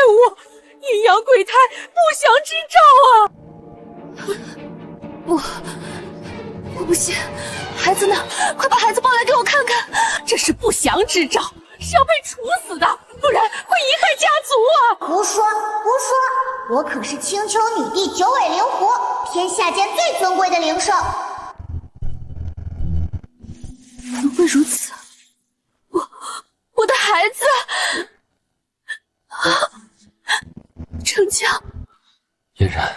物，阴阳鬼胎，不祥之兆啊！我不信，孩子呢？快把孩子抱来给我看看！这是不祥之兆，是要被处死的，不然会贻害家族啊！胡说胡说！我可是青丘女帝九尾灵狐，天下间最尊贵的灵兽。怎么会如此？我的孩子！成江，嫣然，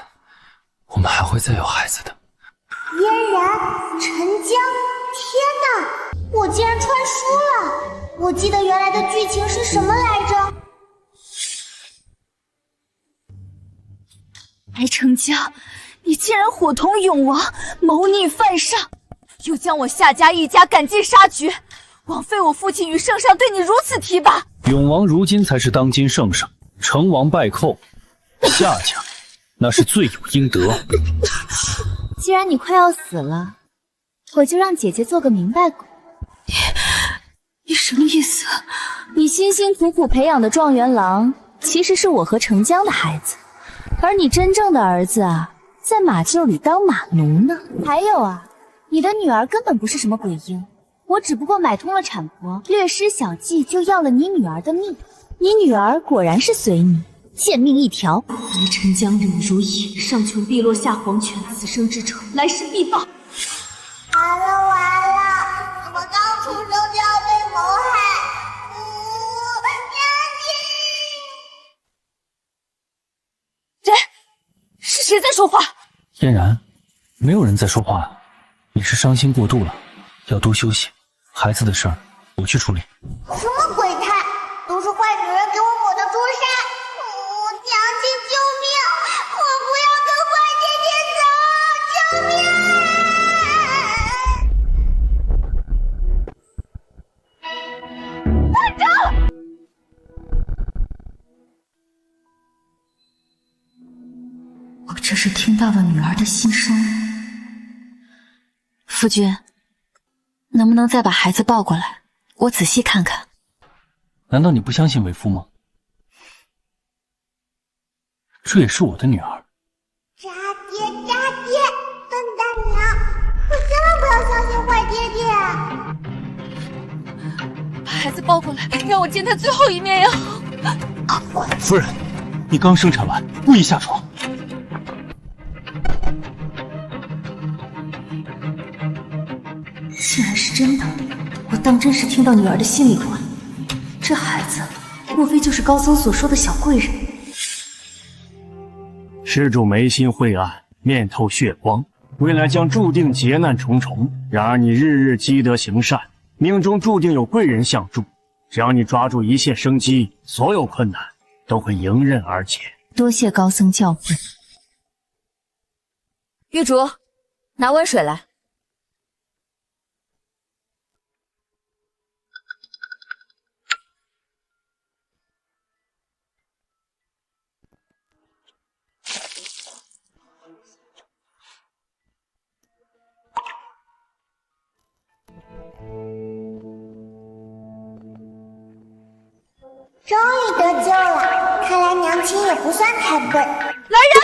我们还会再有孩子的。嫣然，沉江，天哪！我竟然穿书了！我记得原来的剧情是什么来着？白成江，你竟然伙同永王谋逆犯上，又将我夏家一家赶尽杀绝，枉费我父亲与圣上对你如此提拔。永王如今才是当今圣上，成王败寇，夏家那是罪有应得。既然你快要死了，我就让姐姐做个明白鬼。你什么意思？你辛辛苦苦培养的状元郎，其实是我和成江的孩子，而你真正的儿子啊，在马厩里当马奴呢。还有啊，你的女儿根本不是什么鬼婴，我只不过买通了产婆，略施小计就要了你女儿的命。你女儿果然是随你，贱命一条。白沉江日你如意，上穷碧落下黄泉，此生之仇，来世必报。完了完了，怎么刚出生就要被谋害？谁？是谁在说话？嫣然，没有人在说话啊，你是伤心过度了，要多休息。孩子的事儿我去处理。什么鬼胎？都是坏女人给我抹的朱砂！娘亲救命！我不要跟坏姐姐走！救命！班长！我这是听到了女儿的心声。夫君，能不能再把孩子抱过来，我仔细看看？难道你不相信为夫吗？这也是我的女儿。渣爹渣爹，笨蛋娘！我千万不要相信坏爹爹！把孩子抱过来，让我见他最后一面呀！夫人，你刚生产完，不宜下床。竟然是真的，我当真是听到女儿的心里话。这孩子，莫非就是高僧所说的小贵人？施主眉心晦暗，面透血光，未来将注定劫难重重。然而你日日积德行善，命中注定有贵人相助。只要你抓住一线生机，所有困难都会迎刃而解。多谢高僧教诲。玉竹，拿温水来。终于得救了，看来娘亲也不算太笨。来人，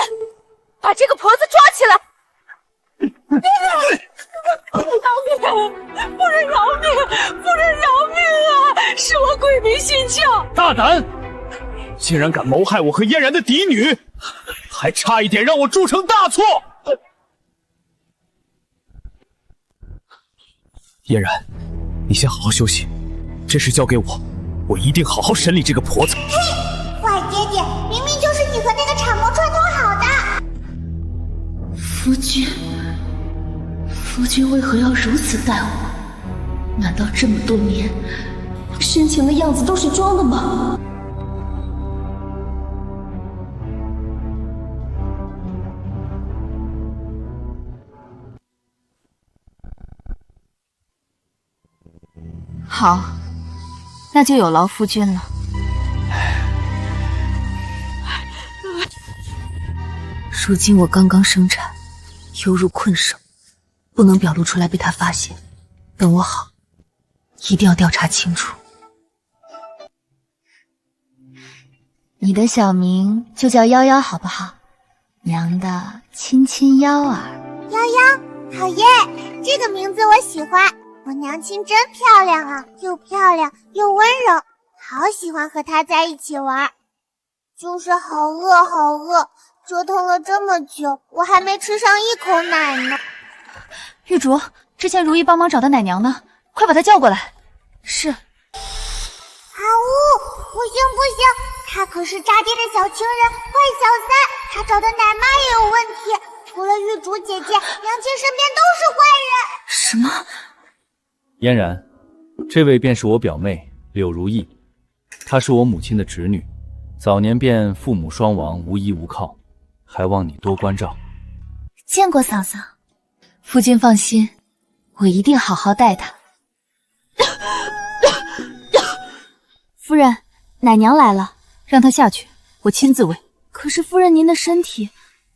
把这个婆子抓起来！饶命！夫人饶命！夫人饶命啊！是我鬼迷心窍。大胆！竟然敢谋害我和嫣然的嫡女，还差一点让我铸成大错！嫣然，你先好好休息，这事交给我，我一定好好审理这个婆子。坏爹爹，明明就是你和那个产婆串通好的。夫君，夫君为何要如此待我？难道这么多年，深情的样子都是装的吗？好，那就有劳夫君了。如今我刚刚生产，犹如困兽，不能表露出来被他发现。等我好，一定要调查清楚。你的小名就叫夭夭好不好？娘的亲亲幺儿。夭夭，好耶！这个名字我喜欢。我娘亲真漂亮啊，又漂亮又温柔，好喜欢和她在一起玩。就是好饿好饿，折腾了这么久，我还没吃上一口奶呢。玉竹，之前如意帮忙找的奶娘呢，快把她叫过来。是。啊呜，不行不行，她可是渣爹的小情人，坏小三，她找的奶妈也有问题。除了玉竹姐姐，娘亲身边都是坏人。什么？嫣然，这位便是我表妹柳如意，她是我母亲的侄女，早年便父母双亡，无依无靠，还望你多关照。见过嫂嫂，夫君放心，我一定好好待她。夫人，奶娘来了，让她下去，我亲自喂。可是夫人您的身体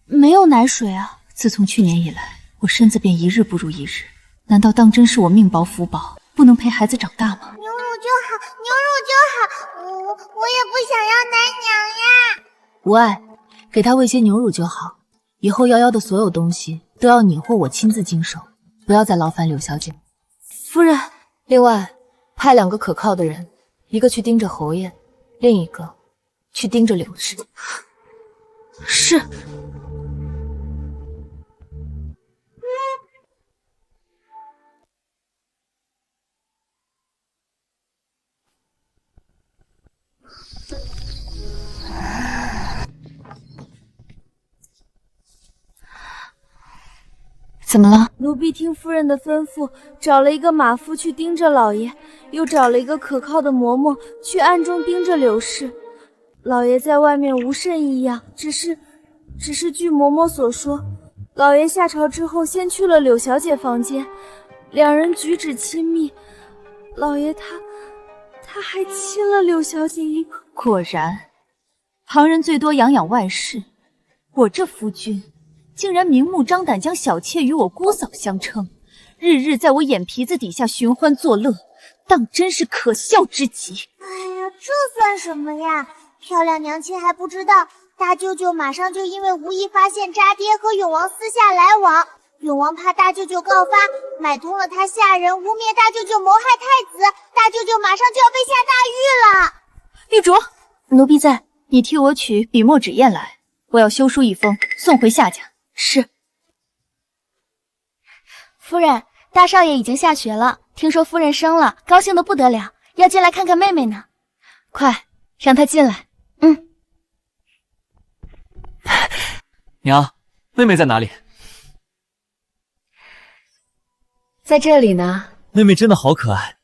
没有奶水啊！自从去年以来，我身子便一日不如一日。难道当真是我命薄福薄，不能陪孩子长大吗？牛乳就好，牛乳就好，我也不想要奶娘呀。无碍，给她喂些牛乳就好。以后夭夭的所有东西都要你或我亲自经手，不要再劳烦柳小姐。夫人，另外派2个可靠的人，一个去盯着侯爷，另一个去盯着柳氏。是。怎么了？奴婢听夫人的吩咐，找了一个马夫去盯着老爷，又找了一个可靠的嬷嬷去暗中盯着柳氏。老爷在外面无甚异样，只是据嬷嬷所说，老爷下朝之后先去了柳小姐房间，2人举止亲密，老爷他还亲了柳小姐一口。果然，旁人最多养养外室，我这夫君竟然明目张胆将小妾与我姑嫂相称，日日在我眼皮子底下寻欢作乐，当真是可笑之极。哎呀，这算什么呀？漂亮娘亲还不知道，大舅舅马上就因为无意发现渣爹和永王私下来往，永王怕大舅舅告发，买通了他下人污蔑大舅舅谋害太子，大舅舅马上就要被下大狱了。玉竹，奴婢在，你替我取笔墨纸砚来，我要修书一封，送回夏家。是。夫人，大少爷已经下学了，听说夫人生了，高兴得不得了，要进来看看妹妹呢。快，让她进来。娘，妹妹在哪里？在这里呢。妹妹真的好可爱，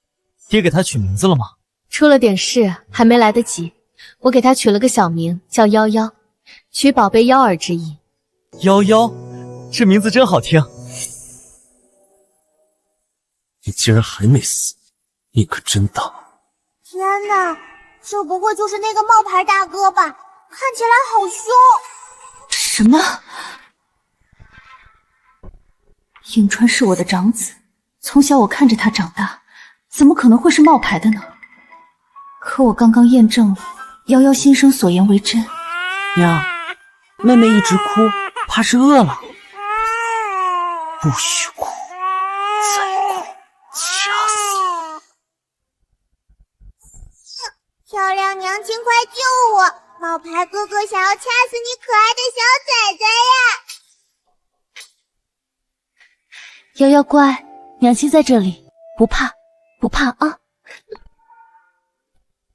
爹给她取名字了吗？出了点事，还没来得及，我给她取了个小名叫夭夭，取宝贝夭儿之意。夭夭，这名字真好听。你竟然还没死，你可真当……天哪，这不会就是那个冒牌大哥吧？看起来好凶。什么？颍川是我的长子，从小我看着他长大，怎么可能会是冒牌的呢？可我刚刚验证了夭夭心声所言为真。娘，妹妹一直哭，怕是饿了。不许哭，再哭掐死！漂亮娘亲，快救我！冒牌哥哥想要掐死你可爱的小崽崽呀！夭夭乖，娘亲在这里，不怕，不怕啊！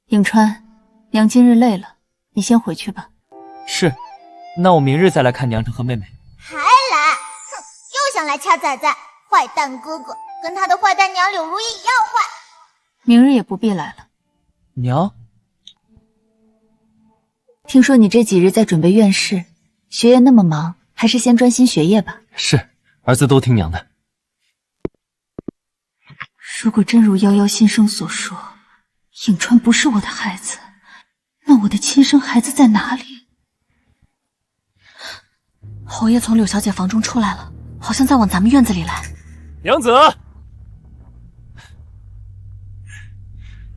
颍川，娘今日累了，你先回去吧。是，那我明日再来看娘娘和妹妹。还来？哼，又想来掐崽崽，坏蛋哥哥跟他的坏蛋娘柳如意一样坏。明日也不必来了。娘，听说你这几日在准备院试，学业那么忙，还是先专心学业吧。是，儿子都听娘的。如果真如夭夭心声所说，颍川不是我的孩子，那我的亲生孩子在哪里？侯爷从柳小姐房中出来了，好像在往咱们院子里来。娘子，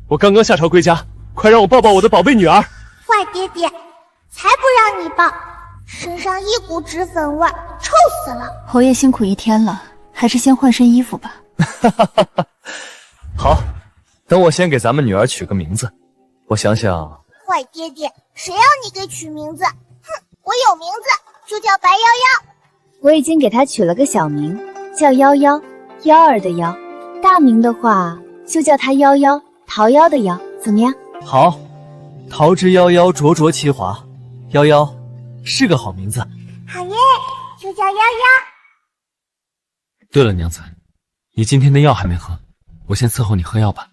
我刚刚下朝归家，快让我抱抱我的宝贝女儿。坏爹爹，才不让你抱，身上一股脂粉味，臭死了。侯爷辛苦一天了，还是先换身衣服吧。好，等我先给咱们女儿取个名字，我想想。坏爹爹，谁让你给取名字？哼，我有名字，就叫白夭夭。我已经给她取了个小名，叫夭夭，幺儿的夭。大名的话，就叫她夭夭，桃夭的夭，怎么样？好，桃之夭夭，灼灼其华。夭夭是个好名字。好耶，就叫夭夭。对了，娘子，你今天的药还没喝，我先伺候你喝药吧。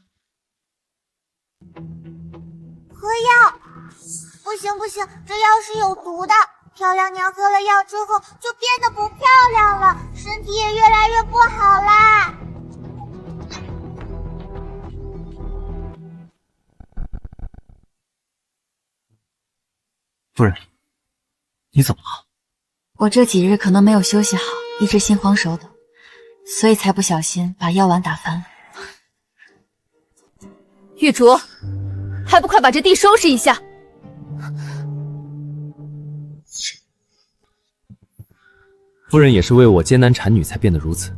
喝药？不行不行，这药是有毒的。漂亮娘喝了药之后就变得不漂亮了，身体也越来越不好啦。夫人，你怎么了？我这几日可能没有休息好，一直心慌手抖，所以才不小心把药碗打翻了。玉竹，还不快把这地收拾一下！夫人也是为我艰难产女才变得如此。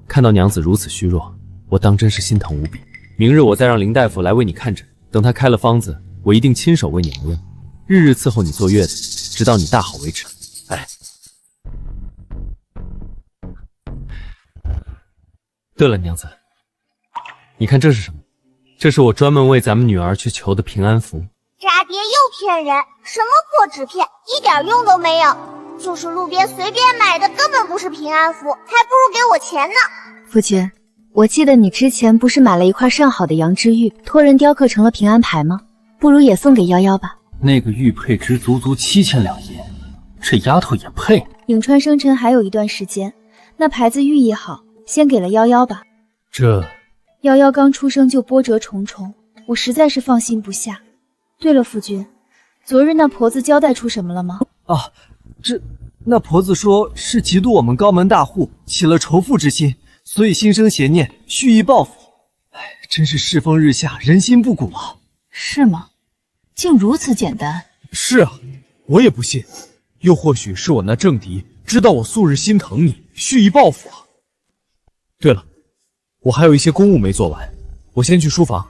看到娘子如此虚弱，我当真是心疼无比。明日我再让林大夫来为你看诊，等他开了方子，我一定亲手为你熬药，日日伺候你坐月子，直到你大好为止。哎，对了，娘子，你看这是什么？这是我专门为咱们女儿去求的平安符。渣爹又骗人，什么破纸片，一点用都没有，就是路边随便买的，根本不是平安符，还不如给我钱呢。夫君，我记得你之前不是买了一块上好的羊脂玉，托人雕刻成了平安牌吗？不如也送给夭夭吧。那个玉佩值足足7000两银，这丫头也配？颍川生辰还有一段时间，那牌子寓意好，先给了夭夭吧。这夭夭刚出生就波折重重，我实在是放心不下。对了，夫君，昨日那婆子交代出什么了吗？啊，那婆子说是嫉妒我们高门大户，起了仇富之心，所以心生邪念，蓄意报复。哎，真是世风日下，人心不古啊！是吗？竟如此简单？是啊，我也不信。又或许是我那政敌知道我素日心疼你，蓄意报复啊。对了，我还有一些公务没做完，我先去书房。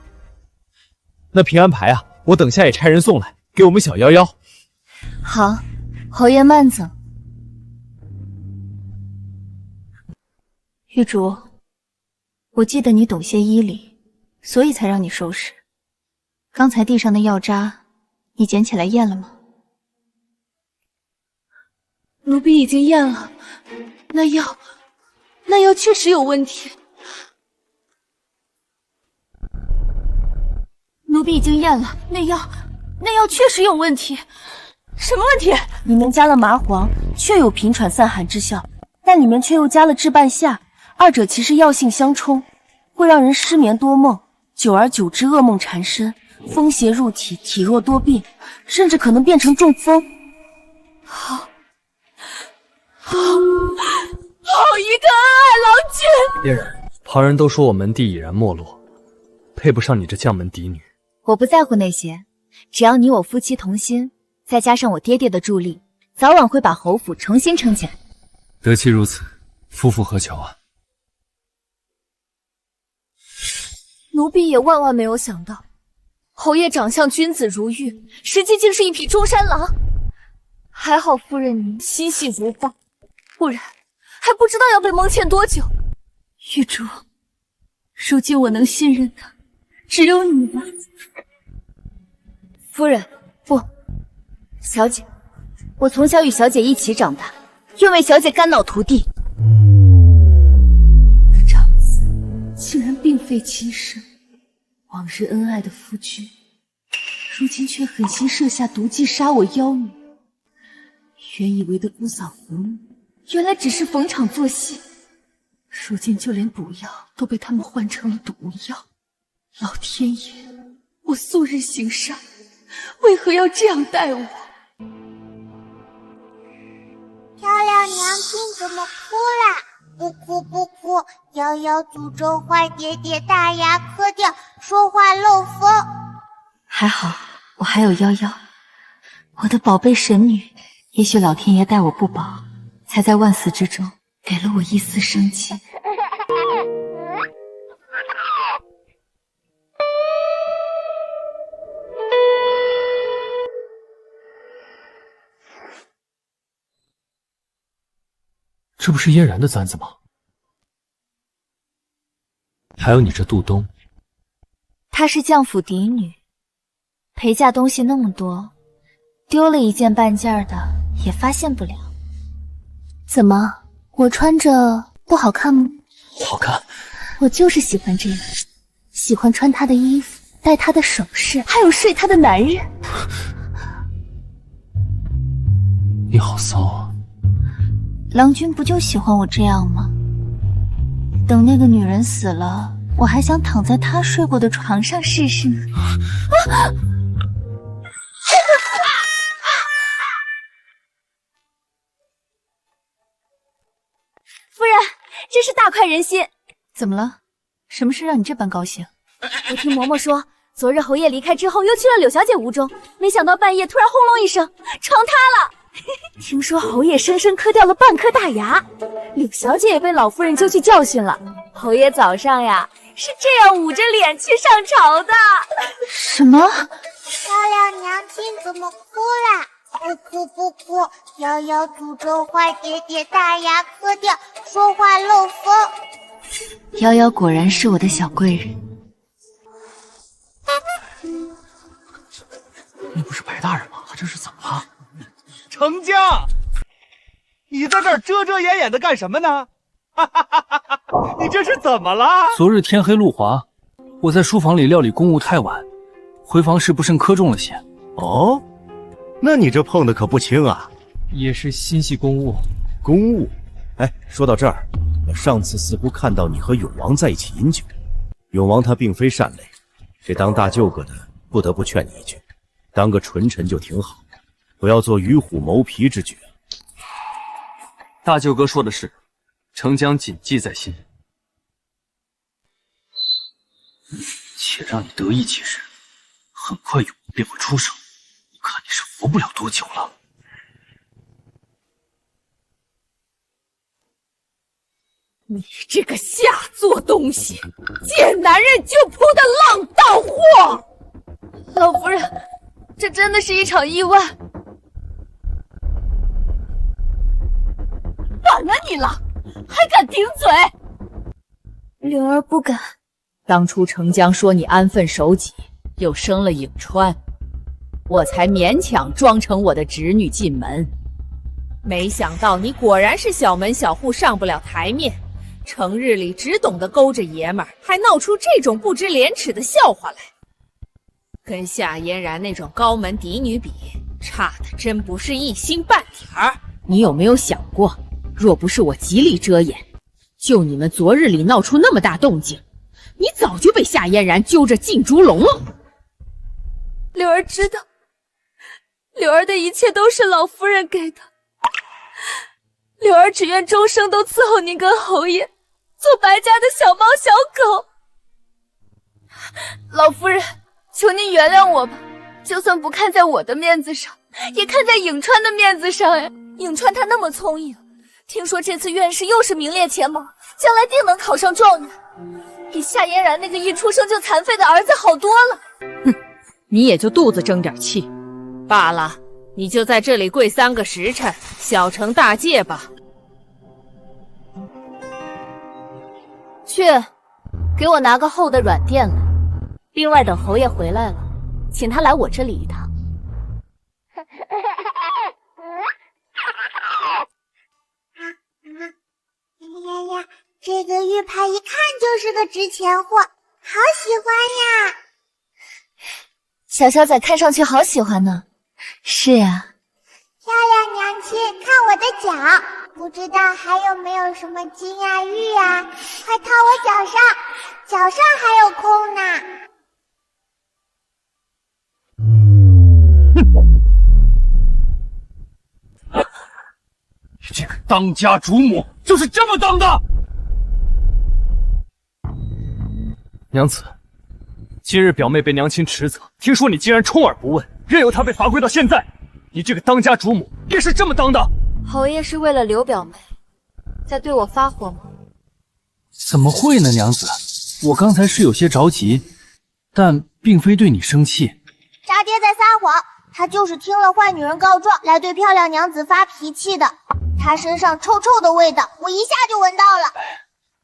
那平安牌啊，我等下也差人送来，给我们小夭夭。好，侯爷慢走。玉竹，我记得你懂些医理，所以才让你收拾。刚才地上的药渣，你捡起来验了吗？奴婢已经验了，那药确实有问题。奴婢已经验了，那药确实有问题。什么问题？里面加了麻黄，确有平喘散寒之效，但里面却又加了置半夏，二者其实药性相冲，会让人失眠多梦，久而久之噩梦缠身，风邪入体，体弱多病，甚至可能变成中风。好一个恩爱郎君！嫣然，旁人都说我门第已然没落，配不上你这将门嫡女。我不在乎那些，只要你我夫妻同心，再加上我爹爹的助力，早晚会把侯府重新撑起来。得其如此，夫复何求啊？奴婢也万万没有想到，侯爷长相君子如玉，实际竟是一匹中山狼。还好夫人您心细如发，不然还不知道要被蒙骗多久。玉竹，如今我能信任的只有你了。夫人，不，小姐，我从小与小姐一起长大，愿为小姐肝脑涂地。长子竟然并非亲生，往日恩爱的夫君，如今却狠心设下毒计杀我妖女。原以为的姑嫂和睦，原来只是逢场作戏。如今就连补药都被他们换成了毒药。老天爷，我素日行善，为何要这样待我？漂亮娘亲怎么哭啦？不哭不哭，夭夭诅咒坏爹爹大牙磕掉，说话漏风。还好我还有夭夭，我的宝贝神女，也许老天爷待我不薄，才在万死之中给了我一丝生机。这不是嫣然的簪子吗？还有你这杜冬，她是将府嫡女，陪嫁东西那么多，丢了一件半件的也发现不了。怎么，我穿着不好看吗？好看。我就是喜欢这样，喜欢穿她的衣服，戴她的首饰，还有睡她的男人。你好骚啊！郎君不就喜欢我这样吗？等那个女人死了，我还想躺在她睡过的床上试试呢。夫人，真是大快人心。怎么了？什么事让你这般高兴？我听嬷嬷说，昨日侯爷离开之后，又去了柳小姐屋中，没想到半夜突然轰隆一声，床塌了。听说侯爷生生磕掉了半颗大牙，柳小姐也被老夫人揪去教训了。侯爷早上呀是这样捂着脸去上朝的。什么？漂亮娘亲怎么哭啦？不哭不哭，瑶瑶诅咒坏爹爹大牙磕掉，说话漏风。瑶瑶果然是我的小贵人。你不是白大人吗？这是怎么了？丞相，你在这儿遮遮掩掩的干什么呢？你这是怎么了？昨日天黑路滑，我在书房里料理公务太晚，回房时不慎磕中了些。哦，那你这碰的可不轻啊！也是心系公务。公务？哎，说到这儿，我上次似乎看到你和永王在一起饮酒。永王他并非善类，这当大舅哥的不得不劝你一句，当个纯臣就挺好。不要做与虎谋皮之举。大舅哥说的是，丞将谨记在心。且让你得意几日，很快永王便会出手，我看你是活不了多久了。你这个下作东西，见男人就扑的浪荡货！老夫人，这真的是一场意外。反了你了，还敢顶嘴！柳儿不敢。当初程江说你安分守己，又生了颍川，我才勉强装成我的侄女进门。没想到你果然是小门小户，上不了台面，成日里只懂得勾着爷们儿，还闹出这种不知廉耻的笑话来。跟夏嫣然那种高门嫡女比，差的真不是一星半点儿。你有没有想过，若不是我极力遮掩，就你们昨日里闹出那么大动静，你早就被夏嫣然揪着进猪笼了。柳儿知道，柳儿的一切都是老夫人给的。柳儿只愿终生都伺候您跟侯爷，做白家的小猫小狗。老夫人，求您原谅我吧，就算不看在我的面子上，也看在颍川的面子上呀。颍川他那么聪颖，听说这次院试又是名列前茅，将来定能考上状元，比夏嫣然那个一出生就残废的儿子好多了。哼，你也就肚子争点气罢了，你就在这里跪3个时辰，小惩大戒吧。去，给我拿个厚的软垫来。另外等侯爷回来了，请他来我这里一趟。哎呀，这个玉牌一看就是个值钱货，好喜欢呀！小小崽看上去好喜欢呢。是呀。漂亮娘亲，看我的脚，不知道还有没有什么金呀玉呀？快套我脚上，脚上还有空呢。这个当家主母就是这么当的。娘子，今日表妹被娘亲斥责，听说你竟然充耳不闻，任由她被罚跪到现在，你这个当家主母便是这么当的？侯爷是为了刘表妹，在对我发火吗？怎么会呢，娘子？我刚才是有些着急，但并非对你生气。渣爹在撒谎，他就是听了坏女人告状来对漂亮娘子发脾气的。他身上臭臭的味道，我一下就闻到了。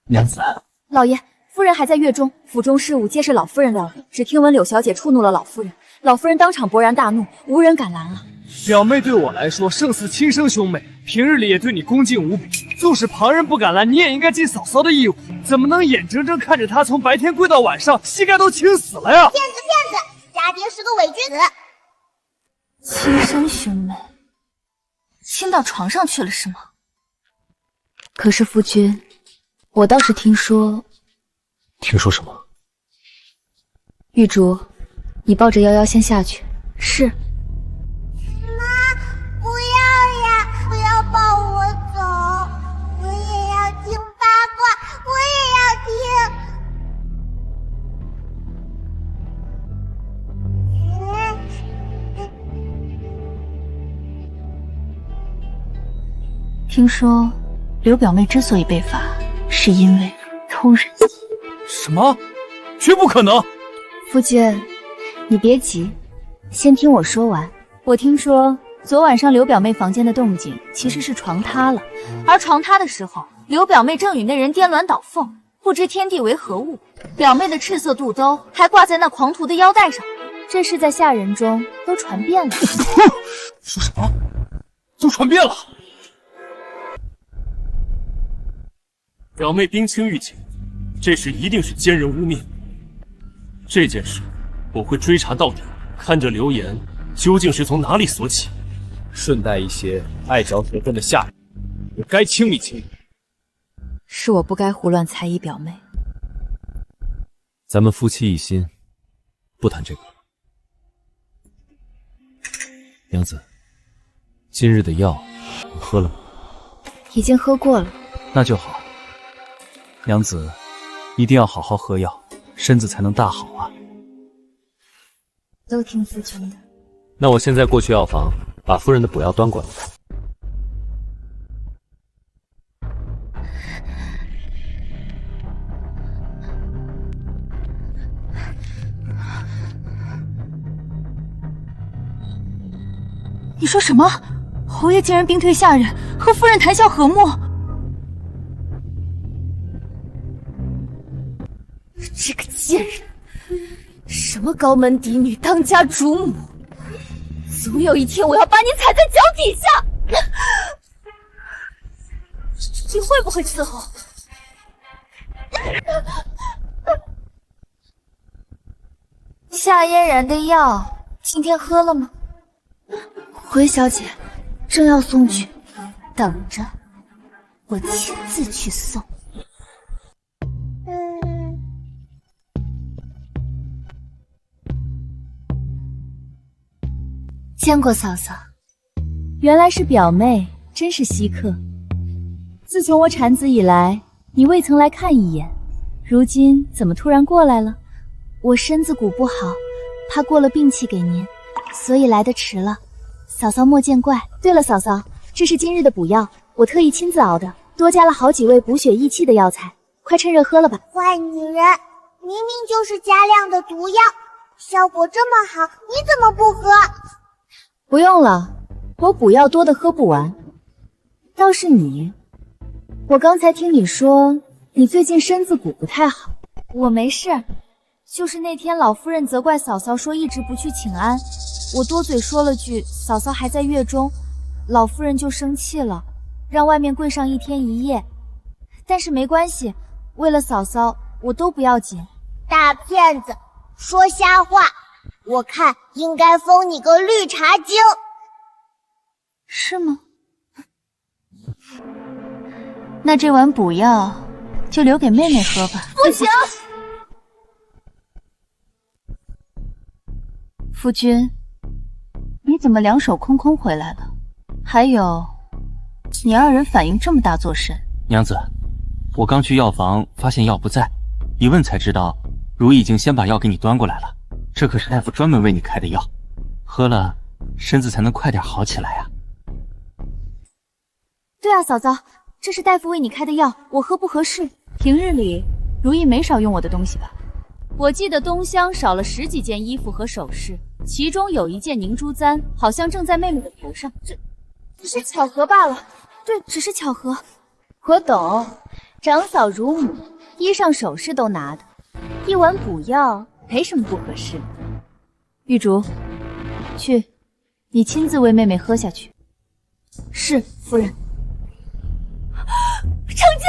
娘子，老爷，夫人还在狱中，府中事务皆是老夫人料理。只听闻柳小姐触怒了老夫人，老夫人当场勃然大怒，无人敢拦了。表妹对我来说胜似亲生兄妹，平日里也对你恭敬无比。纵使旁人不敢拦，你也应该尽嫂嫂的义务。怎么能眼睁睁看着她从白天跪到晚上，膝盖都青死了呀？骗子！渣爹是个伪君子。亲生兄妹，亲到床上去了是吗？可是夫君，我倒是听说。听说什么？玉竹，你抱着夭夭先下去。是。不要呀！不要抱我走，我也要听八卦，我也要听。听说刘表妹之所以被罚，是因为偷人心。什么？绝不可能！夫君，你别急，先听我说完。我听说昨晚上刘表妹房间的动静其实是床塌了，而床塌的时候，刘表妹正与那人颠鸾倒凤，不知天地为何物。表妹的赤色肚兜还挂在那狂徒的腰带上，这事在下人中都传遍了。说什么？都传遍了？表妹冰清玉洁，这事一定是奸人污蔑。这件事我会追查到底，看这流言究竟是从哪里所起。顺带一些爱嚼舌根的下人，也该清理清理。是我不该胡乱猜疑表妹。咱们夫妻一心，不谈这个。娘子，今日的药你喝了吗？已经喝过了。那就好。娘子，一定要好好喝药，身子才能大好啊。都听夫君的。那我现在过去药房，把夫人的补药端过来。你说什么？侯爷竟然兵退下人，和夫人谈笑和睦？这个贱人，什么高门嫡女、当家主母，总有一天我要把你踩在脚底下！你会不会伺候？夏嫣然的药今天喝了吗？回小姐，正要送去，等着，我亲自去送。见过嫂嫂，原来是表妹，真是稀客。自从我产子以来，你未曾来看一眼，如今怎么突然过来了？我身子骨不好，怕过了病气给您，所以来得迟了。嫂嫂莫见怪。对了，嫂嫂，这是今日的补药，我特意亲自熬的，多加了好几味补血益气的药材，快趁热喝了吧。坏女人，明明就是加量的毒药，效果这么好，你怎么不喝？不用了，我补药多的喝不完。倒是你，我刚才听你说你最近身子骨不太好。我没事，就是那天老夫人责怪嫂嫂说一直不去请安，我多嘴说了句嫂嫂还在月中，老夫人就生气了，让外面跪上1天1夜。但是没关系，为了嫂嫂我都不要紧。大骗子，说瞎话！我看应该封你个绿茶精。是吗？那这碗补药就留给妹妹喝吧。不行！夫君，你怎么两手空空回来了？还有，你二人反应这么大作甚？娘子，我刚去药房发现药不在，一问才知道，如意已经先把药给你端过来了。这可是大夫专门为你开的药，喝了身子才能快点好起来啊。对啊，嫂嫂，这是大夫为你开的药，我喝不合适。平日里，如意没少用我的东西吧？我记得东厢少了10几件衣服和首饰，其中有1件凝珠簪，好像正在妹妹的头上。这只是巧合罢了。对，只是巧合。我懂，长嫂如母，衣裳首饰都拿的，一碗补药没什么不合适的。玉竹，去，你亲自为妹妹喝下去。是，夫人。成家，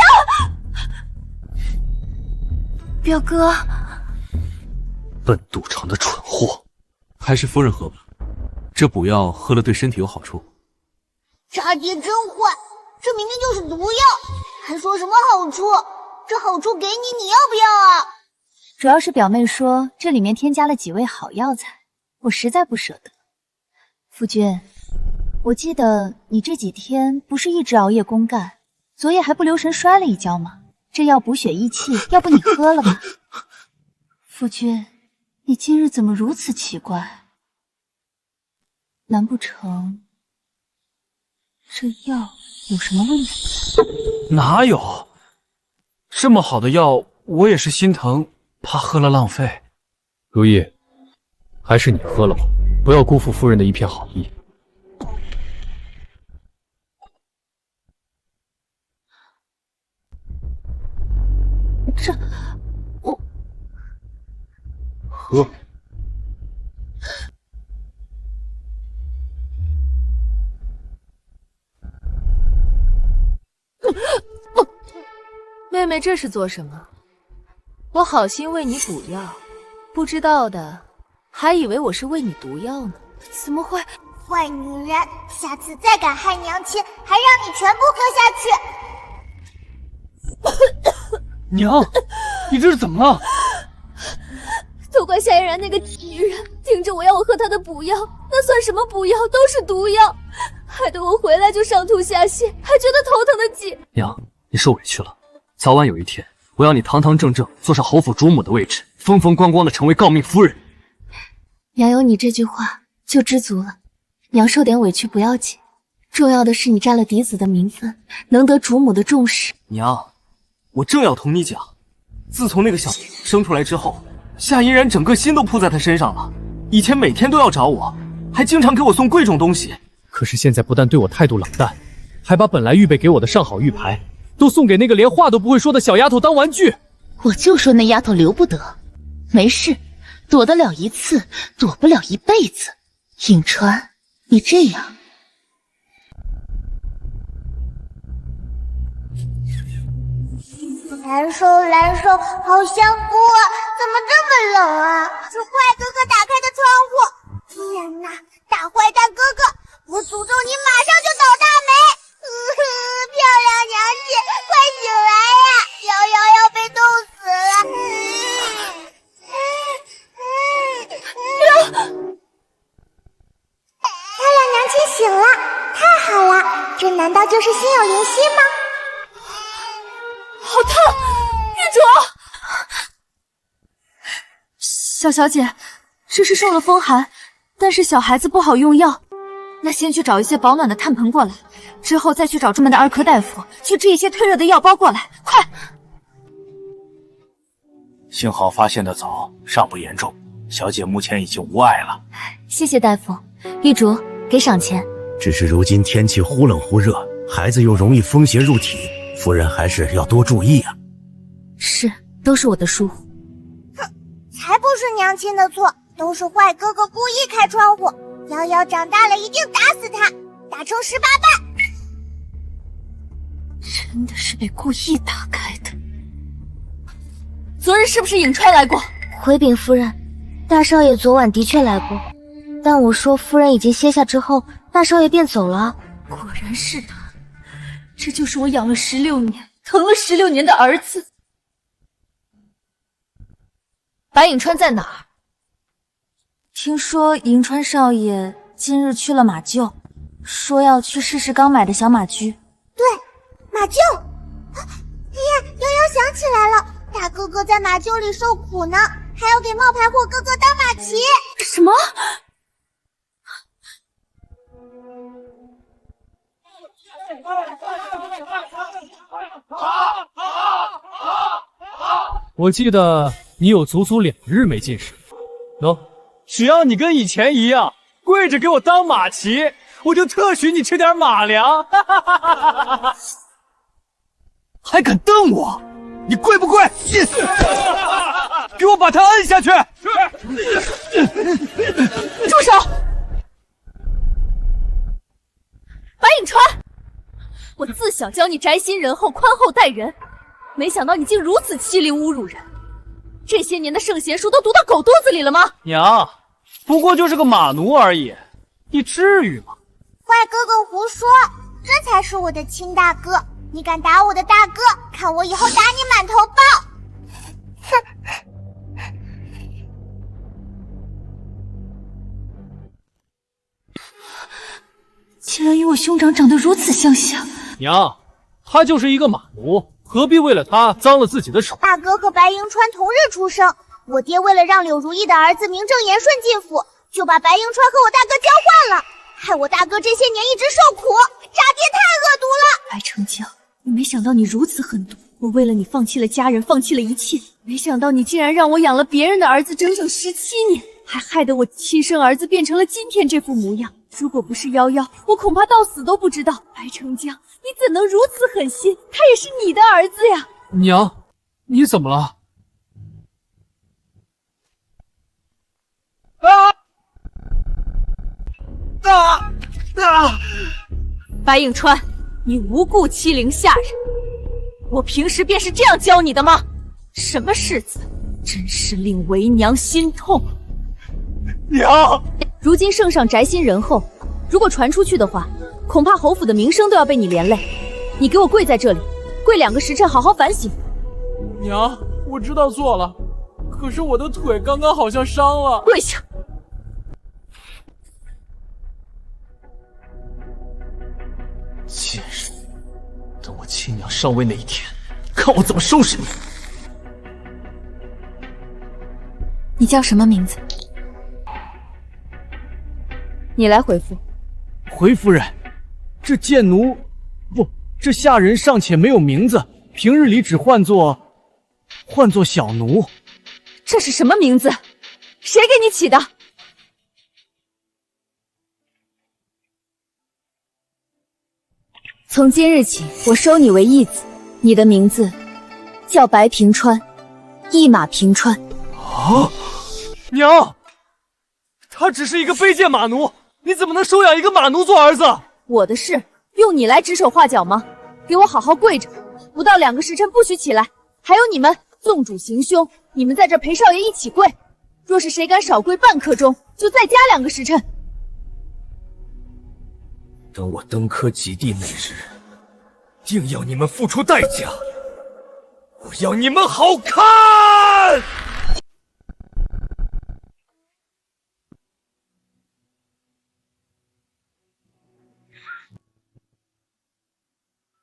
表哥。笨赌城的蠢货，还是夫人喝吧，这补药喝了对身体有好处。渣爹真坏，这明明就是毒药，还说什么好处？这好处给你，你要不要啊？主要是表妹说这里面添加了几味好药材，我实在不舍得。夫君，我记得你这几天不是一直熬夜公干，昨夜还不留神摔了一跤吗？这药补血益气，要不你喝了吧？夫君，你今日怎么如此奇怪？难不成这药有什么问题？哪有？这么好的药，我也是心疼，怕喝了浪费。如意，还是你喝了吧，不要辜负夫人的一片好意。这，我喝。妹妹这是做什么？我好心为你补药，不知道的还以为我是为你毒药呢。怎么会？坏女人，下次再敢害娘亲，还让你全部喝下去！娘，你这是怎么了？都怪夏嫣然那个女人，盯着我要我喝她的补药，那算什么补药，都是毒药，害得我回来就上吐下泻，还觉得头疼的紧。娘，你受委屈了。早晚有一天，我要你堂堂正正坐上侯府主母的位置，风风光光的成为诰命夫人。娘有你这句话就知足了，娘受点委屈不要紧，重要的是你占了嫡子的名分，能得主母的重视。娘，我正要同你讲，自从那个小生出来之后，夏嫣然整个心都扑在他身上了。以前每天都要找我，还经常给我送贵重东西。可是现在不但对我态度冷淡，还把本来预备给我的上好玉牌都送给那个连话都不会说的小丫头当玩具。我就说那丫头留不得，没事，躲得了一次，躲不了一辈子。颍川，你这样，难受难受，好香菇啊！怎么这么冷啊？是坏哥哥打开的窗户！天哪，大坏蛋哥哥，我诅咒你马上就倒大霉！漂亮娘亲，快醒来呀！瑶瑶要被冻死了！漂亮娘亲醒了，太好了！这难道就是心有灵犀吗？好烫，玉竹！小小姐，这是受了风寒，但是小孩子不好用药。那先去找一些保暖的炭盆过来，之后再去找专门的儿科大夫，去制一些退热的药包过来，快！幸好发现的早，尚不严重，小姐目前已经无碍了。谢谢大夫。玉竹，给赏钱。只是如今天气忽冷忽热，孩子又容易风邪入体，夫人还是要多注意啊。是，都是我的疏忽。才不是娘亲的错，都是坏哥哥故意开窗户。瑶瑶长大了一定打死他，打成18瓣。真的是被故意打开的。昨日是不是颍川来过？回禀夫人，大少爷昨晚的确来过，但我说夫人已经歇下之后，大少爷便走了。果然是他，这就是我养了16年、疼了16年的儿子。白颍川在哪儿？听说颍川少爷今日去了马厩，说要去试试刚买的小马驹。对，马厩。哎呀，瑶瑶想起来了，大哥哥在马厩里受苦呢，还要给冒牌货哥哥当马骑。什么？我记得你有足足2日没进食。喏，只要你跟以前一样跪着给我当马骑，我就特许你吃点马粮。还敢瞪我？你跪不跪？给我把他摁下去！住手！白影川，我自小教你宅心仁厚、宽厚待人，没想到你竟如此欺凌侮辱人。这些年的圣贤书都读到狗肚子里了吗？娘，不过就是个马奴而已，你至于吗？坏哥哥胡说，这才是我的亲大哥。你敢打我的大哥，看我以后打你满头包！哼！竟然与我兄长长得如此相像。娘，他就是一个马奴，何必为了他脏了自己的手？大哥和白银川同日出生，我爹为了让柳如意的儿子名正言顺进府，就把白银川和我大哥交换了，害我大哥这些年一直受苦。渣爹太恶毒了！白成江，我没想到你如此狠毒，我为了你放弃了家人，放弃了一切，没想到你竟然让我养了别人的儿子整整17年，还害得我亲生儿子变成了今天这副模样。如果不是夭夭，我恐怕到死都不知道。白成江，你怎能如此狠心？他也是你的儿子呀！娘，你怎么了？白影川，你无故欺凌下人，我平时便是这样教你的吗？什么世子，真是令为娘心痛。娘，如今圣上宅心仁厚，如果传出去的话，恐怕侯府的名声都要被你连累。你给我跪在这里，跪2个时辰，好好反省。娘，我知道错了，可是我的腿刚刚好像伤了。跪下！贱人，等我亲娘上位那一天，看我怎么收拾你！你叫什么名字？你来回复。回夫人，这贱奴，不，这下人尚且没有名字，平日里只唤作小奴。这是什么名字？谁给你起的？从今日起，我收你为义子，你的名字叫白平川，一马平川。啊！娘，他只是一个卑贱马奴，你怎么能收养一个马奴做儿子？我的事用你来指手画脚吗？给我好好跪着，不到2个时辰不许起来。还有你们，纵主行凶，你们在这陪少爷一起跪。若是谁敢少跪半刻钟，就再加2个时辰。等我登科及第那日，定要你们付出代价！我要你们好看！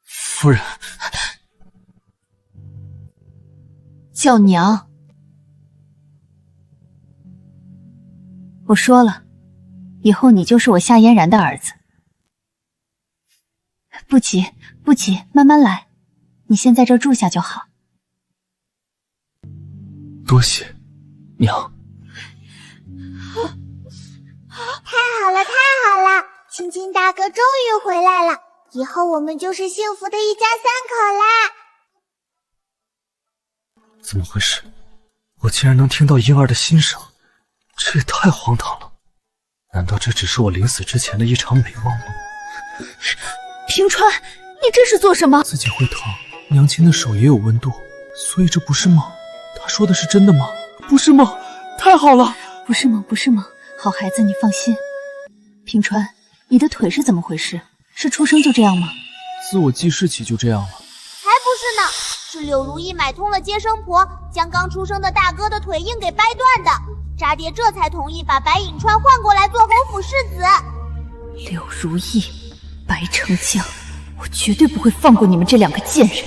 夫人，叫娘。我说了，以后你就是我夏嫣然的儿子。不急，不急，慢慢来。你先在这住下就好。多谢娘。太好了，太好了！青青大哥终于回来了，以后我们就是幸福的一家3口啦！怎么回事？我竟然能听到婴儿的心声，这也太荒唐了！难道这只是我临死之前的一场美梦吗？平川，你这是做什么？自己会疼，娘亲的手也有温度，所以这不是梦。他说的是真的吗？不是梦，太好了！不是梦，不是梦，好孩子，你放心。平川，你的腿是怎么回事？是出生就这样吗？自我记事起就这样了。才不是呢，是柳如意买通了接生婆，将刚出生的大哥的腿硬给掰断的。渣爹这才同意把白影川换过来做侯府世子。柳如意，白成江，我绝对不会放过你们这2个贱人。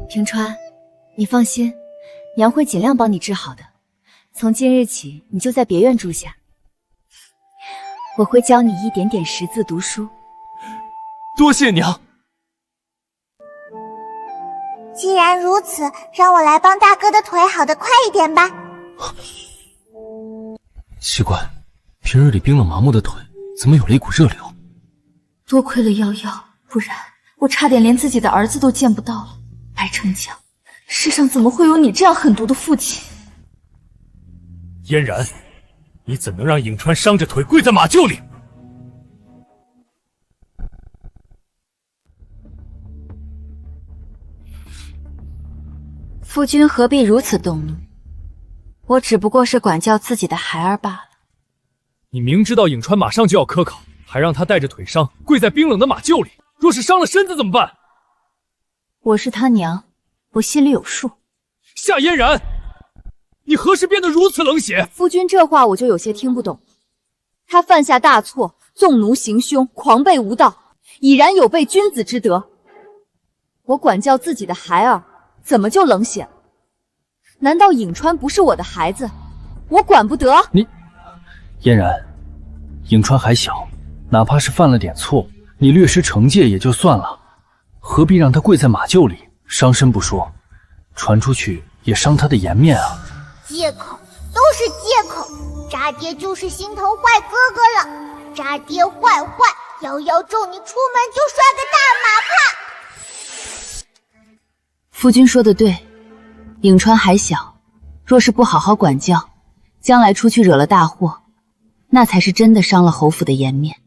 平川，你放心，娘会尽量帮你治好的。从今日起，你就在别院住下，我会教你一点点识字读书。多谢娘。既然如此，让我来帮大哥的腿好得快一点吧。奇怪，平日里冰冷麻木的腿，怎么有了一股热流？多亏了夭夭，不然我差点连自己的儿子都见不到了。白城墙，世上怎么会有你这样狠毒的父亲？嫣然，你怎能让颍川伤着腿跪在马厩里？夫君何必如此动怒？我只不过是管教自己的孩儿罢了。你明知道颍川马上就要科考，还让他带着腿伤跪在冰冷的马厩里，若是伤了身子怎么办？我是他娘，我心里有数。夏嫣然，你何时变得如此冷血？夫君这话我就有些听不懂。他犯下大错，纵奴行凶，狂悖无道，已然有悖君子之德。我管教自己的孩儿，怎么就冷血了？难道颍川不是我的孩子，我管不得？你，嫣然，颍川还小，哪怕是犯了点错，你略施惩戒也就算了，何必让他跪在马厩里，伤身不说，传出去也伤他的颜面啊！借口都是借口，渣爹就是心疼坏哥哥了。渣爹坏坏，瑶瑶咒你出门就摔个大马趴。夫君说的对，颍川还小，若是不好好管教，将来出去惹了大祸，那才是真的伤了侯府的颜面。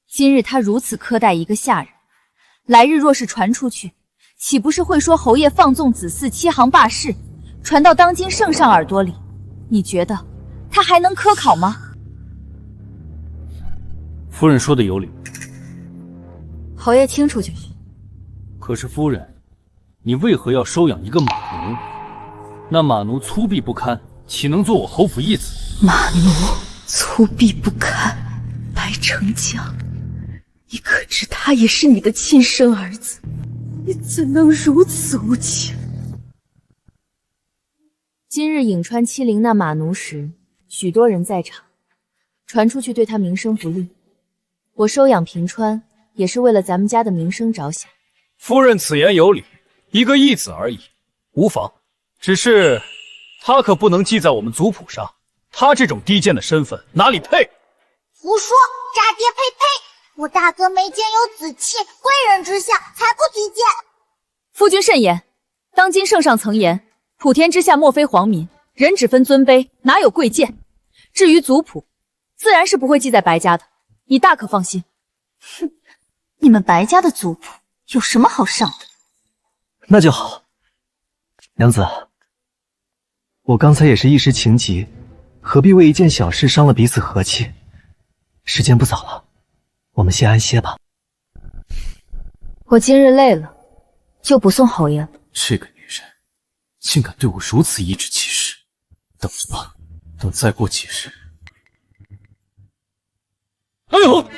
今日他如此苛待一个下人，来日若是传出去，岂不是会说侯爷放纵子嗣欺行霸市，传到当今圣上耳朵里？你觉得他还能科考吗？夫人说的有理。侯爷清楚就行。可是夫人，你为何要收养一个马奴？那马奴粗鄙不堪，岂能做我侯府义子？马奴粗鄙不堪，白城墙，你可知他也是你的亲生儿子？你怎能如此无情？今日颍川欺凌那马奴时，许多人在场，传出去对他名声不利。我收养平川，也是为了咱们家的名声着想。夫人此言有理，一个义子而已，无妨。只是他可不能记在我们族谱上，他这种低贱的身份哪里配？胡说，渣爹呸呸！我大哥没见有子气，贵人之相才不低贱。夫君慎言，当今圣上曾言，普天之下莫非皇民，人只分尊卑，哪有贵贱？至于族谱，自然是不会记在白家的，你大可放心。哼，你们白家的族谱有什么好上的？那就好。娘子，我刚才也是一时情急，何必为一件小事伤了彼此和气？时间不早了，我们先安歇吧。我今日累了，就不送侯爷了。这个女人竟敢对我如此颐指气使，等着吧，等再过几日。哎呦！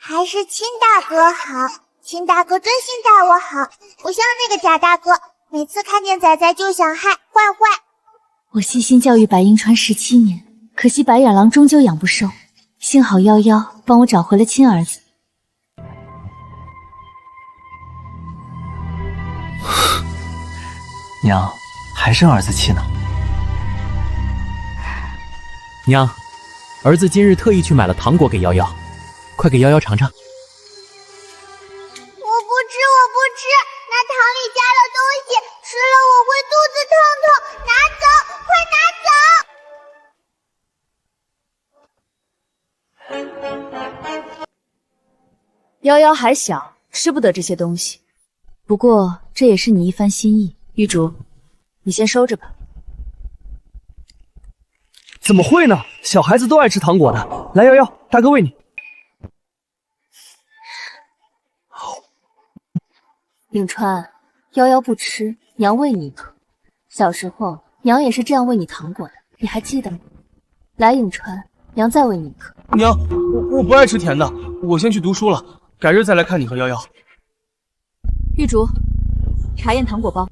还是亲大哥好，亲大哥真心待我好，不像那个假大哥，每次看见仔仔就想害，坏坏。我悉心教育白银川17年，可惜白眼狼终究养不瘦，幸好夭夭帮我找回了亲儿子。娘，还生儿子气呢。娘，儿子今日特意去买了糖果给瑶瑶，快给瑶瑶尝尝。我不吃，那糖里加了东西，吃了我会肚子痛痛，拿走，快拿走！夭夭还小，吃不得这些东西，不过这也是你一番心意。玉竹，你先收着吧。怎么会呢？小孩子都爱吃糖果的。来，瑶瑶，大哥喂你。颍川，夭夭不吃，娘喂你一颗。小时候，娘也是这样喂你糖果的，你还记得吗？来，颍川，娘再喂你一颗。娘，我不爱吃甜的，我先去读书了，改日再来看你和瑶瑶。玉竹，茶叶糖果包。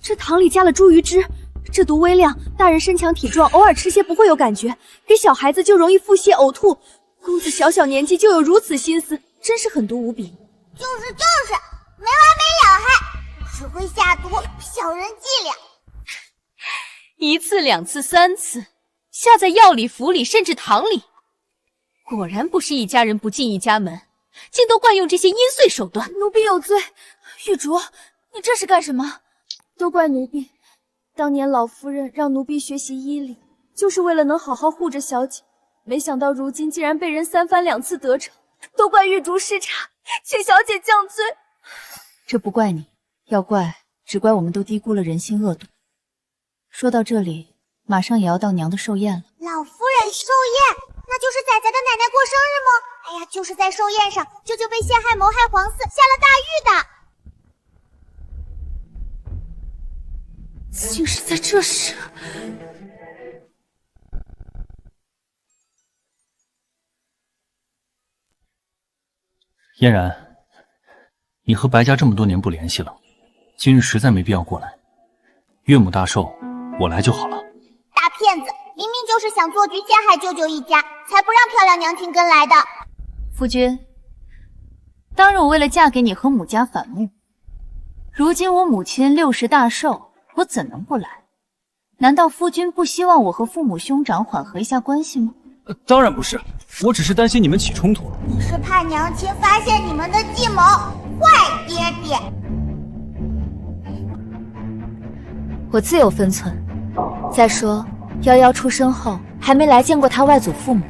这糖里加了茱萸汁，这毒微量，大人身强体壮，偶尔吃些不会有感觉，给小孩子就容易腹泻呕吐。公子小小年纪就有如此心思，真是狠毒无比。就是，没完没了还只会下毒，小人伎俩。一次、两次、三次，下在药里、符里，甚至糖里。果然不是一家人不进一家门，竟都惯用这些阴碎手段。奴婢有罪，玉竹，你这是干什么？都怪奴婢，当年老夫人让奴婢学习医理，就是为了能好好护着小姐，没想到如今竟然被人3番2次得逞，都怪玉竹失察，请小姐降罪。这不怪你，要怪只怪我们都低估了人心恶毒。说到这里，马上也要到娘的寿宴了。老夫人寿宴，那就是仔仔的奶奶过生日吗？哎呀，就是在寿宴上，舅舅被陷害谋害皇嗣，下了大狱的。竟是在这时。嫣然，你和白家这么多年不联系了，今日实在没必要过来。岳母大寿，我来就好了。大骗子，明明就是想做局陷害舅舅一家，才不让漂亮娘亲跟来的。夫君，当日我为了嫁给你和母家反目，如今我母亲60大寿，我怎能不来？难道夫君不希望我和父母兄长缓和一下关系吗？当然不是，我只是担心你们起冲突了。你是怕娘亲发现你们的计谋，坏爹爹。我自有分寸。再说，夭夭出生后还没来见过他外祖父母。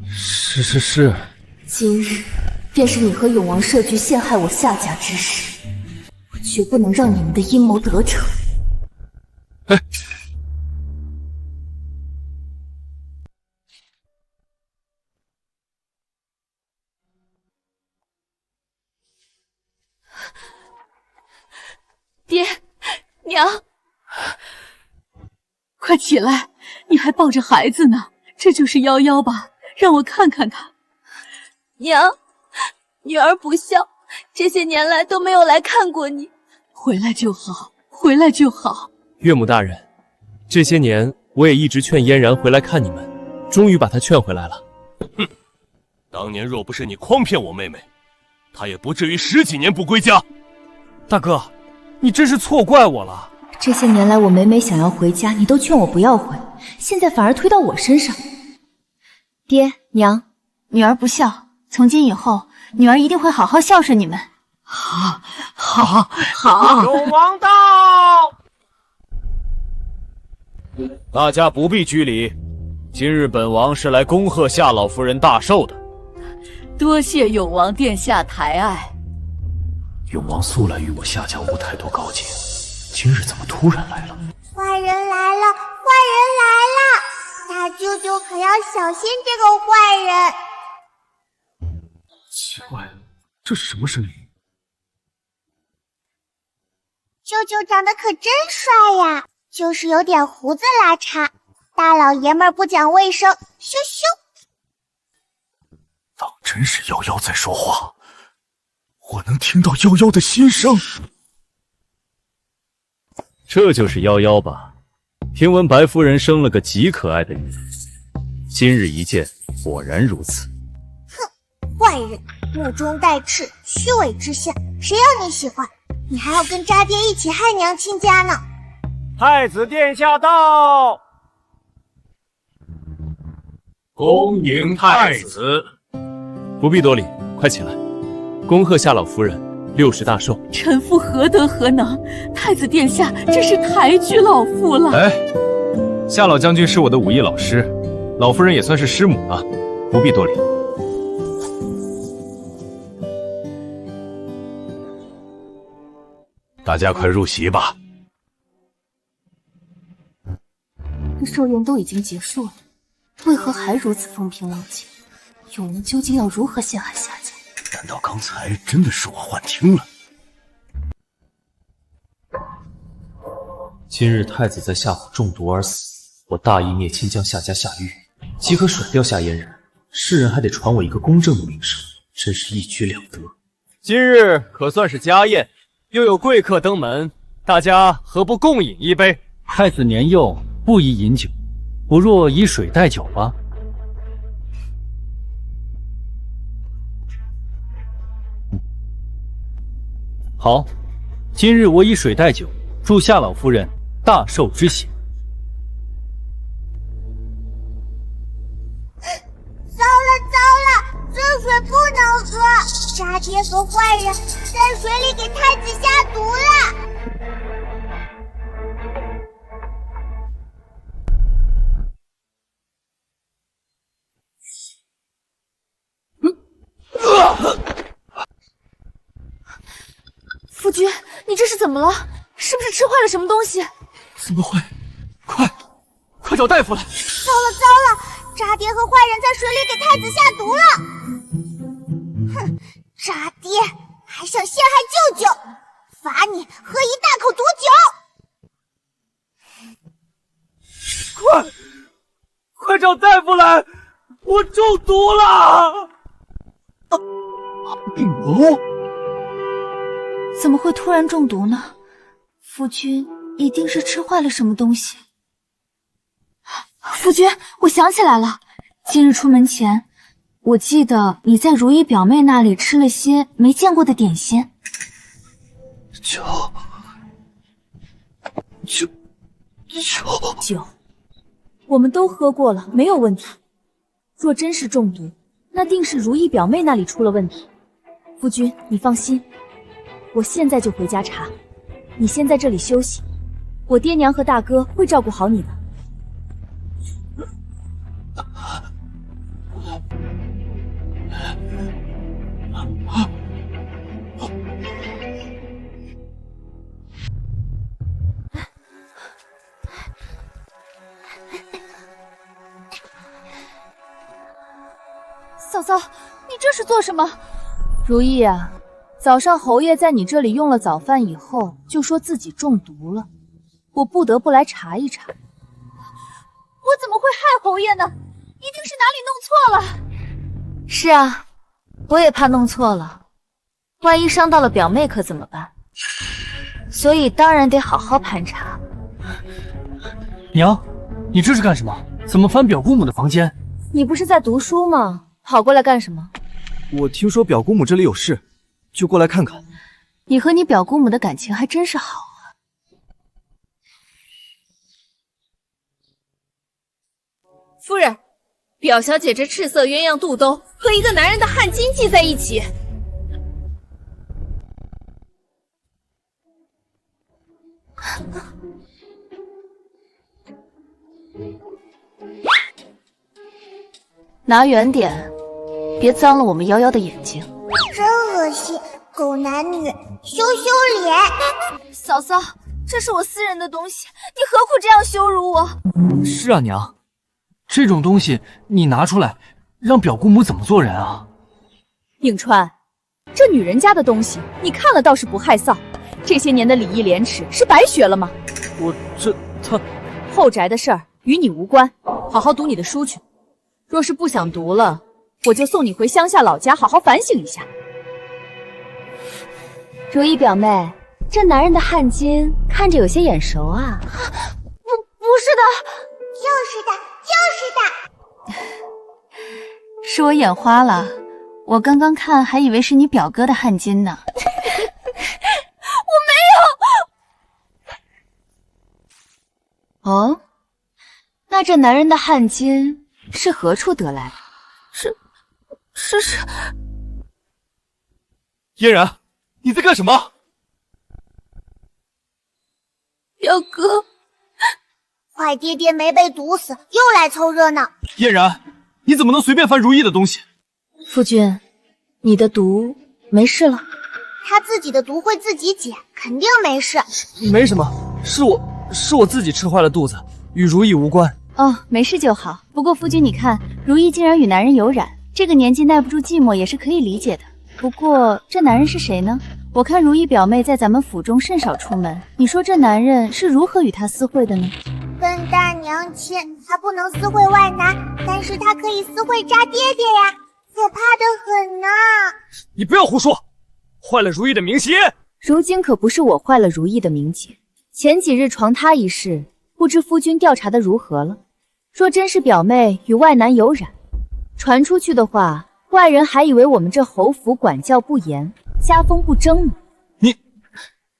是。今日便是你和永王设局陷害我夏家之时，我绝不能让你们的阴谋得逞。哎，爹娘，快起来！你还抱着孩子呢，这就是夭夭吧？让我看看她。娘，女儿不孝，这些年来都没有来看过你，回来就好，回来就好。岳母大人，这些年我也一直劝嫣然回来看你们，终于把她劝回来了。哼，当年若不是你诓骗我妹妹，她也不至于10几年不归家。大哥，你真是错怪我了。这些年来我每每想要回家，你都劝我不要回，现在反而推到我身上。爹娘，女儿不孝，从今以后女儿一定会好好孝顺你们。好。永王到，大家不必拘礼，今日本王是来恭贺夏老夫人大寿的。多谢永王殿下抬爱。永王素来与我夏家无太多交情，今日怎么突然来了？坏人来了，坏人来了！大舅舅可要小心这个坏人。奇怪，这是什么声音？舅舅长得可真帅呀，就是有点胡子拉碴，大老爷们儿不讲卫生，羞羞。当真是夭夭在说话，我能听到夭夭的心声。这就是夭夭吧？听闻白夫人生了个极可爱的女儿，今日一见，果然如此。哼，坏人，目中带赤，虚伪之相，谁要你喜欢？你还要跟渣爹一起害娘亲家呢！太子殿下到，恭迎太子。不必多礼，快起来，恭贺夏老夫人60大寿。臣妇何德何能？太子殿下真是抬举老夫了。哎，夏老将军是我的武艺老师，老夫人也算是师母了，不必多礼。大家快入席吧。这寿宴都已经结束了，为何还如此风平浪静？永王究竟要如何陷害夏家？难道刚才真的是我幻听了？今日太子在夏府中毒而死，我大义灭亲，将夏家下狱，即可甩掉夏嫣然，世人还得传我一个公正的名声，真是一举两得。今日可算是家宴，又有贵客登门，大家何不共饮一杯？太子年幼，不宜饮酒，不若以水代酒吧。好，今日我以水代酒，祝夏老夫人大寿之喜。糟了，这水不能喝！渣爹和坏人在水里给太子下毒了。夫君，你这是怎么了？是不是吃坏了什么东西？怎么会？快找大夫来！糟了！渣爹和坏人在水里给太子下毒了！哼，渣爹还想陷害舅舅，罚你喝一大口毒酒！快找大夫来！我中毒了！病毒？怎么会突然中毒呢？夫君一定是吃坏了什么东西。夫君，我想起来了，今日出门前，我记得你在如意表妹那里吃了些没见过的点心。酒，我们都喝过了，没有问题。若真是中毒，那定是如意表妹那里出了问题。夫君，你放心，我现在就回家查。你先在这里休息，我爹娘和大哥会照顾好你的。嫂嫂，你这是做什么？如意啊，早上侯爷在你这里用了早饭以后，就说自己中毒了，我不得不来查一查。我怎么会害侯爷呢？一定是哪里弄错了。是啊，我也怕弄错了，万一伤到了表妹可怎么办？所以当然得好好盘查。娘，你这是干什么？怎么翻表姑母的房间？你不是在读书吗？跑过来干什么？我听说表姑母这里有事，就过来看看。你和你表姑母的感情还真是好啊。夫人，表小姐这赤色鸳鸯肚兜和一个男人的汗巾系在一起。拿远点，别脏了我们瑶瑶的眼睛。真恶心，狗男女，羞羞脸！嫂嫂，这是我私人的东西，你何苦这样羞辱我？是啊，娘，这种东西你拿出来，让表姑母怎么做人啊？颍川，这女人家的东西，你看了倒是不害臊，这些年的礼义廉耻是白学了吗？他后宅的事儿与你无关，好好读你的书去。若是不想读了，我就送你回乡下老家，好好反省一下。如意表妹，这男人的汗巾看着有些眼熟啊。不是的，就是的。是我眼花了，我刚刚看还以为是你表哥的汗巾呢。我没有。哦，那这男人的汗巾是何处得来的？是。嫣然，你在干什么？表哥，坏爹爹没被毒死，又来凑热闹。嫣然，你怎么能随便翻如意的东西？夫君，你的毒没事了？他自己的毒会自己解，肯定没事。没什么，是我自己吃坏了肚子，与如意无关。哦，没事就好。不过夫君，你看，如意竟然与男人有染，这个年纪耐不住寂寞也是可以理解的。不过这男人是谁呢？我看如意表妹在咱们府中甚少出门，你说这男人是如何与她私会的呢？笨蛋娘亲，她不能私会外男，但是她可以私会渣爹爹呀，可怕的很呢。你不要胡说，坏了如意的名节。如今可不是我坏了如意的名节，前几日床榻一事，不知夫君调查的如何了？若真是表妹与外男有染，传出去的话，外人还以为我们这侯府管教不严，家风不正呢。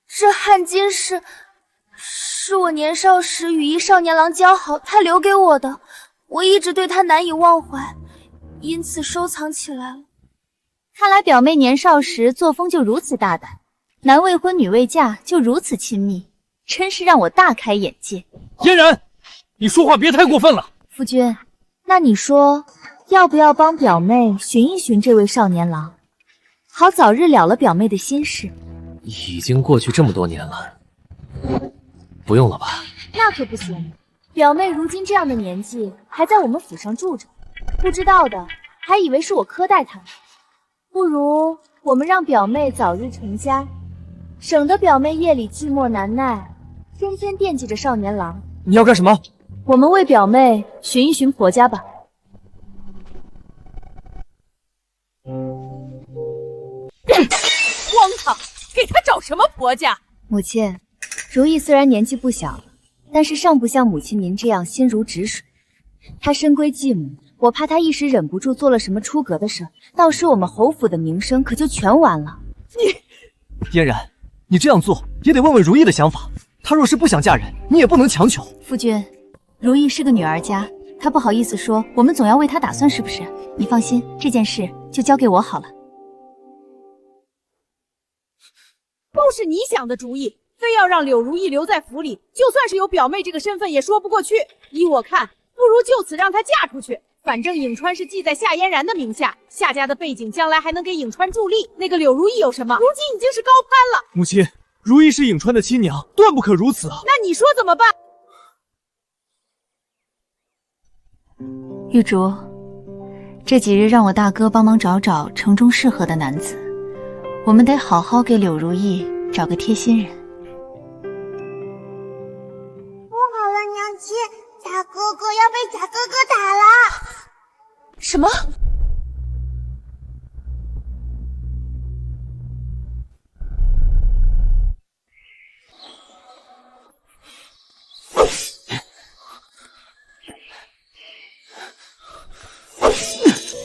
这汗巾是我年少时与一少年郎交好，他留给我的，我一直对他难以忘怀，因此收藏起来了。看来表妹年少时作风就如此大胆，男未婚女未嫁就如此亲密，真是让我大开眼界。嫣然，你说话别太过分了。夫君，那你说要不要帮表妹寻一寻这位少年郎，好早日了了表妹的心事？已经过去这么多年了，不用了吧？那可不行，表妹如今这样的年纪还在我们府上住着，不知道的还以为是我苛待她呢。不如我们让表妹早日成家，省得表妹夜里寂寞难耐，天天惦记着少年郎。你要干什么？我们为表妹寻一寻婆家吧。荒唐，给他找什么婆家？母亲，如意虽然年纪不小了，但是尚不像母亲您这样心如止水。她深闺继母，我怕她一时忍不住做了什么出格的事，到时我们侯府的名声可就全完了。嫣然，你这样做也得问问如意的想法。她若是不想嫁人，你也不能强求。夫君，如意是个女儿家，她不好意思说，我们总要为她打算，是不是？你放心，这件事就交给我好了。都是你想的主意，非要让柳如意留在府里，就算是有表妹这个身份也说不过去。依我看，不如就此让她嫁出去。反正颍川是记在夏嫣然的名下，夏家的背景将来还能给颍川助力。那个柳如意有什么？如今已经是高攀了。母亲，如意是颍川的亲娘，断不可如此啊！那你说怎么办？玉竹，这几日让我大哥帮忙找找城中适合的男子，我们得好好给柳如意找个贴心人。不好了，娘亲，假哥哥要被假哥哥打了！什么？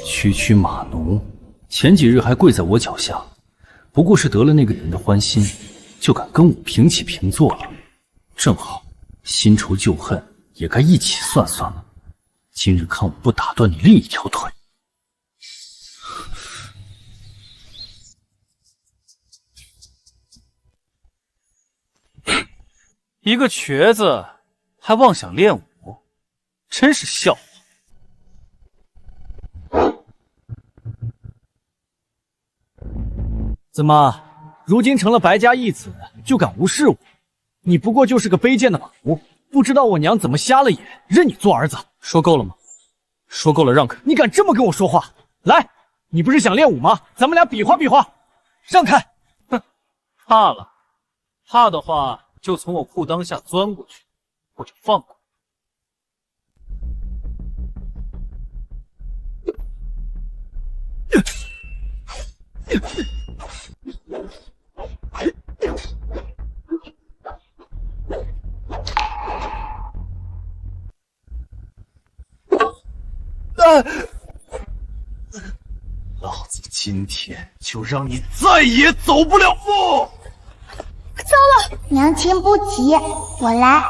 区区马奴，前几日还跪在我脚下，不过是得了那个人的欢心，就敢跟我平起平坐了。正好，新仇旧恨也该一起算算了。今日看我不打断你另一条腿！一个瘸子还妄想练武，真是笑话。怎么，如今成了白家义子，就敢无视我？你不过就是个卑贱的马奴，不知道我娘怎么瞎了眼，认你做儿子。说够了吗？说够了让开！你敢这么跟我说话？来，你不是想练武吗？咱们俩比划比划，让开！哼，怕了？怕的话就从我裤裆下钻过去，我就放过。老子今天就让你再也走不了步！糟了，娘亲不急，我来。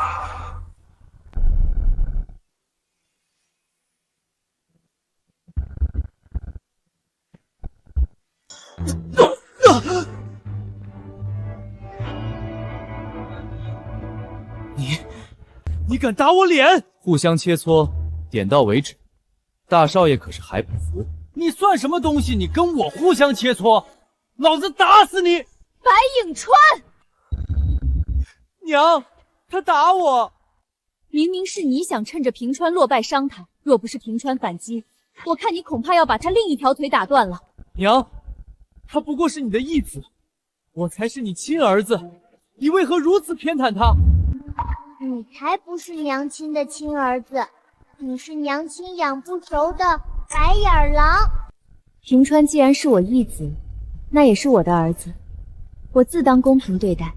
你敢打我脸？互相切磋，点到为止。大少爷可是还不服？你算什么东西？你跟我互相切磋，老子打死你！白影川，娘，他打我！明明是你想趁着平川落败伤他，若不是平川反击，我看你恐怕要把他另一条腿打断了。娘，他不过是你的义子，我才是你亲儿子，你为何如此偏袒他？你才不是娘亲的亲儿子，你是娘亲养不熟的白眼狼。平川既然是我义子，那也是我的儿子，我自当公平对待。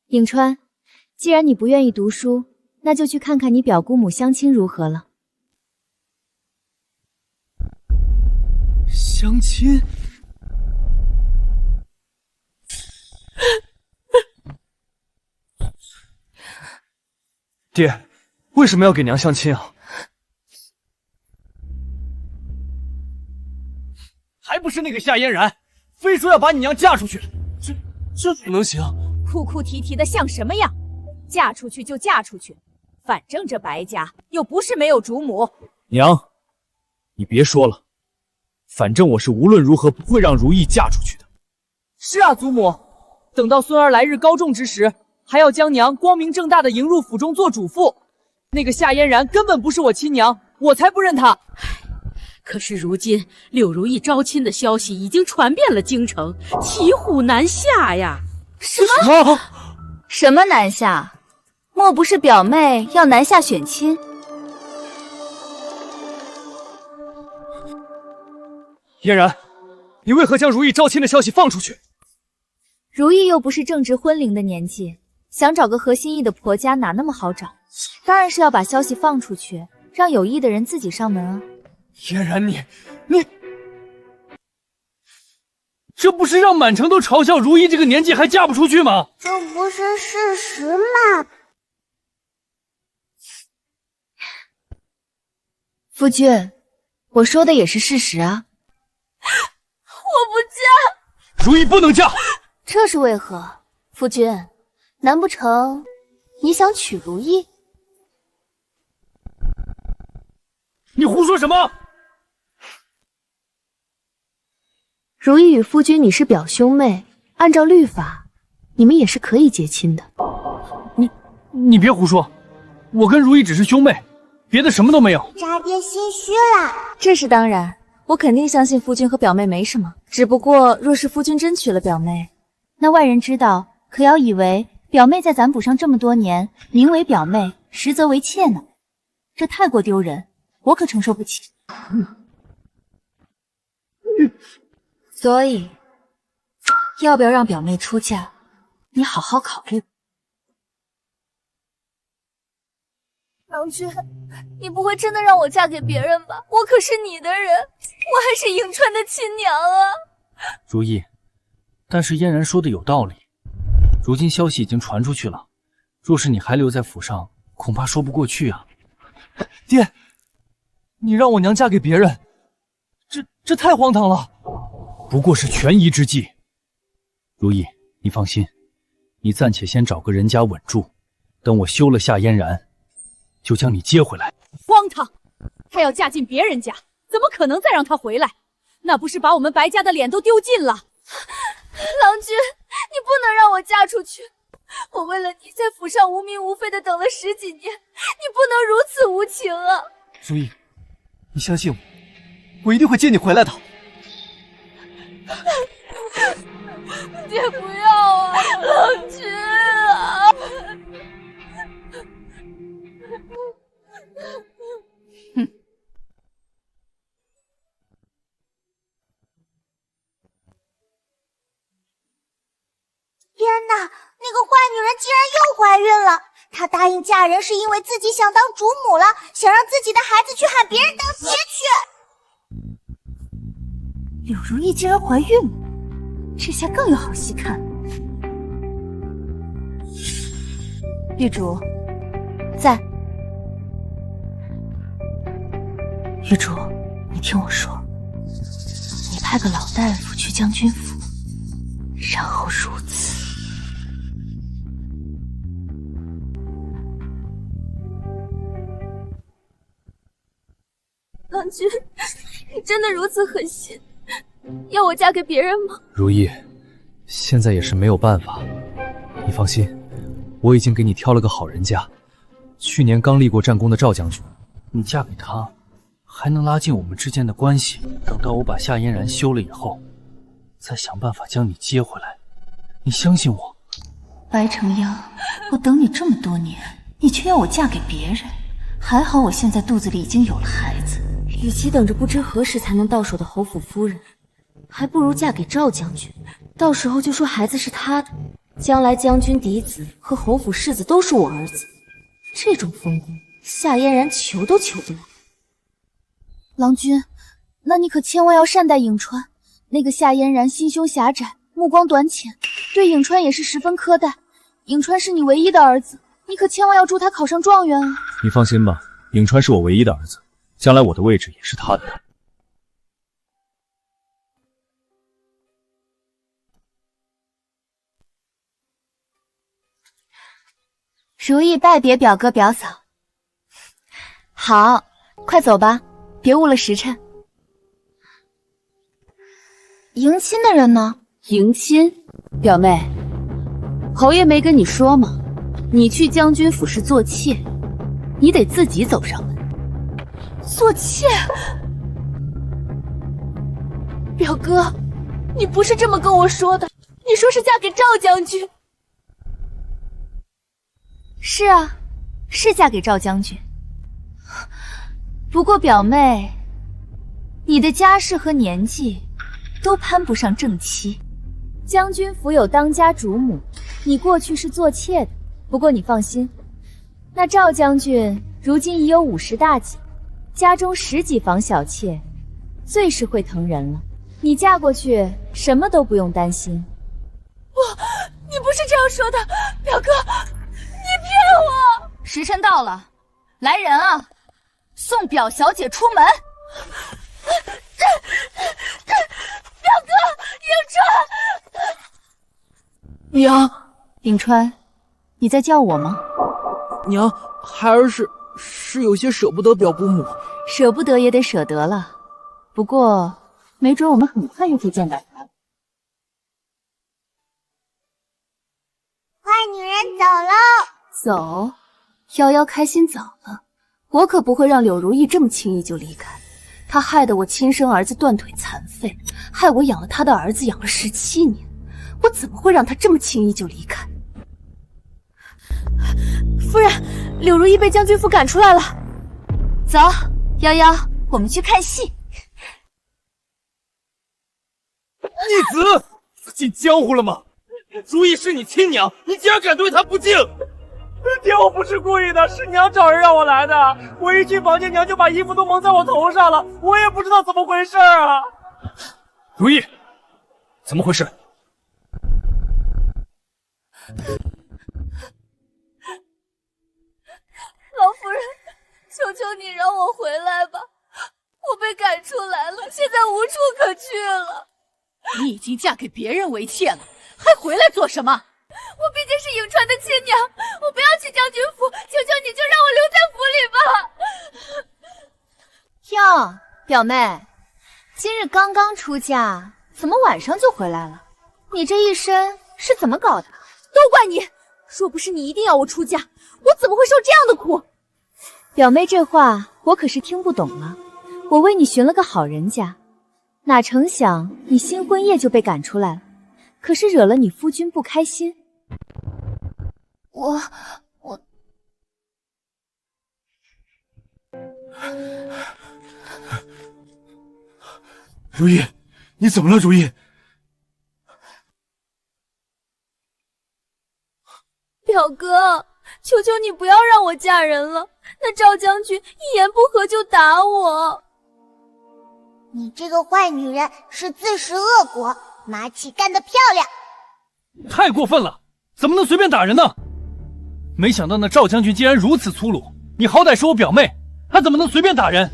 颍川，既然你不愿意读书，那就去看看你表姑母相亲如何了。相亲？爹，为什么要给娘相亲啊？还不是那个夏嫣然，非说要把你娘嫁出去，这怎么能行？哭哭啼啼的像什么样？嫁出去就嫁出去，反正这白家又不是没有主母。娘，你别说了，反正我是无论如何不会让如意嫁出去的。是啊，祖母，等到孙儿来日高中之时，还要将娘光明正大的迎入府中做主妇。那个夏嫣然根本不是我亲娘，我才不认她。可是如今柳如意招亲的消息已经传遍了京城，骑虎难下呀！什么南下？莫不是表妹要南下选亲？嫣然，你为何将如意招亲的消息放出去？如意又不是正值婚龄的年纪，想找个合心意的婆家哪那么好找？当然是要把消息放出去，让有意的人自己上门啊！嫣然，你，这不是让满城都嘲笑如意这个年纪还嫁不出去吗？这不是事实吗？夫君，我说的也是事实啊。我不嫁。如意不能嫁。这是为何？夫君，难不成你想娶如意？你胡说什么？如意与夫君你是表兄妹，按照律法，你们也是可以结亲的。你别胡说，我跟如意只是兄妹，别的什么都没有。渣爹心虚了。这是当然，我肯定相信夫君和表妹没什么。只不过，若是夫君真娶了表妹，那外人知道，可要以为表妹在咱府上这么多年，名为表妹，实则为妾呢。这太过丢人，我可承受不起。所以，要不要让表妹出嫁，你好好考虑。郎君，你不会真的让我嫁给别人吧？我可是你的人，我还是颍川的亲娘啊！如意，但是嫣然说的有道理，如今消息已经传出去了，若是你还留在府上，恐怕说不过去啊。爹，你让我娘嫁给别人，这太荒唐了。不过是权宜之计。如意，你放心，你暂且先找个人家稳住，等我休了夏嫣然，就将你接回来。荒唐！她要嫁进别人家，怎么可能再让她回来？那不是把我们白家的脸都丢尽了？郎君，你不能让我嫁出去！我为了你在府上无名无废的等了10几年，你不能如此无情啊！如意，你相信我，我一定会接你回来的。爹不要啊，郎君啊！哼！天哪，那个坏女人竟然又怀孕了！她答应嫁人是因为自己想当主母了，想让自己的孩子去喊别人当爹去。柳如意竟然怀孕了，这下更有好戏看。玉竹，在。玉竹，你听我说，你派个老大夫去将军府，然后如此。郎君，你真的如此狠心，要我嫁给别人吗？如意，现在也是没有办法。你放心，我已经给你挑了个好人家，去年刚立过战功的赵将军。你嫁给他，还能拉近我们之间的关系。等到我把夏嫣然休了以后，再想办法将你接回来。你相信我。白承央，我等你这么多年，你却要我嫁给别人。还好我现在肚子里已经有了孩子。与其等着不知何时才能到手的侯府夫人，还不如嫁给赵将军，到时候就说孩子是他的，将来将军嫡子和侯府世子都是我儿子。这种风光，夏嫣然求都求不来。郎君，那你可千万要善待颍川。那个夏嫣然心胸狭窄，目光短浅，对颍川也是十分苛待。颍川是你唯一的儿子，你可千万要助他考上状元啊！你放心吧，颍川是我唯一的儿子，将来我的位置也是他的。如意拜别表哥表嫂。好，快走吧，别误了时辰。迎亲的人呢？迎亲，表妹，侯爷没跟你说吗？你去将军府是做妾，你得自己走上门。做妾？表哥，你不是这么跟我说的，你说是嫁给赵将军。是啊，是嫁给赵将军。不过表妹，你的家世和年纪都攀不上正妻。将军府有当家主母，你过去是做妾的。不过你放心，那赵将军如今已有50大几，家中10几房小妾，最是会疼人了。你嫁过去，什么都不用担心。你不是这样说的，表哥，你骗我！时辰到了，来人啊，送表小姐出门。表哥，颍川！娘，颍川，你在叫我吗？娘，孩儿是有些舍不得表姑母。舍不得也得舍得了，不过没准我们很快就会见到他。坏女人走喽！走，夭夭开心早了。我可不会让柳如意这么轻易就离开。她害得我亲生儿子断腿残废，害我养了她的儿子养了17年，我怎么会让她这么轻易就离开？夫人，柳如意被将军府赶出来了。走，夭夭，我们去看戏。逆子，进江湖了吗？如意是你亲娘，你竟然敢对她不敬！爹，我不是故意的，是娘找人让我来的。我一进房间，娘就把衣服都蒙在我头上了，我也不知道怎么回事啊！如意，怎么回事？老夫人，求求你让我回来吧，我被赶出来了，现在无处可去了。你已经嫁给别人为妾了，还回来做什么？我毕竟是颍川的亲娘，我不要去将军府，求求你就让我留在府里吧。哟，表妹，今日刚刚出嫁，怎么晚上就回来了？你这一身是怎么搞的？都怪你！若不是你一定要我出嫁，我怎么会受这样的苦？表妹这话我可是听不懂了。我为你寻了个好人家，哪成想你新婚夜就被赶出来了，可是惹了你夫君不开心。我如意，你怎么了？如意，表哥，求求你不要让我嫁人了，那赵将军一言不合就打我。你这个坏女人是自食恶果，马起干得漂亮！太过分了，怎么能随便打人呢？没想到那赵将军竟然如此粗鲁，你好歹是我表妹，他怎么能随便打人？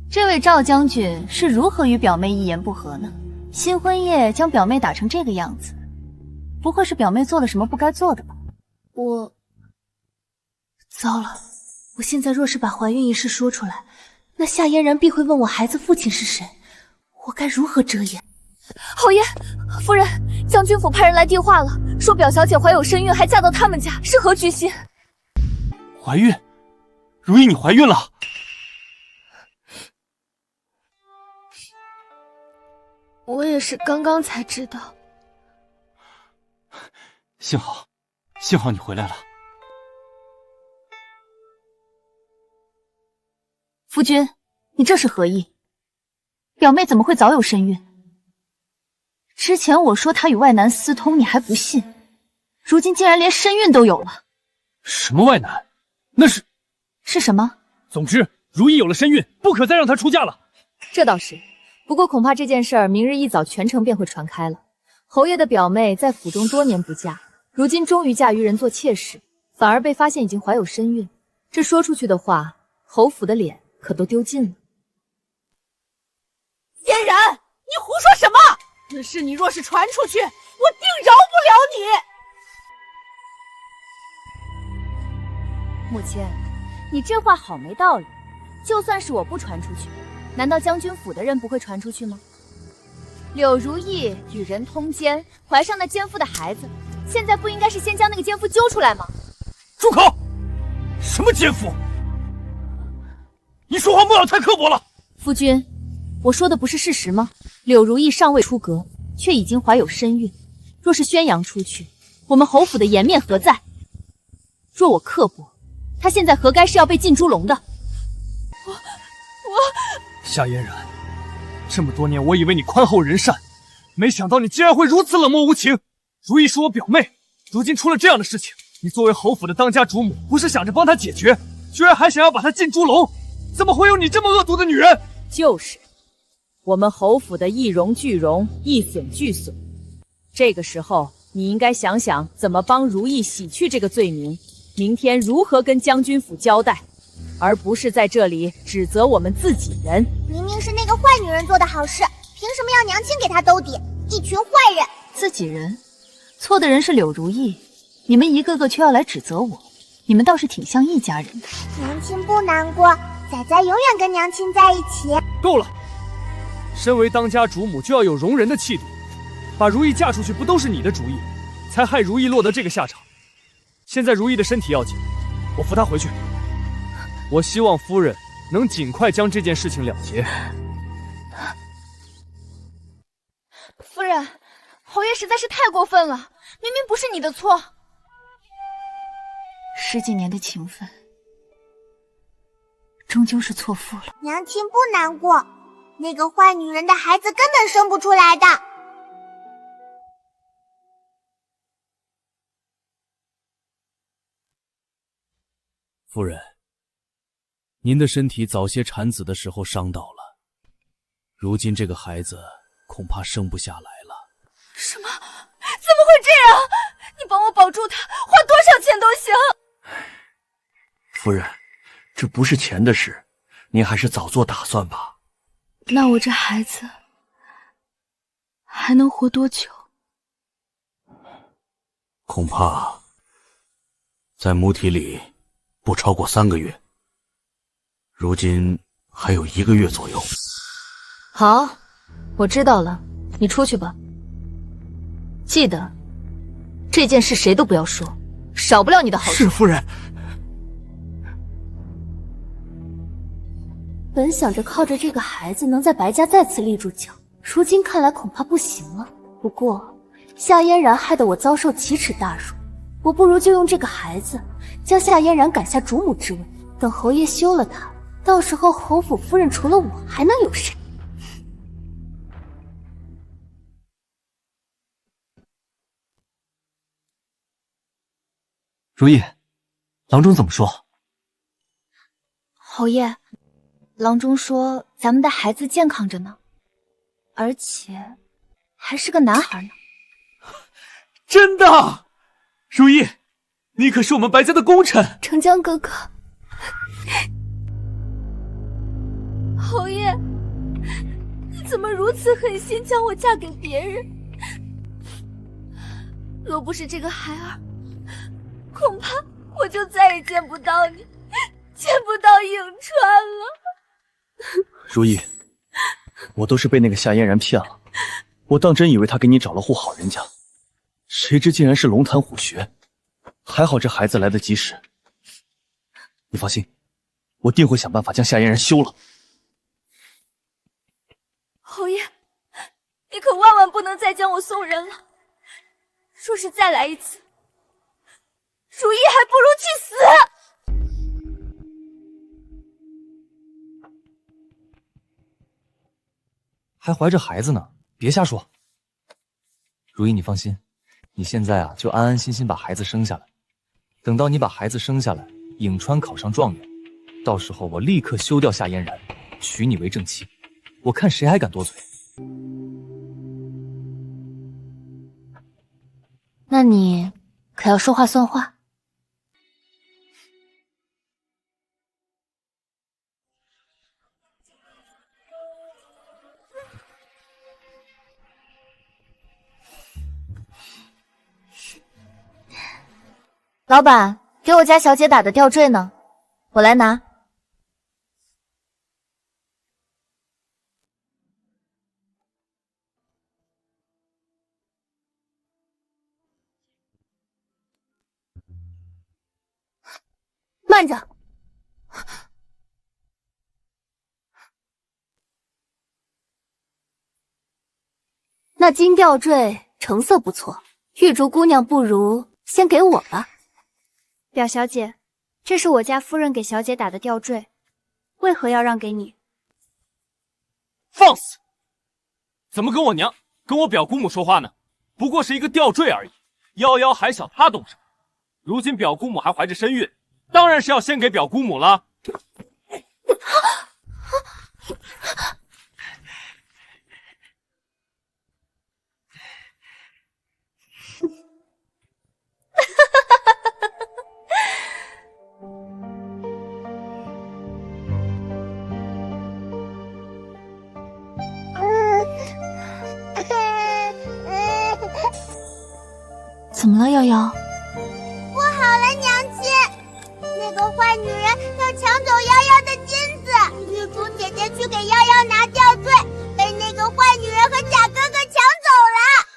这位赵将军是如何与表妹一言不合呢？新婚夜将表妹打成这个样子，不会是表妹做了什么不该做的吧？糟了，我现在若是把怀孕一事说出来，那夏嫣然必会问我孩子父亲是谁，我该如何遮掩？侯爷，夫人，将军府派人来递话了，说表小姐怀有身孕，还嫁到他们家，是何居心？怀孕？如意，你怀孕了？我也是刚刚才知道。幸好你回来了。夫君，你这是何意？表妹怎么会早有身孕？之前我说她与外男私通，你还不信，如今竟然连身孕都有了。什么外男？那是什么？总之，如意有了身孕，不可再让她出嫁了。这倒是，不过恐怕这件事儿明日一早全城便会传开了。侯爷的表妹在府中多年不嫁，如今终于嫁于人做妾室，反而被发现已经怀有身孕，这说出去的话，侯府的脸可都丢尽了。嫣然，你胡说什么？此事你若是传出去，我定饶不了你。母亲，你这话好没道理。就算是我不传出去，难道将军府的人不会传出去吗？柳如意与人通奸，怀上那奸夫的孩子，现在不应该是先将那个奸夫揪出来吗？住口！什么奸夫？你说话莫要太刻薄了。夫君，我说的不是事实吗？柳如意尚未出阁，却已经怀有身孕，若是宣扬出去，我们侯府的颜面何在？若我刻薄，她现在何该是要被进猪笼的？夏嫣然，这么多年我以为你宽厚仁善，没想到你竟然会如此冷漠无情。如意是我表妹，如今出了这样的事情，你作为侯府的当家主母，不是想着帮她解决，居然还想要把她进猪笼，怎么会有你这么恶毒的女人？就是，我们侯府的一荣俱荣，一损俱损。这个时候，你应该想想怎么帮如意洗去这个罪名，明天如何跟将军府交代，而不是在这里指责我们自己人。明明是那个坏女人做的好事，凭什么要娘亲给她兜底？一群坏人！自己人，错的人是柳如意，你们一个个却要来指责我，你们倒是挺像一家人的。娘亲不难过，仔仔永远跟娘亲在一起。够了！身为当家主母就要有容人的气度，把如意嫁出去不都是你的主意，才害如意落得这个下场。现在如意的身体要紧，我扶她回去。我希望夫人能尽快将这件事情了结。夫人，侯爷实在是太过分了，明明不是你的错。10几年的情分，终究是错付了。娘亲不难过，那个坏女人的孩子根本生不出来的。夫人，您的身体早些产子的时候伤到了，如今这个孩子恐怕生不下来了。什么？怎么会这样？你帮我保住他，花多少钱都行。夫人，这不是钱的事，您还是早做打算吧。那我这孩子还能活多久？恐怕在母体里不超过3个月，如今还有1个月左右。好，我知道了，你出去吧。记得，这件事谁都不要说，少不了你的好处。是夫人。本想着靠着这个孩子能在白家再次立住脚，如今看来恐怕不行了。不过夏嫣然害得我遭受奇耻大辱，我不如就用这个孩子将夏嫣然赶下主母之位，等侯爷休了她，到时候侯府夫人除了我还能有谁？如意，郎中怎么说？侯爷，郎中说咱们的孩子健康着呢，而且还是个男孩呢。真的？如意，你可是我们白家的功臣。成江哥哥，侯爷，你怎么如此狠心将我嫁给别人？若不是这个孩儿，恐怕我就再也见不到你，见不到颍川了。如意，我都是被那个夏嫣然骗了，我当真以为她给你找了户好人家，谁知竟然是龙潭虎穴。还好这孩子来得及时。你放心，我定会想办法将夏嫣然休了。侯爷，你可万万不能再将我送人了。若是再来一次，如意还不如去死。还怀着孩子呢，别瞎说。如意，你放心，你现在啊就安安心心把孩子生下来。等到你把孩子生下来，颍川考上状元，到时候我立刻休掉夏嫣然，娶你为正妻。我看谁还敢多嘴。那你可要说话算话。老板，给我家小姐打的吊坠呢？我来拿。慢着！那金吊坠成色不错，玉竹姑娘不如先给我吧。表小姐，这是我家夫人给小姐打的吊坠，为何要让给你？放肆！怎么跟我娘、跟我表姑母说话呢？不过是一个吊坠而已，夭夭还小，她懂什么？如今表姑母还怀着身孕，当然是要先给表姑母了。怎么了，夭夭？不好了，娘亲，那个坏女人要抢走夭夭的金子。玉竹姐姐去给夭夭拿吊坠，被那个坏女人和假哥哥抢走了。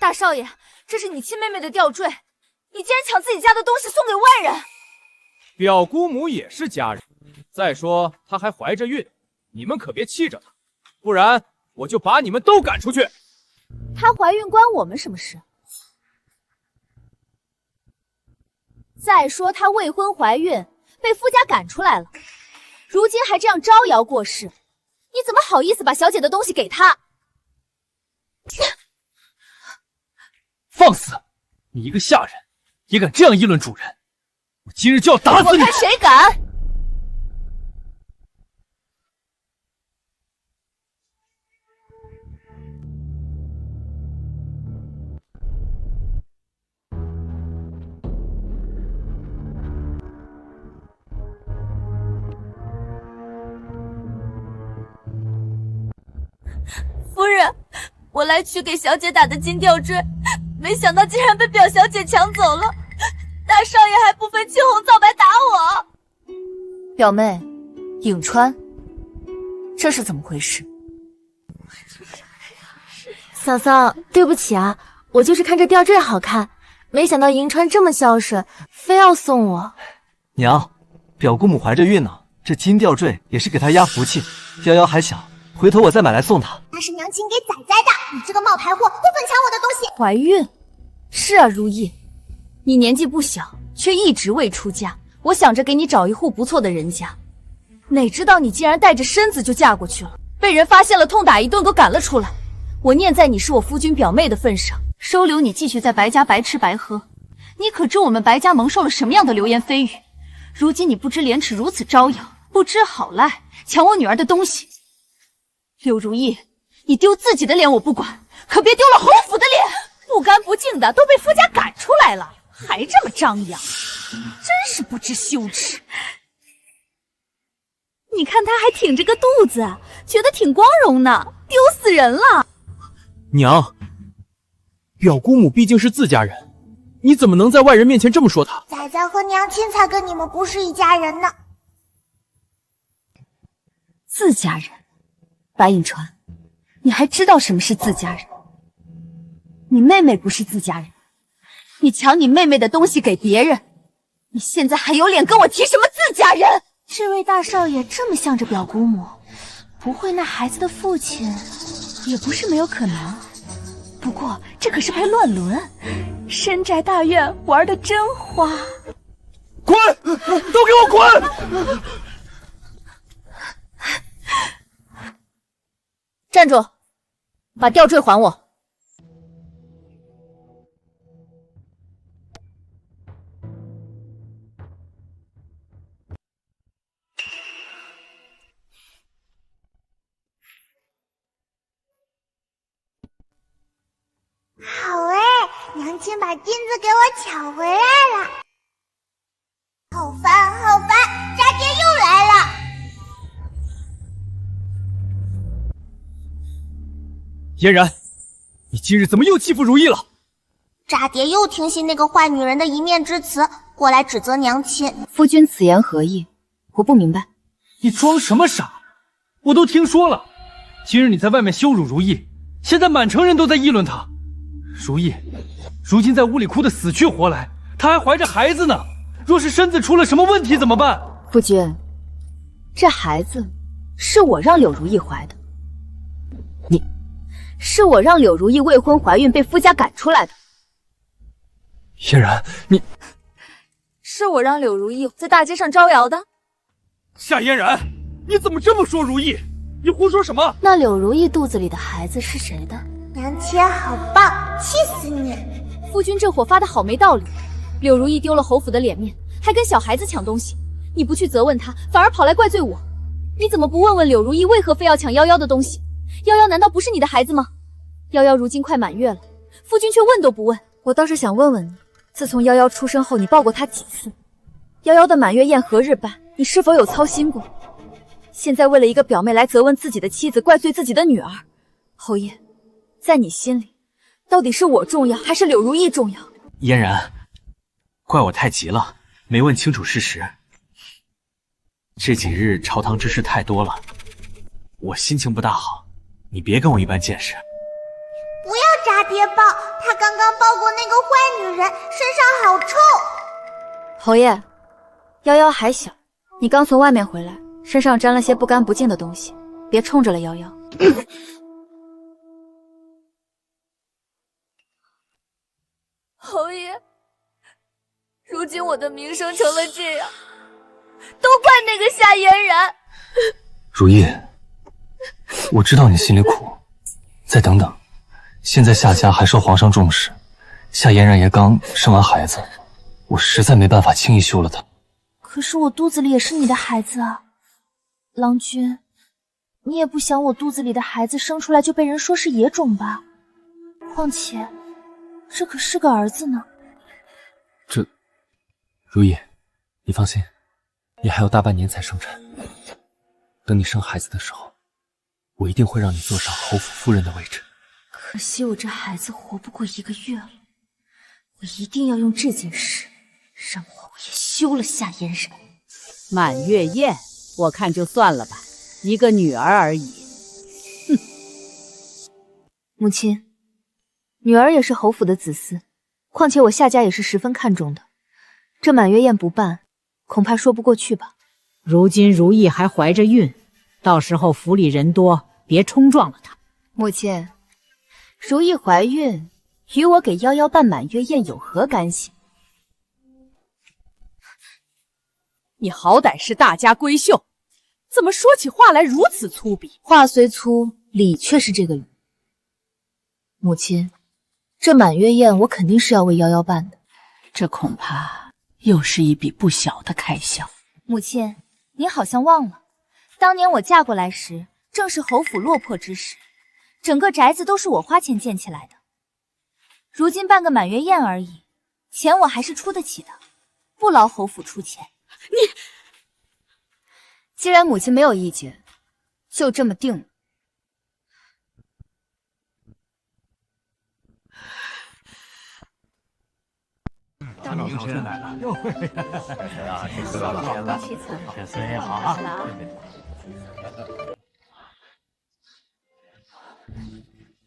大少爷，这是你亲妹妹的吊坠，你竟然抢自己家的东西送给外人！表姑母也是家人，再说她还怀着孕，你们可别气着她，不然我就把你们都赶出去。她怀孕关我们什么事？再说她未婚怀孕，被夫家赶出来了，如今还这样招摇过市，你怎么好意思把小姐的东西给她？放肆！你一个下人，也敢这样议论主人！我今日就要打死你！我看谁敢！夫人，我来取给小姐打的金吊坠，没想到竟然被表小姐抢走了。大少爷还不分青红皂白打我。表妹，颍川，这是怎么回事？嫂嫂，对不起啊，我就是看这吊坠好看，没想到颍川这么孝顺，非要送我。娘，表姑母怀着孕呢，这金吊坠也是给她压福气。夭夭还小，回头我再买来送她。那是娘亲给仔仔的，你这个冒牌货，不准抢我的东西！怀孕？是啊，如意，你年纪不小，却一直未出嫁。我想着给你找一户不错的人家，哪知道你竟然带着身子就嫁过去了，被人发现了，痛打一顿，给我赶了出来。我念在你是我夫君表妹的份上，收留你继续在白家白吃白喝。你可知我们白家蒙受了什么样的流言蜚语？如今你不知廉耻，如此招摇，不知好赖，抢我女儿的东西。柳如意，你丢自己的脸我不管，可别丢了侯府的脸。不干不净的都被夫家赶出来了，还这么张扬，真是不知羞耻。你看他还挺着个肚子，觉得挺光荣呢，丢死人了。娘，表姑母毕竟是自家人，你怎么能在外人面前这么说她？仔仔和娘亲才跟你们不是一家人呢。自家人？白隐川，你还知道什么是自家人？你妹妹不是自家人，你抢你妹妹的东西给别人，你现在还有脸跟我提什么自家人？这位大少爷这么向着表姑母，不会那孩子的父亲也不是没有可能。不过这可是陪乱伦，深宅大院玩的真花。滚！都给我滚！站住！把吊坠还我！好哎，娘亲把金子给我抢回来了。好烦，好烦，渣爹又来了。嫣然，你今日怎么又欺负如意了？渣爹又听信那个坏女人的一面之词，过来指责娘亲。夫君此言何意？我不明白。你装什么傻？我都听说了，今日你在外面羞辱如意，现在满城人都在议论她。如意，如今在屋里哭得死去活来，她还怀着孩子呢。若是身子出了什么问题怎么办？夫君，这孩子是我让柳如意怀的。是我让柳如意未婚怀孕被夫家赶出来的。嫣然，你是我让柳如意在大街上招摇的。夏嫣然，你怎么这么说如意？你胡说什么？那柳如意肚子里的孩子是谁的？娘亲好棒，气死你！夫君这火发的好没道理。柳如意丢了侯府的脸面，还跟小孩子抢东西，你不去责问她，反而跑来怪罪我。你怎么不问问柳如意为何非要抢夭夭的东西？夭夭难道不是你的孩子吗？夭夭如今快满月了，夫君却问都不问。我倒是想问问你，自从夭夭出生后，你抱过她几次？夭夭的满月宴何日办？你是否有操心过？现在为了一个表妹来责问自己的妻子，怪罪自己的女儿，侯爷，在你心里，到底是我重要，还是柳如意重要？嫣然，怪我太急了，没问清楚事实。这几日朝堂之事太多了，我心情不大好，你别跟我一般见识。不要渣爹抱，他刚刚抱过那个坏女人，身上好臭。侯爷，夭夭还小，你刚从外面回来，身上沾了些不干不净的东西，别冲着了夭夭。侯爷，如今我的名声成了这样，都怪那个夏嫣然。如意，我知道你心里苦，再等等。现在夏家还受皇上重视，夏嫣然也刚生完孩子，我实在没办法轻易休了她。可是我肚子里也是你的孩子啊，郎君，你也不想我肚子里的孩子生出来就被人说是野种吧？况且，这可是个儿子呢。如意，你放心，你还有大半年才生产。等你生孩子的时候，我一定会让你坐上侯府夫人的位置。可惜我这孩子活不过1个月了，我一定要用这件事让侯爷休了夏嫣然。满月宴，我看就算了吧，一个女儿而已。哼！母亲，女儿也是侯府的子嗣，况且我夏家也是十分看重的。这满月宴不办，恐怕说不过去吧。如今如意还怀着孕，到时候府里人多，别冲撞了她。母亲，如意怀孕与我给夭夭办满月宴有何干系？你好歹是大家闺秀，怎么说起话来如此粗鄙？话虽粗，理却是这个理。母亲，这满月宴我肯定是要为夭夭办的，这恐怕又是一笔不小的开销。母亲，您好像忘了，当年我嫁过来时，正是侯府落魄之时，整个宅子都是我花钱建起来的。如今办个满月宴而已，钱我还是出得起的，不劳侯府出钱。你既然母亲没有意见，就这么定了。大明神来了！哟，谁啊？谁死了？天孙也好啊！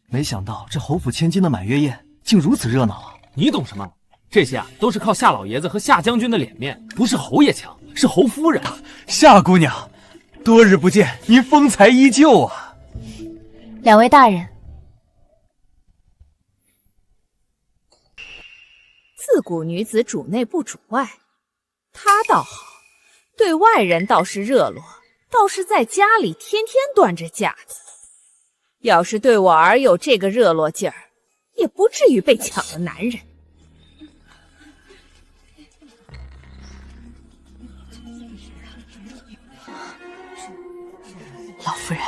没想到这侯府千金的满月宴竟如此热闹啊！你懂什么？这些啊都是靠夏老爷子和夏将军的脸面，不是侯爷强，是侯夫人。夏姑娘，多日不见，您风采依旧啊！两位大人，自古女子主内不主外，她倒好，对外人倒是热络，倒是在家里天天端着架子。要是对我儿有这个热络劲儿，也不至于被抢了男人。老夫人，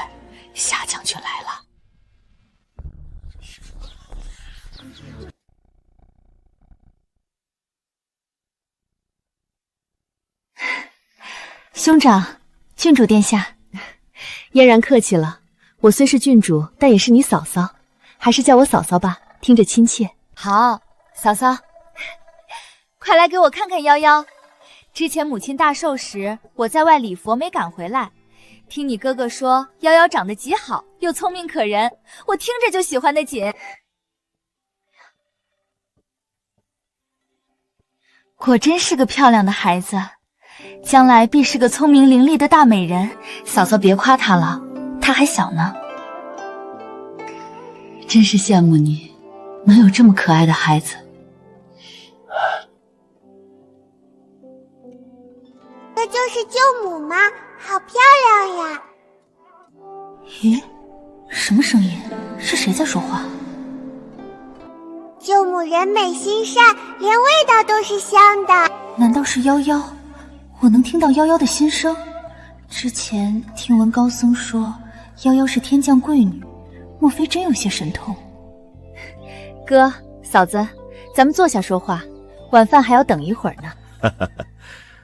夏将军来了。兄长，郡主殿下，嫣然客气了。我虽是郡主，但也是你嫂嫂，还是叫我嫂嫂吧，听着亲切。好，嫂嫂，快来给我看看夭夭。之前母亲大寿时，我在外礼佛没赶回来，听你哥哥说夭夭长得极好，又聪明可人，我听着就喜欢得紧。果真是个漂亮的孩子，将来必是个聪明伶俐的大美人。嫂嫂别夸她了，她还小呢。真是羡慕你，能有这么可爱的孩子。这就是舅母吗？好漂亮呀！咦，什么声音？是谁在说话？舅母人美心善，连味道都是香的。难道是夭夭？我能听到夭夭的心声。之前听闻高僧说夭夭是天降贵女，莫非真有些神通？哥，嫂子，咱们坐下说话，晚饭还要等一会儿呢。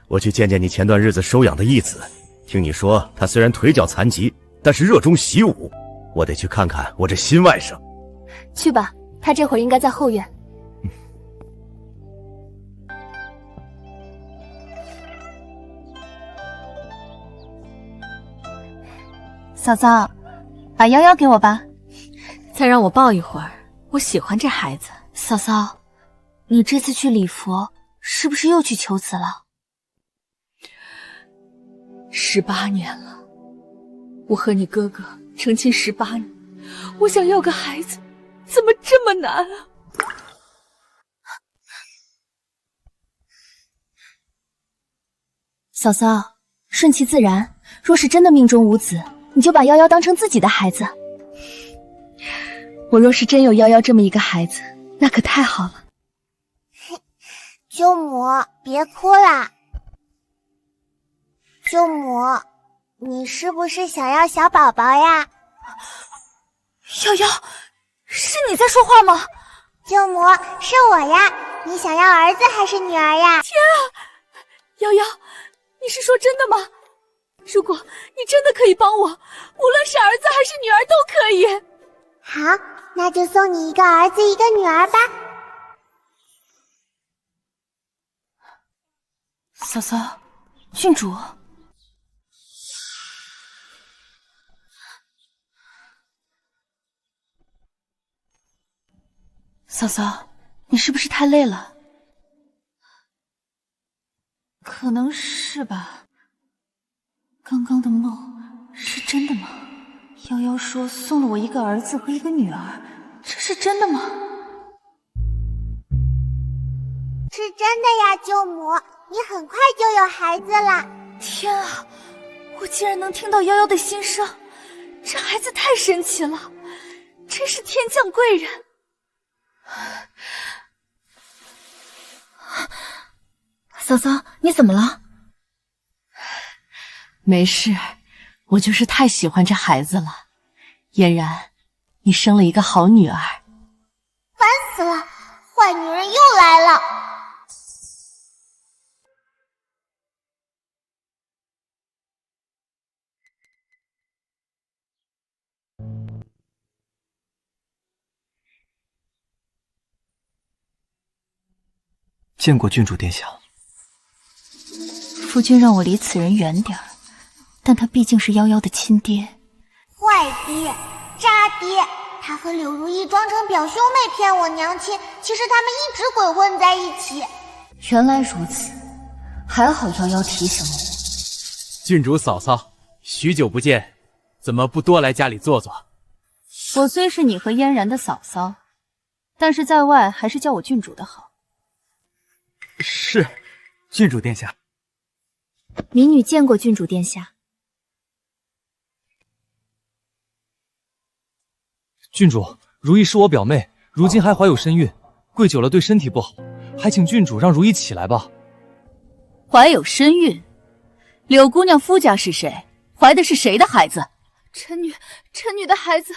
我去见见你前段日子收养的义子，听你说他虽然腿脚残疾，但是热衷习武，我得去看看我这新外甥。去吧，他这会儿应该在后院。嫂嫂，把夭夭给我吧。再让我抱一会儿，我喜欢这孩子。嫂嫂，你这次去礼佛，是不是又去求子了？18年了，我和你哥哥成亲18年，我想要个孩子，怎么这么难啊？嫂嫂，顺其自然，若是真的命中无子，你就把夭夭当成自己的孩子。我若是真有夭夭这么一个孩子，那可太好了。舅母，别哭啦。舅母，你是不是想要小宝宝呀？夭夭，是你在说话吗？舅母，是我呀。你想要儿子还是女儿呀？天啊，夭夭，你是说真的吗？如果你真的可以帮我，无论是儿子还是女儿都可以。好，那就送你一个儿子一个女儿吧。嫂嫂，郡主。嫂嫂，你是不是太累了？可能是吧。刚刚的梦是真的吗？夭夭说送了我一个儿子和一个女儿，这是真的吗？是真的呀，舅母，你很快就有孩子了。天啊，我竟然能听到夭夭的心声，这孩子太神奇了，真是天降贵人。嫂嫂，你怎么了？没事，我就是太喜欢这孩子了。嫣然，你生了一个好女儿。烦死了，坏女人又来了。见过郡主殿下。夫君让我离此人远点儿，但他毕竟是夭夭的亲爹。坏爹，渣爹，他和柳如意装成表兄妹骗我娘亲，其实他们一直鬼混在一起。原来如此，还好夭夭提醒了我。郡主嫂嫂，许久不见，怎么不多来家里坐坐？我虽是你和嫣然的嫂嫂，但是在外还是叫我郡主的好。是，郡主殿下。民女见过郡主殿下。郡主，如意是我表妹，如今还怀有身孕，跪久了对身体不好，还请郡主让如意起来吧。怀有身孕，柳姑娘夫家是谁？怀的是谁的孩子？臣女的孩子。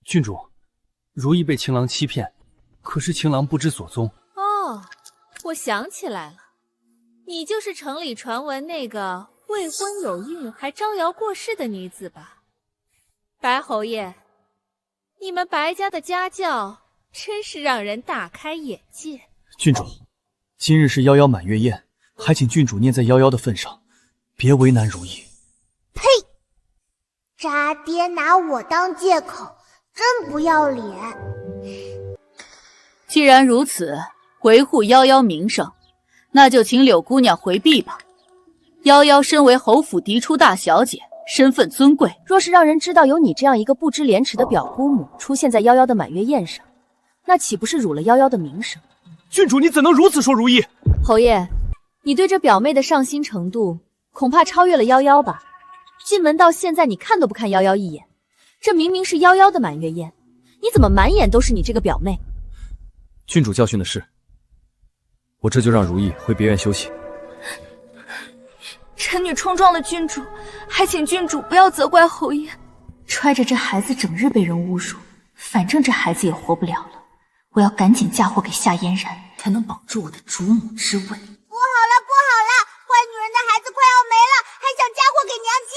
郡主，如意被情郎欺骗，可是情郎不知所踪。哦，我想起来了，你就是城里传闻那个未婚有孕还招摇过市的女子吧？白侯爷，你们白家的家教真是让人大开眼界。郡主，今日是夭夭满月宴，还请郡主念在夭夭的份上，别为难如意。呸！渣爹拿我当借口，真不要脸。既然如此，维护夭夭名声，那就请柳姑娘回避吧。夭夭身为侯府嫡出大小姐，身份尊贵，若是让人知道有你这样一个不知廉耻的表姑母出现在夭夭的满月宴上，那岂不是辱了夭夭的名声？郡主，你怎能如此说如意？侯爷，你对这表妹的上心程度，恐怕超越了夭夭吧？进门到现在，你看都不看夭夭一眼，这明明是夭夭的满月宴，你怎么满眼都是你这个表妹？郡主教训的是，我这就让如意回别院休息。臣女冲撞了郡主，还请郡主不要责怪侯爷。揣着这孩子整日被人侮辱，反正这孩子也活不了了，我要赶紧嫁祸给夏嫣然，才能保住我的主母之位。不好了，不好了，坏女人的孩子快要没了，还想嫁祸给娘亲。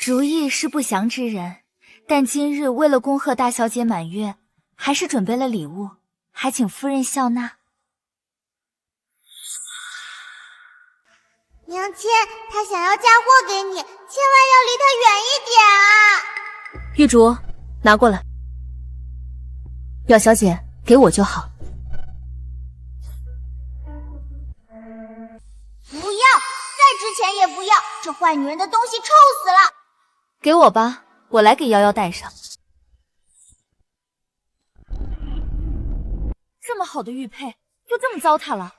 如意是不祥之人，但今日为了恭贺大小姐满月，还是准备了礼物，还请夫人笑纳。娘亲，她想要嫁祸给你，千万要离她远一点啊！玉竹，拿过来。表小姐，给我就好。不要，再值钱也不要，这坏女人的东西臭死了！给我吧，我来给夭夭戴上。这么好的玉佩，就这么糟蹋了？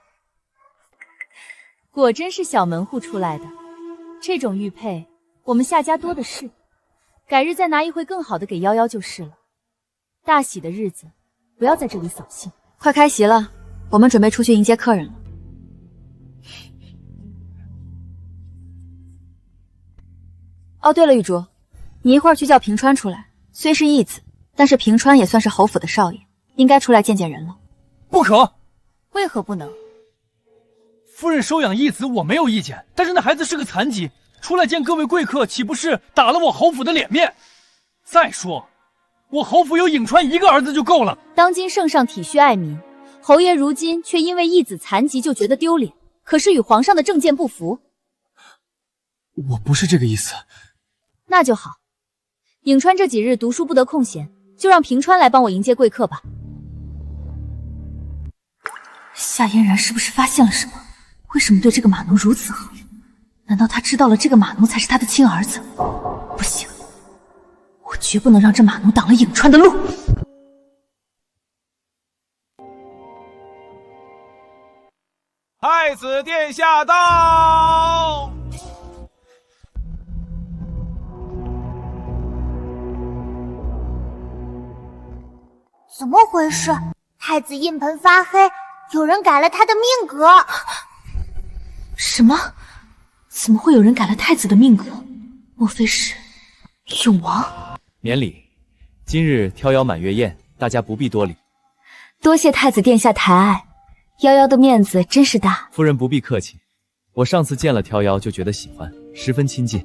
果真是小门户出来的，这种玉佩我们夏家多的是，改日再拿一回更好的给夭夭就是了。大喜的日子，不要在这里扫兴。快开席了，我们准备出去迎接客人了。哦，对了，玉竹，你一会儿去叫平川出来，虽是义子，但是平川也算是侯府的少爷，应该出来见见人了。不可！为何不能？夫人收养义子，我没有意见，但是那孩子是个残疾，出来见各位贵客，岂不是打了我侯府的脸面？再说，我侯府有颍川一个儿子就够了。当今圣上体恤爱民，侯爷如今却因为义子残疾就觉得丢脸，可是与皇上的政见不符。我不是这个意思。那就好，颍川这几日读书不得空闲，就让平川来帮我迎接贵客吧。夏嫣然是不是发现了什么？为什么对这个马奴如此好？难道他知道了这个马奴才是他的亲儿子？不行，我绝不能让这马奴挡了颍川的路。太子殿下到！怎么回事？太子印盆发黑，有人改了他的命格。什么？怎么会有人改了太子的命格？莫非是永王？免礼，今日挑夭满月宴，大家不必多礼。多谢太子殿下抬爱，夭夭的面子真是大。夫人不必客气，我上次见了挑夭就觉得喜欢，十分亲近。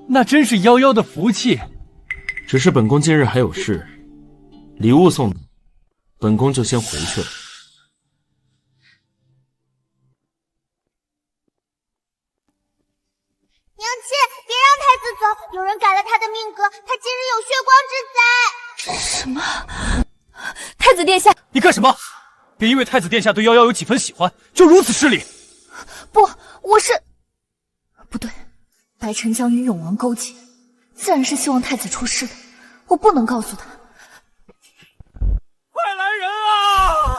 那真是夭夭的福气。只是本宫今日还有事，礼物送你，本宫就先回去了。娘亲，别让太子走，有人改了他的命格，他今日有血光之灾。什么？太子殿下，你干什么？别因为太子殿下对夭夭有几分喜欢，就如此失礼。不，我是……白晨将与永王勾结，自然是希望太子出事的。我不能告诉他。快来人啊！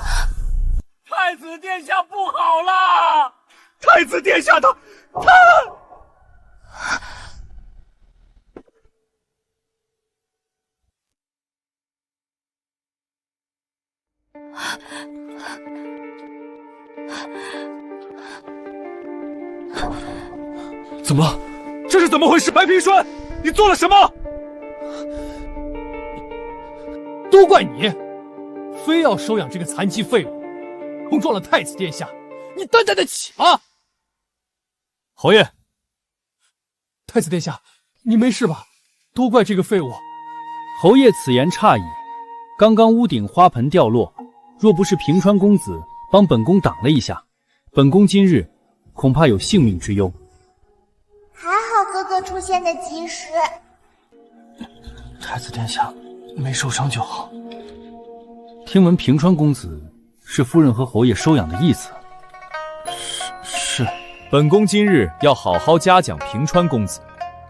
太子殿下不好了！太子殿下他。怎么了？这是怎么回事？白平川，你做了什么？都怪你，非要收养这个残疾废物，冲撞了太子殿下，你担待得起吗？侯爷，太子殿下，你没事吧？都怪这个废物。侯爷此言差矣，刚刚屋顶花盆掉落，若不是平川公子帮本宫挡了一下，本宫今日恐怕有性命之忧。还好哥哥出现的及时。太子殿下没受伤就好。听闻平川公子是夫人和侯爷收养的义子。是。本宫今日要好好嘉奖平川公子。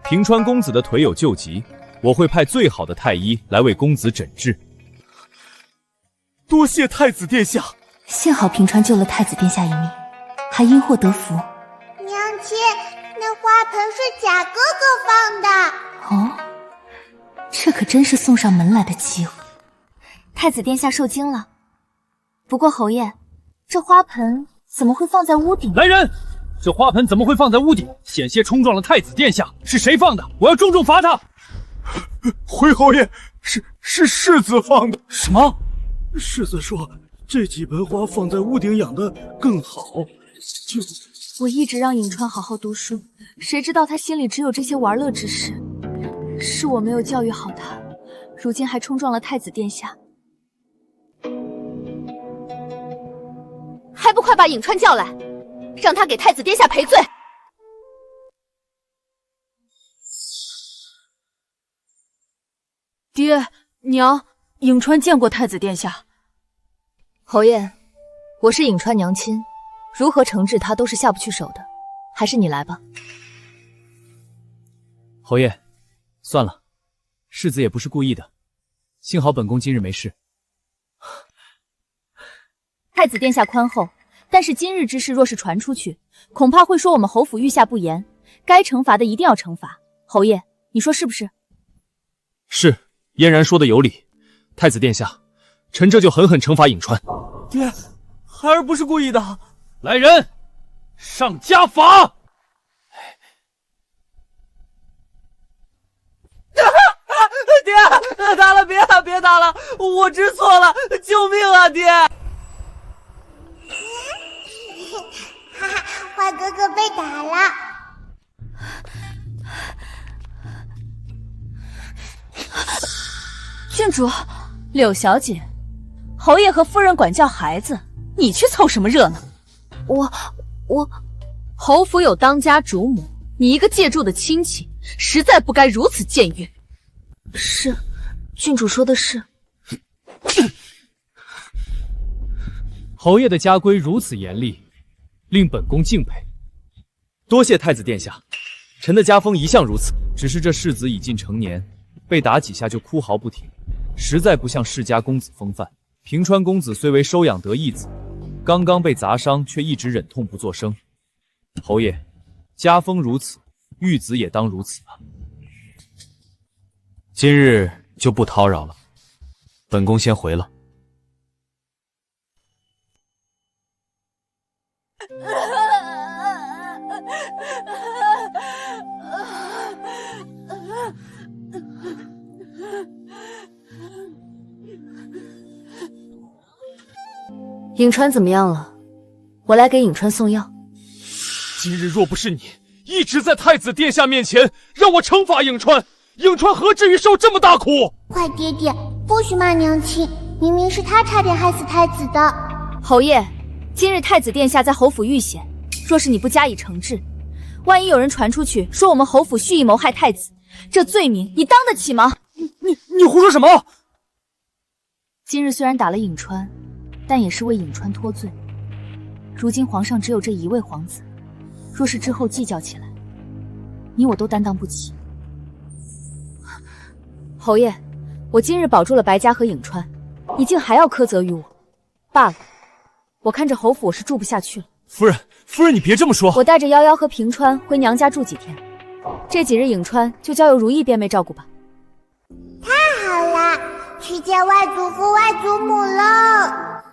平川公子的腿有旧疾，我会派最好的太医来为公子诊治。多谢太子殿下。幸好平川救了太子殿下一命，还因祸得福。娘亲，那花盆是贾哥哥放的。哦，这可真是送上门来的机会。太子殿下受惊了。不过侯爷，这花盆怎么会放在屋顶？来人！这花盆怎么会放在屋顶？险些冲撞了太子殿下，是谁放的？我要重重罚他！回侯爷，是世子放的。什么？世子说这几盆花放在屋顶养的更好。我一直让颍川好好读书，谁知道他心里只有这些玩乐之事。是我没有教育好他，如今还冲撞了太子殿下。还不快把颍川叫来，让他给太子殿下赔罪！爹娘，颍川见过太子殿下。侯爷，我是颍川娘亲，如何惩治他都是下不去手的，还是你来吧。侯爷，算了，世子也不是故意的，幸好本宫今日没事。太子殿下宽厚，但是今日之事若是传出去，恐怕会说我们侯府御下不严，该惩罚的一定要惩罚。侯爷，你说是不是？是，嫣然说的有理。太子殿下，臣这就狠狠惩罚颍川。爹，孩儿不是故意的。来人，上家法！爹，打了，别打了，我知错了，救命啊，爹！哈哈，坏哥哥被打了。郡主，柳小姐，侯爷和夫人管教孩子，你去凑什么热闹？我，侯府有当家主母，你一个借住的亲戚，实在不该如此僭越。是，郡主说的是。侯爷的家规如此严厉，令本宫敬佩。多谢太子殿下，臣的家风一向如此。只是这世子已近成年，被打几下就哭嚎不停，实在不像世家公子风范。平川公子虽为收养得义子，刚刚被砸伤，却一直忍痛不作声。侯爷，家风如此，玉子也当如此吧。今日就不叨扰了，本宫先回了。颍川怎么样了？我来给颍川送药。今日若不是你一直在太子殿下面前让我惩罚颍川，颍川何至于受这么大苦？坏爹爹，不许骂娘亲，明明是他差点害死太子的。侯爷，今日太子殿下在侯府遇险，若是你不加以惩治，万一有人传出去说我们侯府蓄意谋害太子，这罪名你当得起吗？你胡说什么？今日虽然打了颍川，但也是为颍川脱罪。如今皇上只有这一位皇子，若是之后计较起来，你我都担当不起。侯爷，我今日保住了白家和颍川，你竟还要苛责于我？罢了，我看这侯府我是住不下去了。夫人，你别这么说。我带着夭夭和平川回娘家住几天，这几日颍川就交由如意便妹照顾吧。太好了，去见外祖父外祖母了。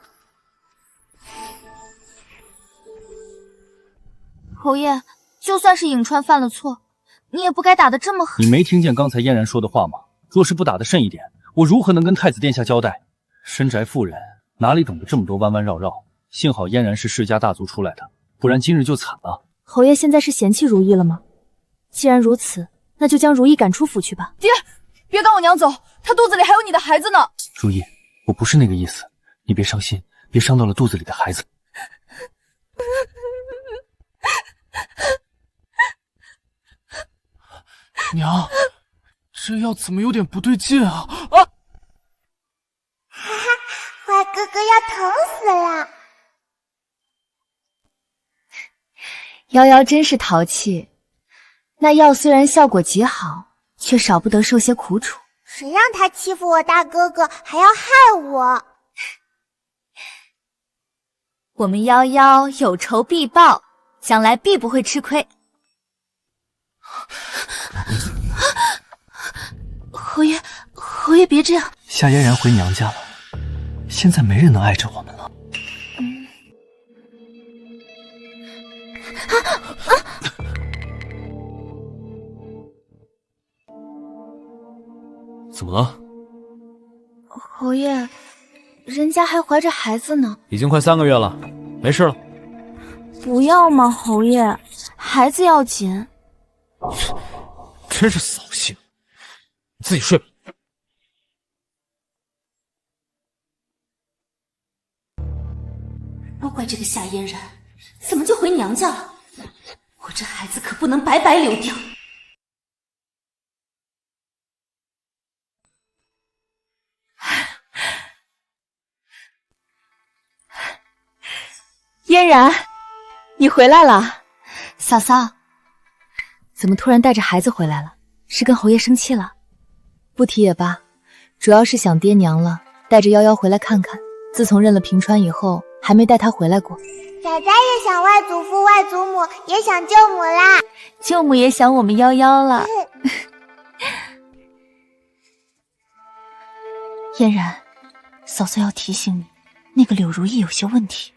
侯爷，就算是颍川犯了错，你也不该打得这么狠。你没听见刚才嫣然说的话吗？若是不打得慎一点，我如何能跟太子殿下交代？深宅妇人哪里懂得这么多弯弯绕绕？幸好嫣然是世家大族出来的，不然今日就惨了。侯爷现在是嫌弃如意了吗？既然如此，那就将如意赶出府去吧。爹，别赶我娘走，她肚子里还有你的孩子呢。如意，我不是那个意思，你别伤心，别伤到了肚子里的孩子。娘，这药怎么有点不对劲啊！哈哈，坏哥哥要疼死了。夭夭真是淘气，那药虽然效果极好，却少不得受些苦楚。谁让他欺负我大哥哥，还要害我？我们夭夭有仇必报，将来必不会吃亏。侯爷别这样。夏嫣然回娘家了，现在没人能碍着我们了。怎么了？侯爷，人家还怀着孩子呢。已经快3个月了，没事了。不要嘛，侯爷，孩子要紧。真是扫兴，你自己睡吧。都怪这个夏嫣然，怎么就回娘家了？我这孩子可不能白白流掉。嫣然，你回来了。嫂嫂，怎么突然带着孩子回来了？是跟侯爷生气了？不提也罢，主要是想爹娘了，带着夭夭回来看看。自从认了平川以后，还没带她回来过。仔仔也想外祖父外祖母，也想舅母啦。舅母也想我们夭夭了。嫣然，嫂嫂要提醒你，那个柳如意有些问题。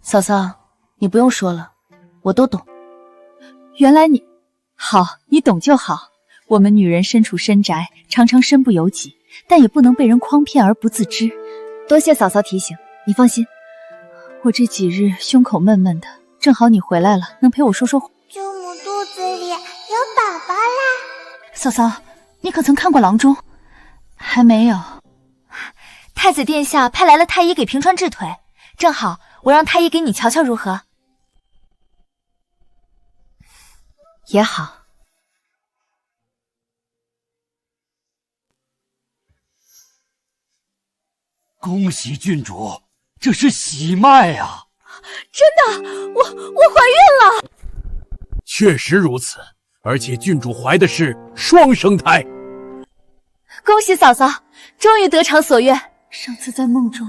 嫂嫂，你不用说了，我都懂。原来你好，你懂就好。我们女人身处深宅，常常身不由己，但也不能被人诓骗而不自知。多谢嫂嫂提醒，你放心。我这几日胸口闷闷的，正好你回来了，能陪我说说话。舅母肚子里有宝宝啦！嫂嫂，你可曾看过郎中？还没有。太子殿下派来了太医给平川治腿，正好我让太医给你瞧瞧如何？也好。恭喜郡主，这是喜脉啊！真的，我怀孕了。确实如此，而且郡主怀的是双生胎。恭喜嫂嫂，终于得偿所愿。上次在梦中，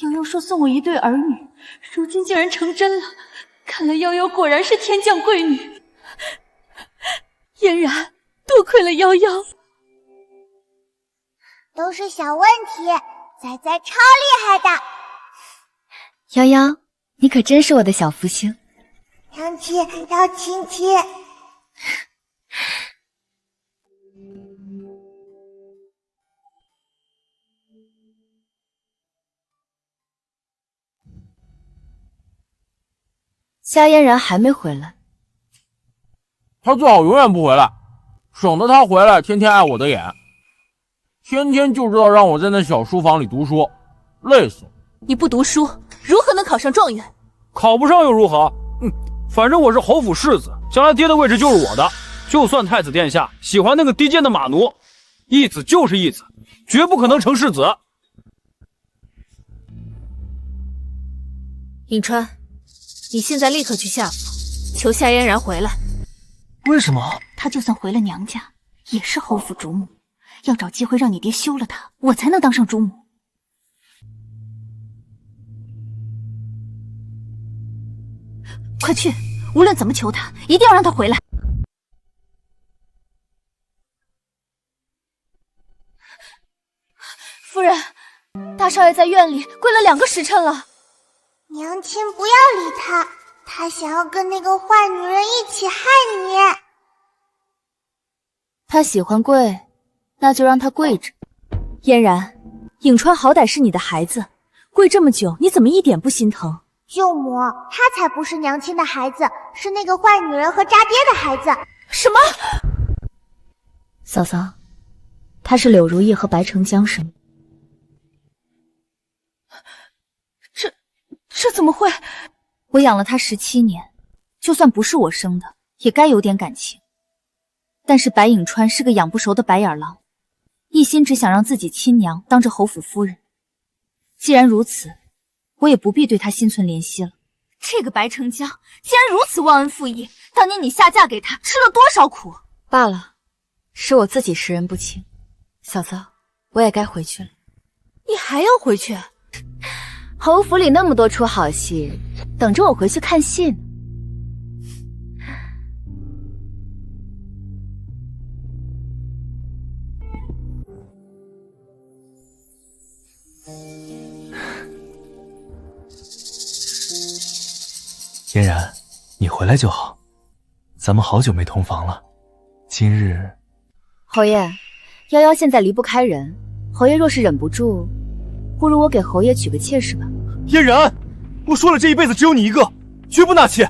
悠悠说送我一对儿女，如今竟然成真了。看来悠悠果然是天降贵女。嫣然，多亏了夭夭。都是小问题，仔仔超厉害的。夭夭，你可真是我的小福星。娘亲要亲亲。夏嫣然还没回来，他最好永远不回来，省得他回来天天碍我的眼，天天就知道让我在那小书房里读书，累死我。你不读书，如何能考上状元？考不上又如何？反正我是侯府世子，将来爹的位置就是我的。就算太子殿下喜欢那个低贱的马奴，义子就是义子，绝不可能成世子。颍川，你现在立刻去夏府，求夏嫣然回来。为什么？她就算回了娘家，也是侯府主母，要找机会让你爹休了她，我才能当上主母。快去，无论怎么求她，一定要让她回来。夫人，大少爷在院里跪了2个时辰了。娘亲不要理他，他想要跟那个坏女人一起害你。他喜欢跪，那就让他跪着。嫣然，颍川好歹是你的孩子，跪这么久，你怎么一点不心疼？舅母，他才不是娘亲的孩子，是那个坏女人和渣爹的孩子。什么？嫂嫂，他是柳如意和白成江生的。这怎么会？我养了他17年，就算不是我生的，也该有点感情。但是白颍川是个养不熟的白眼狼，一心只想让自己亲娘当着侯府夫人。既然如此，我也不必对他心存怜惜了。这个白成江竟然如此忘恩负义，当年你下嫁给他，吃了多少苦？罢了，是我自己识人不清。嫂嫂，我也该回去了。你还要回去？侯府里那么多出好戏，等着我回去看戏呢。嫣然，你回来就好，咱们好久没同房了。今日，侯爷，夭夭现在离不开人，侯爷若是忍不住，不如我给侯爷娶个妾室吧。嫣然，我说了这一辈子只有你一个，绝不纳妾。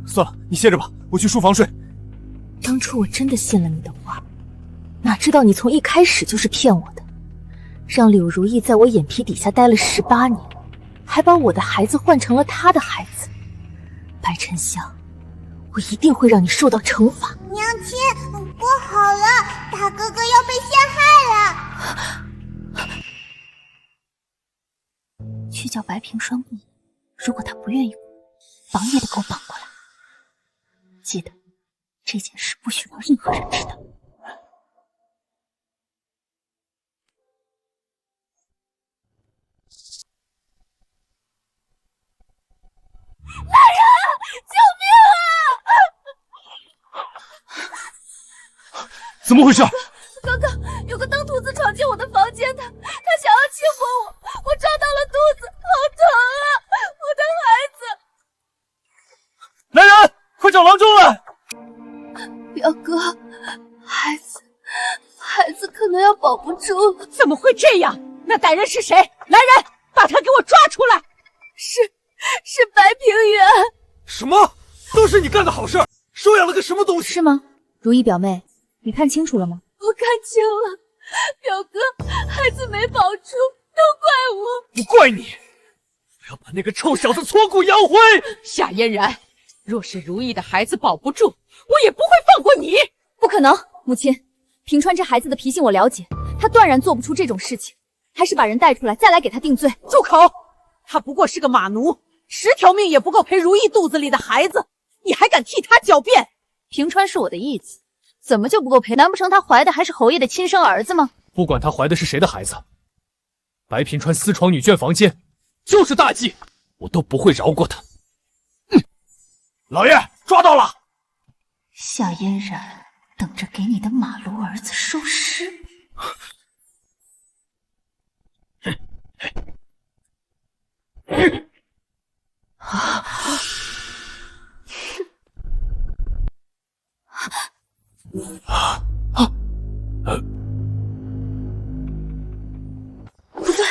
算了，你歇着吧，我去书房睡。当初我真的信了你的话，哪知道你从一开始就是骗我的，让柳如意在我眼皮底下待了18年，还把我的孩子换成了他的孩子。白沉香，我一定会让你受到惩罚。娘亲，不好了，大哥哥要被陷害了。去叫白平川过来，如果他不愿意过，绑也得给我绑过来。记得，这件事不许让任何人知道。来人！救命啊！怎么回事？刚刚有个当兔子闯进我的房间，他想要欺负我，我撞到了肚子，好疼啊！我的孩子！来人，快找郎中来！表哥，孩子可能要保不住。怎么会这样？那歹人是谁？来人，把他给我抓出来！是白平原。什么？都是你干的好事，收养了个什么东西？是吗？如意表妹，你看清楚了吗？我看清了，表哥，孩子没保住，都怪我。不怪你，我要把那个臭小子挫骨扬灰。夏嫣然，若是如意的孩子保不住，我也不会放过你。不可能，母亲，平川这孩子的脾性我了解，他断然做不出这种事情，还是把人带出来，再来给他定罪。住口！他不过是个马奴，10条命也不够赔如意肚子里的孩子，你还敢替他狡辩？平川是我的义子，怎么就不够赔？难不成他怀的还是侯爷的亲生儿子吗？不管他怀的是谁的孩子，白平川私闯女眷房间就是大忌，我都不会饶过他。老爷，抓到了！夏嫣然等着给你的马卢儿子收尸。不对，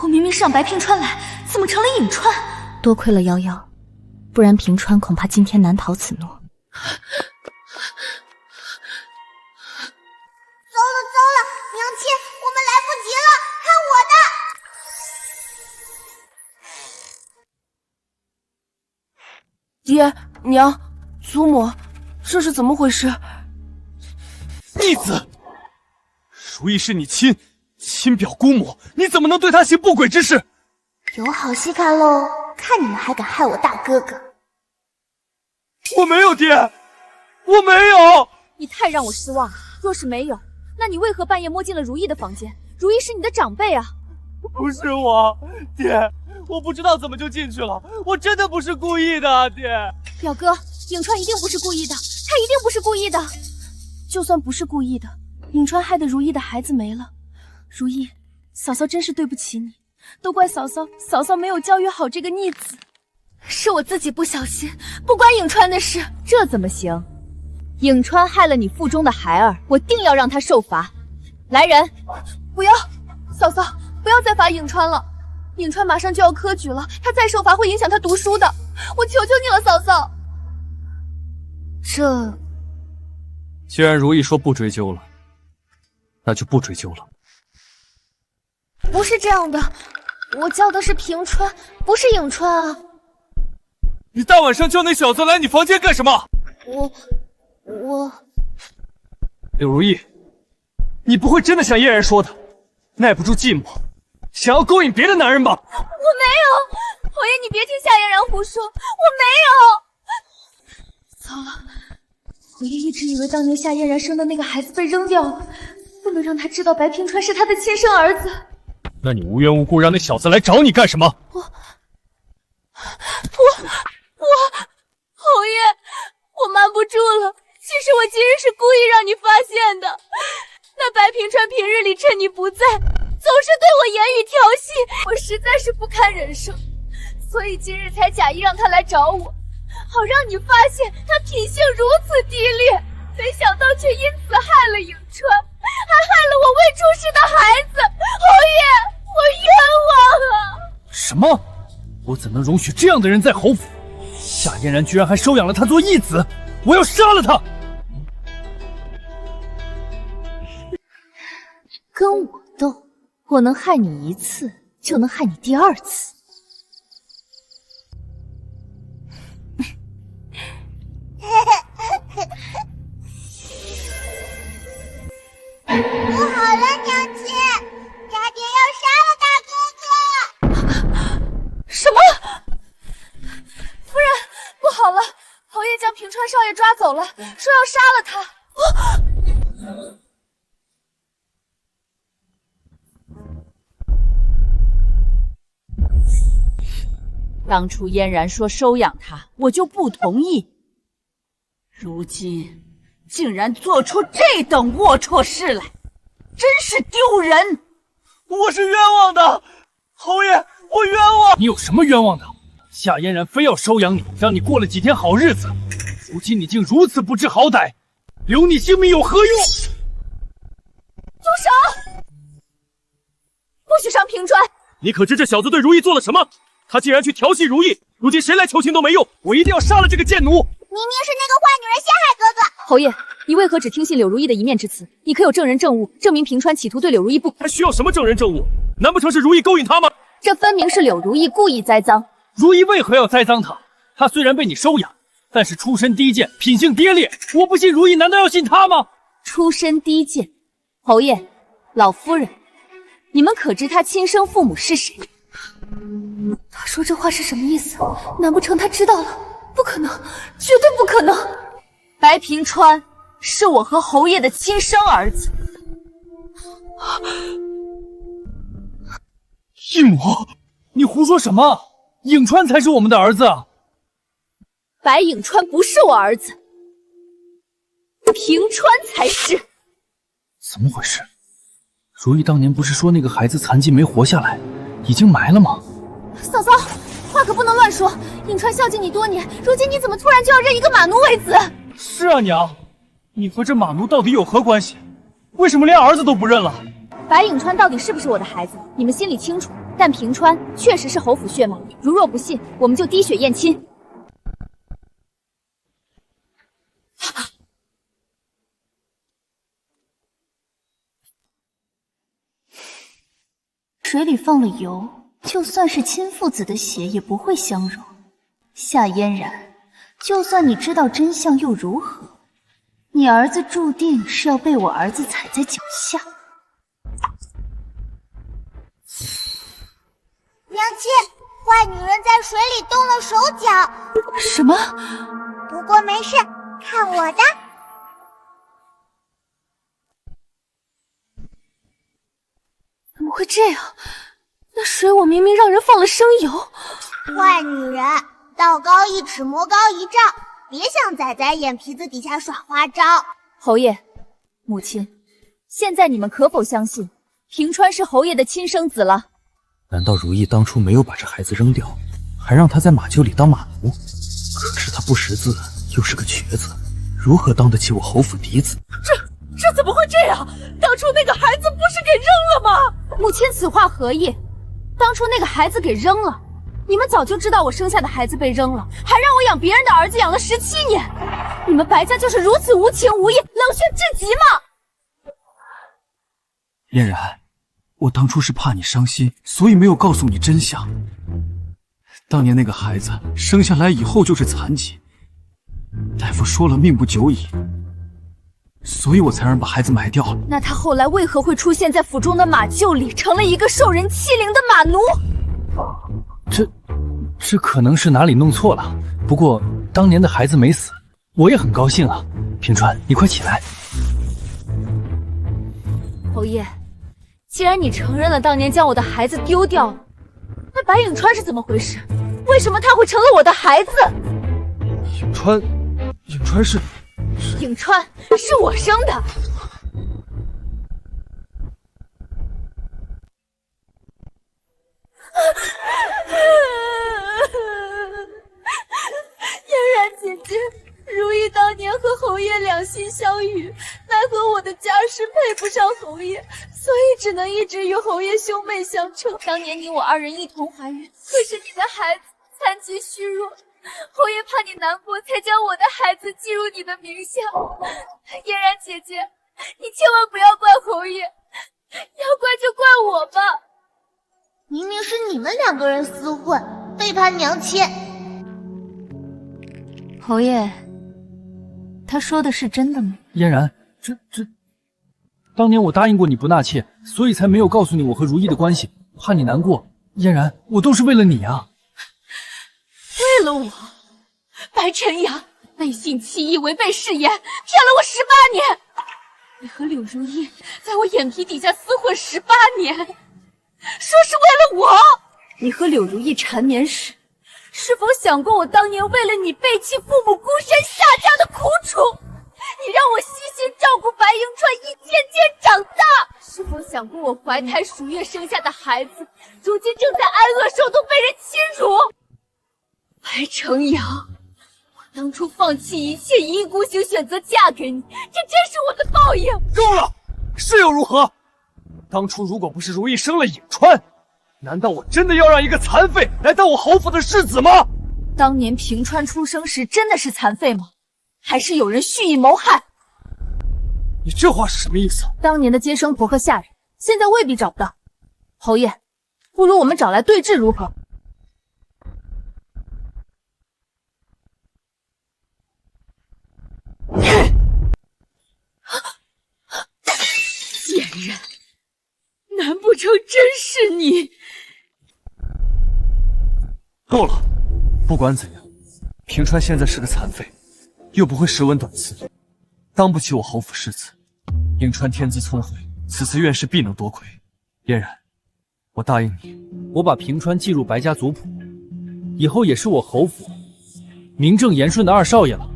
我明明是让白平川来，怎么成了颍川？多亏了夭夭，不然平川恐怕今天难逃此诺。糟了糟了，娘亲，我们来不及了，看我的！爹娘，祖母，这是怎么回事？逆子！如意是你亲表姑母，你怎么能对她行不轨之事？有好戏看喽！看你们还敢害我大哥哥！我没有爹，我没有。你太让我失望了。若是没有，那你为何半夜摸进了如意的房间？如意是你的长辈啊。不是我，爹，我不知道怎么就进去了，我真的不是故意的，爹。表哥，颍川一定不是故意的，他一定不是故意的。就算不是故意的，颍川害得如意的孩子没了。如意，嫂嫂真是对不起你，都怪嫂嫂没有教育好这个逆子。是我自己不小心，不关颍川的事。这怎么行？颍川害了你腹中的孩儿，我定要让他受罚。来人！不要，嫂嫂，不要再罚颍川了。颍川马上就要科举了，他再受罚会影响他读书的。我求求你了，嫂嫂。既然如意说不追究了，那就不追究了。不是这样的，我叫的是平川，不是颍川啊。你大晚上叫那小子来你房间干什么？我柳如意，你不会真的像嫣然说的，耐不住寂寞，想要勾引别的男人吧？我没有，侯爷，你别听夏嫣然胡说，我没有。糟了，侯爷一直以为当年夏嫣然生的那个孩子被扔掉了，不能让他知道白平川是他的亲生儿子。那你无缘无故让那小子来找你干什么？我，侯爷，我瞒不住了。其实我今日是故意让你发现的。那白平川平日里趁你不在，总是对我言语调戏，我实在是不堪忍受，所以今日才假意让他来找我，好让你发现他品性如此低劣。没想到却因此害了颍川，还害了我未出世的孩子。侯爷，我冤枉啊！什么？我怎能容许这样的人在侯府？夏嫣然居然还收养了他做义子，我要杀了他！跟我斗，我能害你一次，就能害你第二次。不好了，娘亲，渣爹要杀了大哥哥！什么？夫人，不好了，侯爷将平川少爷抓走了，说要杀了他。当初嫣然说收养他，我就不同意。如今竟然做出这等龌龊事来，真是丢人！我是冤枉的，侯爷，我冤枉！你有什么冤枉的？夏嫣然非要收养你，让你过了几天好日子，如今你竟如此不知好歹，留你性命有何用？住手！不许伤平川！你可知这小子对如意做了什么？他竟然去调戏如意，如今谁来求情都没用，我一定要杀了这个贱奴！明明是那个坏女人陷害哥哥。侯爷，你为何只听信柳如意的一面之词？你可有证人证物证明平川企图对柳如意不？还需要什么证人证物？难不成是如意勾引他吗？这分明是柳如意故意栽赃。如意为何要栽赃他？他虽然被你收养，但是出身低贱，品性跌劣。我不信如意，难道要信他吗？出身低贱，侯爷，老夫人，你们可知他亲生父母是谁？他说这话是什么意思？难不成他知道了？不可能，绝对不可能！白平川是我和侯爷的亲生儿子。义母，你胡说什么？颍川才是我们的儿子啊！白颍川不是我儿子，平川才是。怎么回事？如意当年不是说那个孩子残疾没活下来，已经埋了吗？嫂嫂，话可不能乱说。颍川孝敬你多年，如今你怎么突然就要认一个马奴为子？是啊，娘，你和这马奴到底有何关系？为什么连儿子都不认了？白颍川到底是不是我的孩子，你们心里清楚。但平川确实是侯府血脉，如若不信，我们就滴血验亲。水里放了油，就算是亲父子的血也不会相融。夏嫣然，就算你知道真相又如何？你儿子注定是要被我儿子踩在脚下。娘亲，坏女人在水里动了手脚。什么？不过没事，看我的！怎么会这样？那水我明明让人放了生油。坏女人，道高一尺，魔高一丈，别想仔仔眼皮子底下耍花招。侯爷，母亲，现在你们可否相信平川是侯爷的亲生子了？难道如意当初没有把这孩子扔掉，还让他在马厩里当马奴？可是他不识字，又是个瘸子，如何当得起我侯府嫡子？这怎么会这样？当初那个孩子不是给扔了吗？母亲此话何意？当初那个孩子给扔了，你们早就知道我生下的孩子被扔了，还让我养别人的儿子养了17年。你们白家就是如此无情无义、冷血至极吗？嫣然，我当初是怕你伤心，所以没有告诉你真相。当年那个孩子生下来以后就是残疾，大夫说了命不久矣，所以我才让把孩子埋掉了。那他后来为何会出现在府中的马厩里，成了一个受人欺凌的马奴？这可能是哪里弄错了。不过当年的孩子没死，我也很高兴啊。平川，你快起来。侯爷，既然你承认了当年将我的孩子丢掉了，那白影川是怎么回事？为什么他会成了我的孩子？影川是影川是我生的。嫣然姐姐，如意当年和侯爷两心相许，奈何我的家世配不上侯爷，所以只能一直与侯爷兄妹相称。当年你我2人一同怀孕，可是你的孩子残疾虚弱，侯爷怕你难过，才将我的孩子记入你的名下。嫣然姐姐，你千万不要怪侯爷，要怪就怪我吧。明明是你们2个人厮混，背叛娘亲。侯爷，他说的是真的吗？嫣然，当年我答应过你不纳妾，所以才没有告诉你我和如意的关系，怕你难过。嫣然，我都是为了你啊。为了我，白晨阳背信弃义，违背誓言，骗了我18年。你和柳如意在我眼皮底下厮混18年，说是为了我。你和柳如意缠绵时，是否想过我当年为了你背弃父母，孤身下嫁的苦楚？你让我悉心照顾白迎川一天天长大，是否想过我怀胎10月生下的孩子，如今正在挨饿受冻，被人欺辱？白成阳，我当初放弃一切，一意孤行选择嫁给你，这真是我的报应。够了，是又如何？当初如果不是如意生了颍川，难道我真的要让一个残废来当我侯府的世子吗？当年平川出生时真的是残废吗？还是有人蓄意谋害？你这话是什么意思？当年的接生婆和下人，现在未必找不到。侯爷，不如我们找来对质如何？贱人，难不成真是你？够了！不管怎样，平川现在是个残废，又不会识文短词，当不起我侯府世子。颍川天资聪慧，此次院试必能夺魁。嫣然，我答应你，我把平川记入白家族谱，以后也是我侯府名正言顺的2少爷了。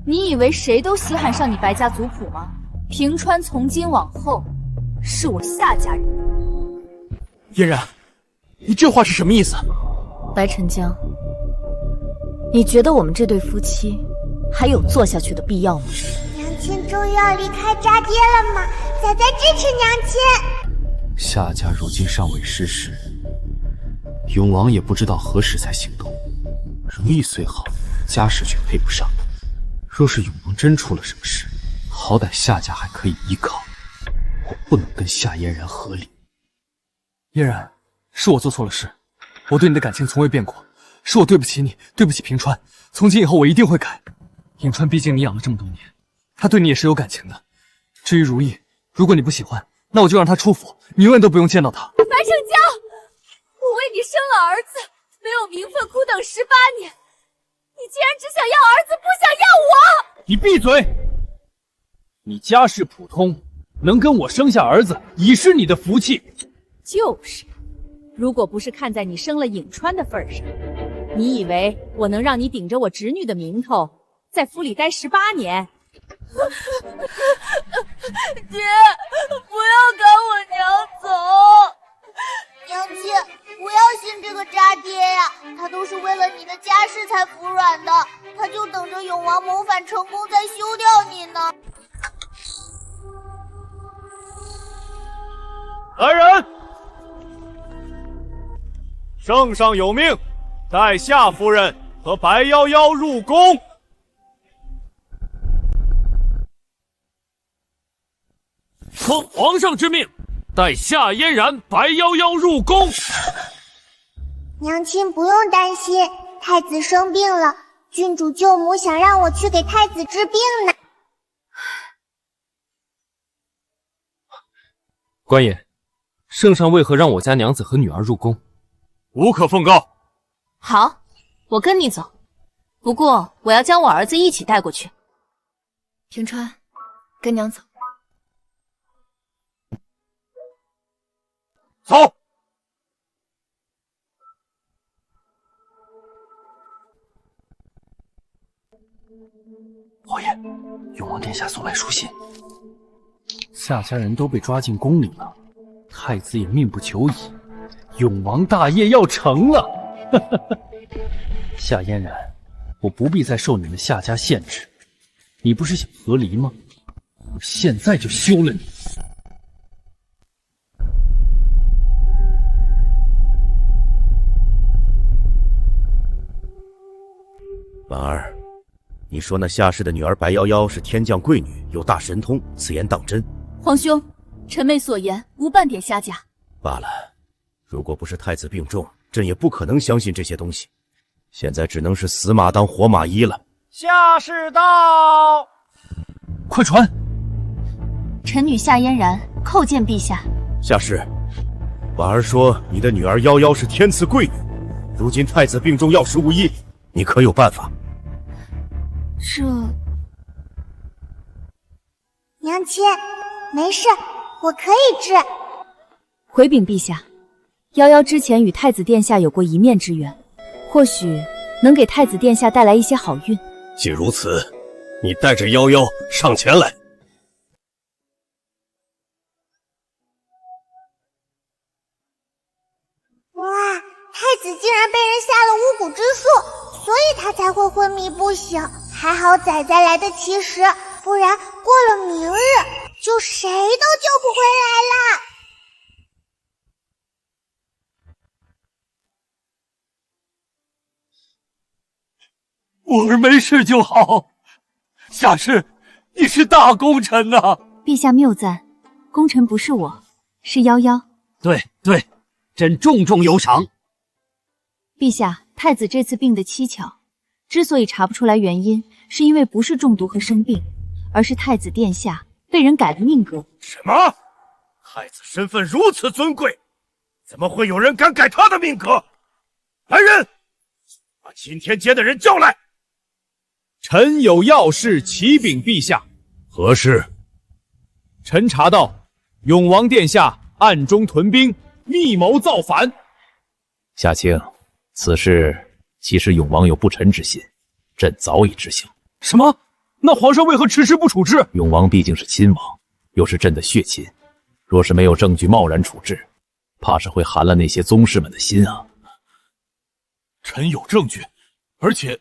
你以为谁都稀罕上你白家族谱吗？平川从今往后是我夏家人。嫣然，你这话是什么意思？白晨江，你觉得我们这对夫妻还有做下去的必要吗？娘亲终于要离开渣爹了吗？仔仔支持娘亲。夏家如今尚未失势，永王也不知道何时才行动。如意虽好，家世却配不上。若是永王真出了什么事，好歹夏家还可以依靠。我不能跟夏嫣然合理。嫣然，是我做错了事，我对你的感情从未变过，是我对不起你，对不起平川。从今以后我一定会改。颍川毕竟你养了这么多年，他对你也是有感情的。至于如意，如果你不喜欢，那我就让他出府，你永远都不用见到他。白成江，我为你生了儿子，没有名分，苦等18年，你竟然只想要儿子，不想要我！你闭嘴！你家世普通，能跟我生下儿子已是你的福气。就是，如果不是看在你生了颍川的份上，你以为我能让你顶着我侄女的名头，在府里待18年？爹，不要赶我娘走！娘亲，不要信这个渣爹呀，他都是为了你的家世才服软的，他就等着永王谋反成功再休掉你呢。来人！圣上有命，带夏夫人和白夭夭入宫。奉皇上之命，带夏嫣然、白夭夭入宫。娘亲不用担心，太子生病了，郡主舅母想让我去给太子治病呢。官爷，圣上为何让我家娘子和女儿入宫？无可奉告。好，我跟你走，不过我要将我儿子一起带过去。平川，跟娘走。走。侯爷，永王殿下送来书信，夏家人都被抓进宫里了，太子也命不久矣，永王大业要成了。夏嫣然，我不必再受你们夏家限制，你不是想和离吗？我现在就休了你。婉儿，你说那夏氏的女儿白夭夭是天降贵女，有大神通，此言当真？皇兄，臣妹所言无半点虚假。罢了，如果不是太子病重，朕也不可能相信这些东西。现在只能是死马当活马医了。夏氏到，快传！臣女夏嫣然叩见陛下。夏氏，婉儿说你的女儿夭夭是天赐贵女，如今太子病重，药石无医，你可有办法？娘亲，没事，我可以治。回禀陛下，夭夭之前与太子殿下有过一面之缘，或许能给太子殿下带来一些好运。既如此，你带着夭夭上前来。哇，太子竟然被人下了巫蛊之术，所以他才会昏迷不醒。还好仔仔来得及时，不然过了明日就谁都救不回来啦。我儿没事就好。夏氏，你是大功臣呐！陛下谬赞，功臣不是我，是夭夭。对对，朕重重有赏。陛下，太子这次病得蹊跷，之所以查不出来原因，是因为不是中毒和生病，而是太子殿下被人改了命格。什么？太子身份如此尊贵，怎么会有人敢改他的命格？来人，把钦天监的人叫来。臣有要事启禀陛下。何事？臣查到永王殿下暗中屯兵，密谋造反。夏卿，此事其实永王有不臣之心，朕早已知晓。什么？那皇上为何迟迟不处置？永王毕竟是亲王，又是朕的血亲，若是没有证据贸然处置，怕是会寒了那些宗室们的心啊。臣有证据，而且，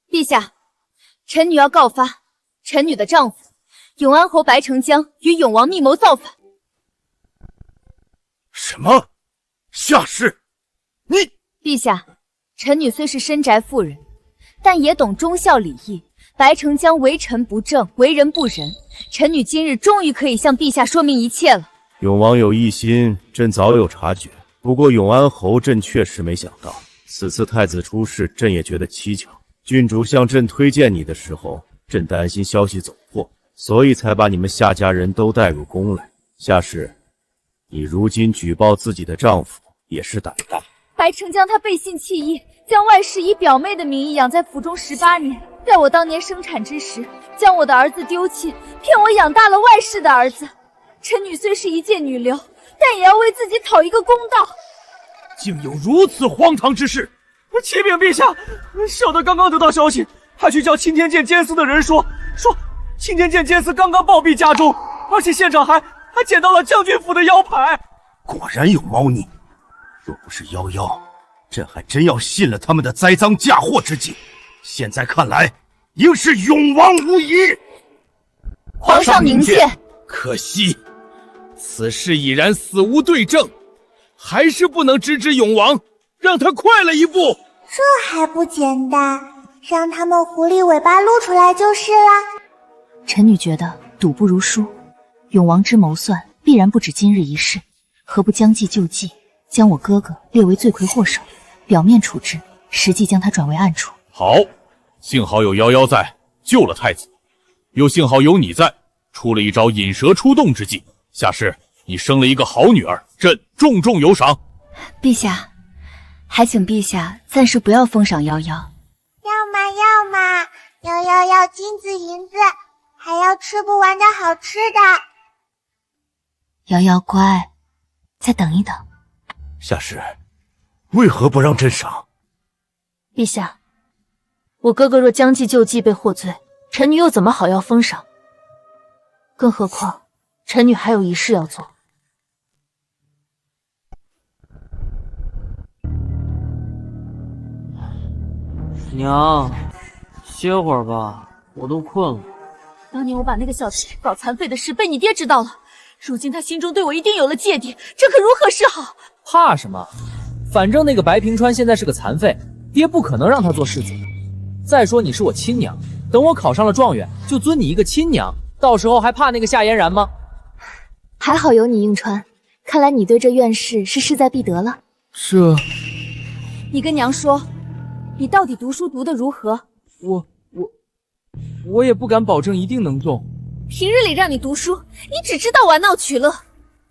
陛下，臣女要告发臣女的丈夫永安侯白成江与永王密谋造反。什么？夏氏，你……陛下，臣女虽是深宅妇人，但也懂忠孝礼义。白成江为臣不正，为人不仁，臣女今日终于可以向陛下说明一切了。永王有异心，朕早有察觉。不过永安侯，朕确实没想到，此次太子出事，朕也觉得蹊跷。郡主向朕推荐你的时候，朕担心消息走破，所以才把你们夏家人都带入宫来。夏氏，你如今举报自己的丈夫，也是胆大。白城江他背信弃义，将外室以表妹的名义养在府中18年，在我当年生产之时，将我的儿子丢弃，骗我养大了外室的儿子。臣女虽是一介女流，但也要为自己讨一个公道。竟有如此荒唐之事！启禀陛下，小的刚刚得到消息，还去叫青天剑监司的人说青天剑监司刚刚暴毙家中，而且现场还捡到了将军府的腰牌。果然有猫腻，若不是夭夭，朕还真要信了他们的栽赃嫁祸之计。现在看来，应是永王无疑。皇上明鉴。可惜，此事已然死无对证，还是不能直指永王，让他快了一步。这还不简单，让他们狐狸尾巴露出来就是了。臣女觉得赌不如输，永王之谋算必然不止今日一事，何不将计就计，将我哥哥列为罪魁祸首，表面处置，实际将他转为暗处。好，幸好有夭夭在，救了太子，又幸好有你在，出了一招引蛇出洞之计。下世你生了一个好女儿，朕重重有赏。陛下，还请陛下暂时不要封赏夭夭。要嘛，夭夭要金子银子，还要吃不完的好吃的。瑶瑶乖，再等一等。下世为何不让朕赏？陛下，我哥哥若将计就计被获罪，臣女又怎么好要封赏？更何况臣女还有一事要做。娘，歇会儿吧，我都困了。当年我把那个小妾搞残废的事被你爹知道了，如今他心中对我一定有了芥蒂，这可如何是好？怕什么？反正那个白平川现在是个残废，爹不可能让他做世子的。再说你是我亲娘，等我考上了状元，就尊你一个亲娘，到时候还怕那个夏嫣然吗？还好有你，应川，看来你对这院事是势在必得了。这……你跟娘说，你到底读书读得如何？我也不敢保证一定能中。平日里让你读书，你只知道玩闹取乐，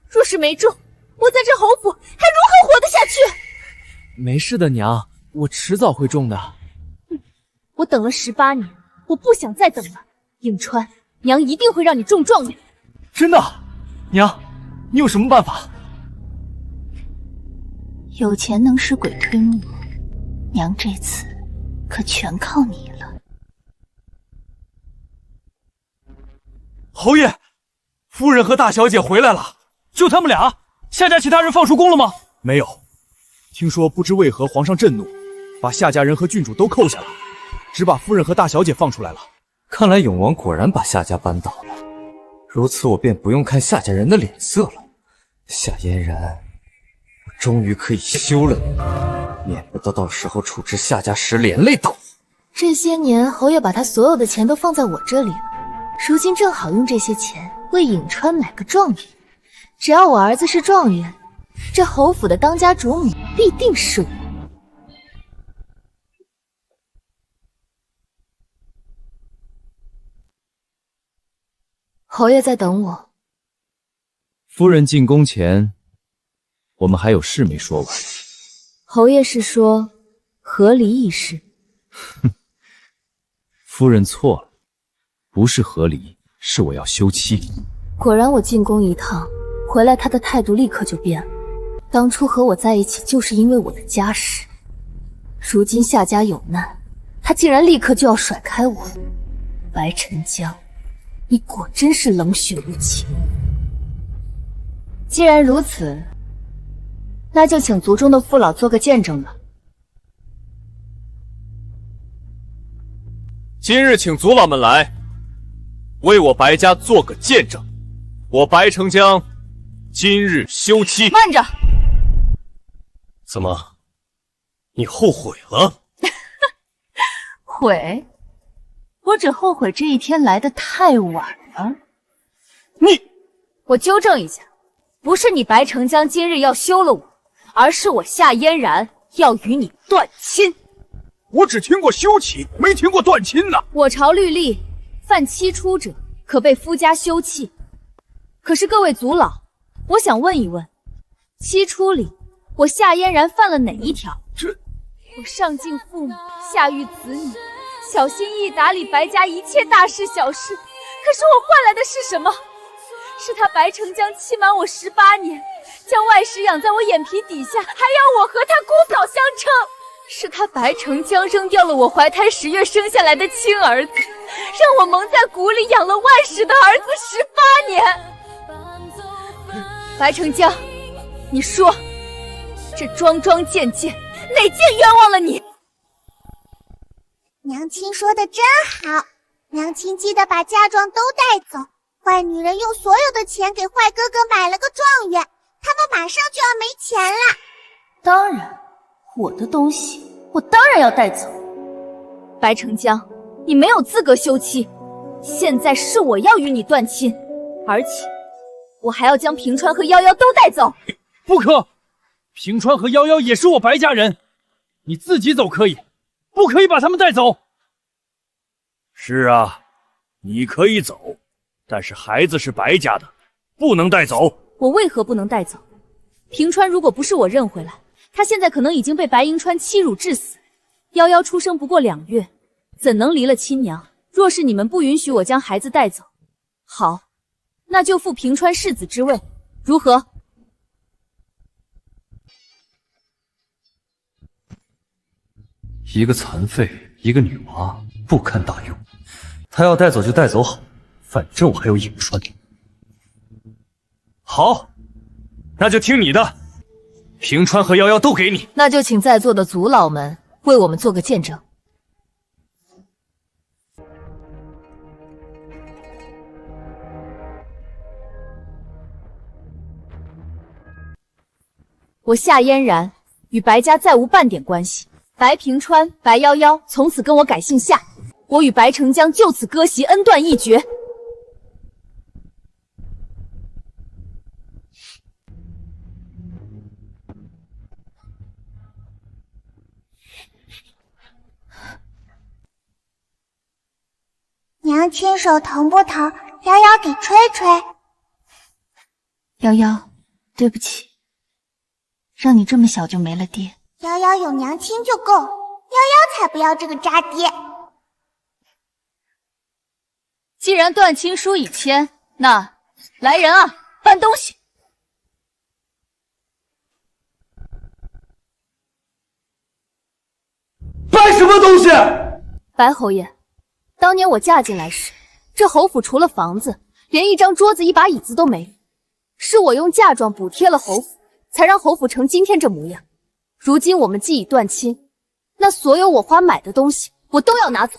若是没中，我在这侯府还如何活得下去？没事的，娘，我迟早会中的。我等了18年，我不想再等了。应川，娘一定会让你中状元。真的？娘，你有什么办法？有钱能使鬼推磨，娘这次可全靠你了。侯爷，夫人和大小姐回来了，就他们俩，夏家其他人放出宫了吗？没有，听说不知为何皇上震怒，把夏家人和郡主都扣下了，只把夫人和大小姐放出来了。看来永王果然把夏家扳倒了，如此我便不用看夏家人的脸色了。夏嫣然，我终于可以休了你，免不到时候处置夏家时连累到我。这些年侯爷把他所有的钱都放在我这里了，如今正好用这些钱为颍川买个状元。只要我儿子是状元，这侯府的当家主母必定是我。侯爷在等我。夫人进宫前，我们还有事没说完。侯爷是说和离一事？哼，夫人错了，不是和离，是我要休妻。果然，我进宫一趟，回来他的态度立刻就变了。当初和我在一起就是因为我的家事，如今夏家有难，他竟然立刻就要甩开我。白晨江，你果真是冷血无情。既然如此，那就请族中的父老做个见证吧。今日请族老们来，为我白家做个见证。我白城江今日休妻。慢着！怎么，你后悔了？悔？我只后悔这一天来得太晚了。我纠正一下，不是你白城江今日要休了我，而是我夏嫣然要与你断亲。我只听过休妻，没听过断亲呢。我朝律例，犯妻出者可被夫家休弃。可是各位族老，我想问一问，妻出里我夏嫣然犯了哪一条？我上敬父母，下育子女，小心翼翼打理白家一切大事小事，可是我换来的是什么？是他白成江欺瞒我18年，将外室养在我眼皮底下，还要我和他姑嫂相称。是他白成江扔掉了我怀胎10月生下来的亲儿子，让我蒙在鼓里养了外室的儿子18年。白成江，你说，这桩桩件件，哪件冤枉了你？娘亲说的真好，娘亲记得把嫁妆都带走。坏女人用所有的钱给坏哥哥买了个状元，他们马上就要没钱了。当然，我的东西我当然要带走。白成江，你没有资格休妻，现在是我要与你断亲，而且我还要将平川和夭夭都带走。不可，平川和夭夭也是我白家人，你自己走可以，不可以把他们带走。是啊，你可以走，但是孩子是白家的，不能带走。我为何不能带走？平川如果不是我认回来，他现在可能已经被白银川欺辱致死。夭夭出生不过2月，怎能离了亲娘？若是你们不允许我将孩子带走，好，那就复平川世子之位，如何？一个残废，一个女娃，不堪大用。他要带走就带走好，反正我还有颍川。好，那就听你的，平川和夭夭都给你。那就请在座的族老们为我们做个见证。我夏嫣然与白家再无半点关系，白平川、白夭夭从此跟我改姓夏，我与白成江就此割席，恩断义绝。娘亲手疼不疼？瑶瑶给吹吹。瑶瑶，对不起，让你这么小就没了爹。瑶瑶有娘亲就够，瑶瑶才不要这个渣爹。既然断亲书已签，那来人啊，搬东西。搬什么东西？白侯爷，当年我嫁进来时，这侯府除了房子，连一张桌子、一把椅子都没有。是我用嫁妆补贴了侯府，才让侯府成今天这模样。如今我们既已断亲，那所有我花买的东西，我都要拿走。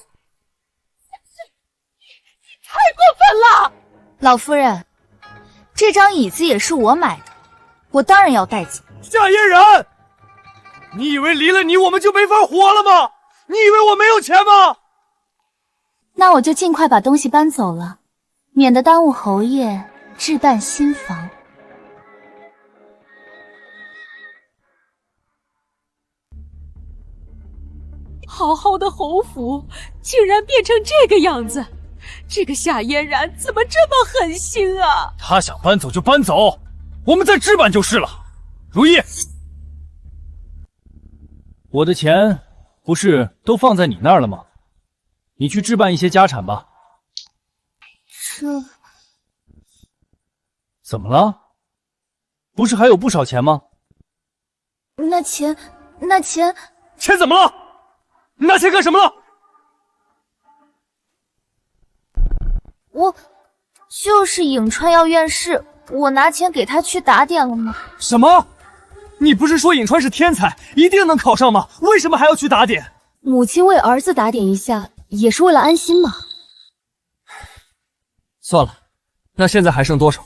太过分了！老夫人，这张椅子也是我买的，我当然要带走。夏嫣然，你以为离了你我们就没法活了吗？你以为我没有钱吗？那我就尽快把东西搬走了，免得耽误侯爷置办新房。好好的侯府竟然变成这个样子，这个夏嫣然怎么这么狠心啊？他想搬走就搬走，我们再置办就是了。如意，我的钱不是都放在你那儿了吗？你去置办一些家产吧。这怎么了？不是还有不少钱吗？那钱钱怎么了？拿钱干什么了？我就是颍川要院士，我拿钱给他去打点了吗？什么？你不是说颍川是天才，一定能考上吗？为什么还要去打点？母亲为儿子打点一下，也是为了安心嘛。算了，那现在还剩多少？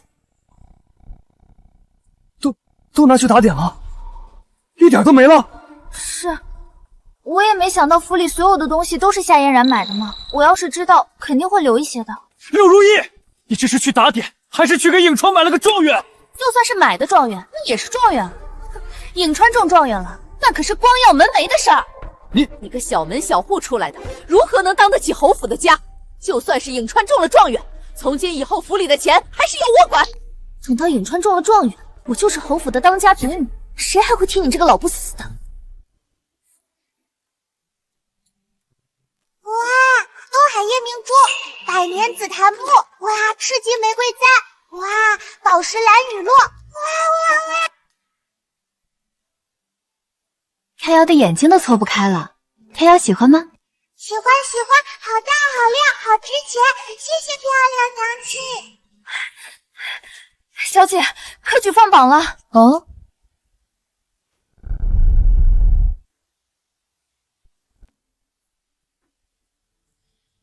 都拿去打点了，一点都没了。是，我也没想到府里所有的东西都是夏嫣然买的嘛。我要是知道，肯定会留一些的。柳如意，你这是去打点，还是去给颍川买了个状元？就算是买的状元，那也是状元。颍川中状元了，那可是光耀门楣的事儿。你个小门小户出来的，如何能当得起侯府的家？就算是颍川中了状元，从今以后府里的钱还是由我管。等到颍川中了状元，我就是侯府的当家嫡女，谁还会听你这个老不死的？哇，东海夜明珠，百年紫檀木，哇，赤金玫瑰簪，哇，宝石蓝雨落，哇！飘摇的眼睛都搓不开了，飘摇喜欢吗？喜欢，好大好亮好值钱，谢谢漂亮娘亲。小姐，科举放榜了哦。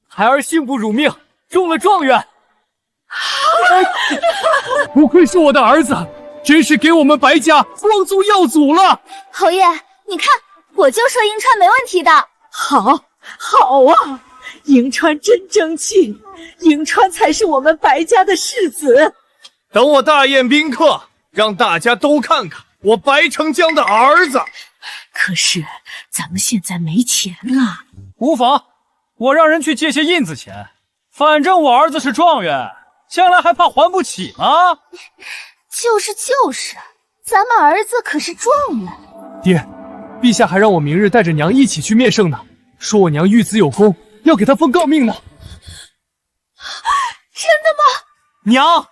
孩儿幸不辱命，中了状元。不愧是我的儿子，真是给我们白家光宗耀祖了。侯爷，你看，我就说银川没问题的。好啊，银川真争气，银川才是我们白家的世子。等我大宴宾客，让大家都看看我白城江的儿子。可是咱们现在没钱啊。无妨，我让人去借些印子钱，反正我儿子是状元，将来还怕还不起吗？就是，咱们儿子可是状元。爹，陛下还让我明日带着娘一起去面圣呢，说我娘育子有功，要给她封诰命呢。真的吗？娘，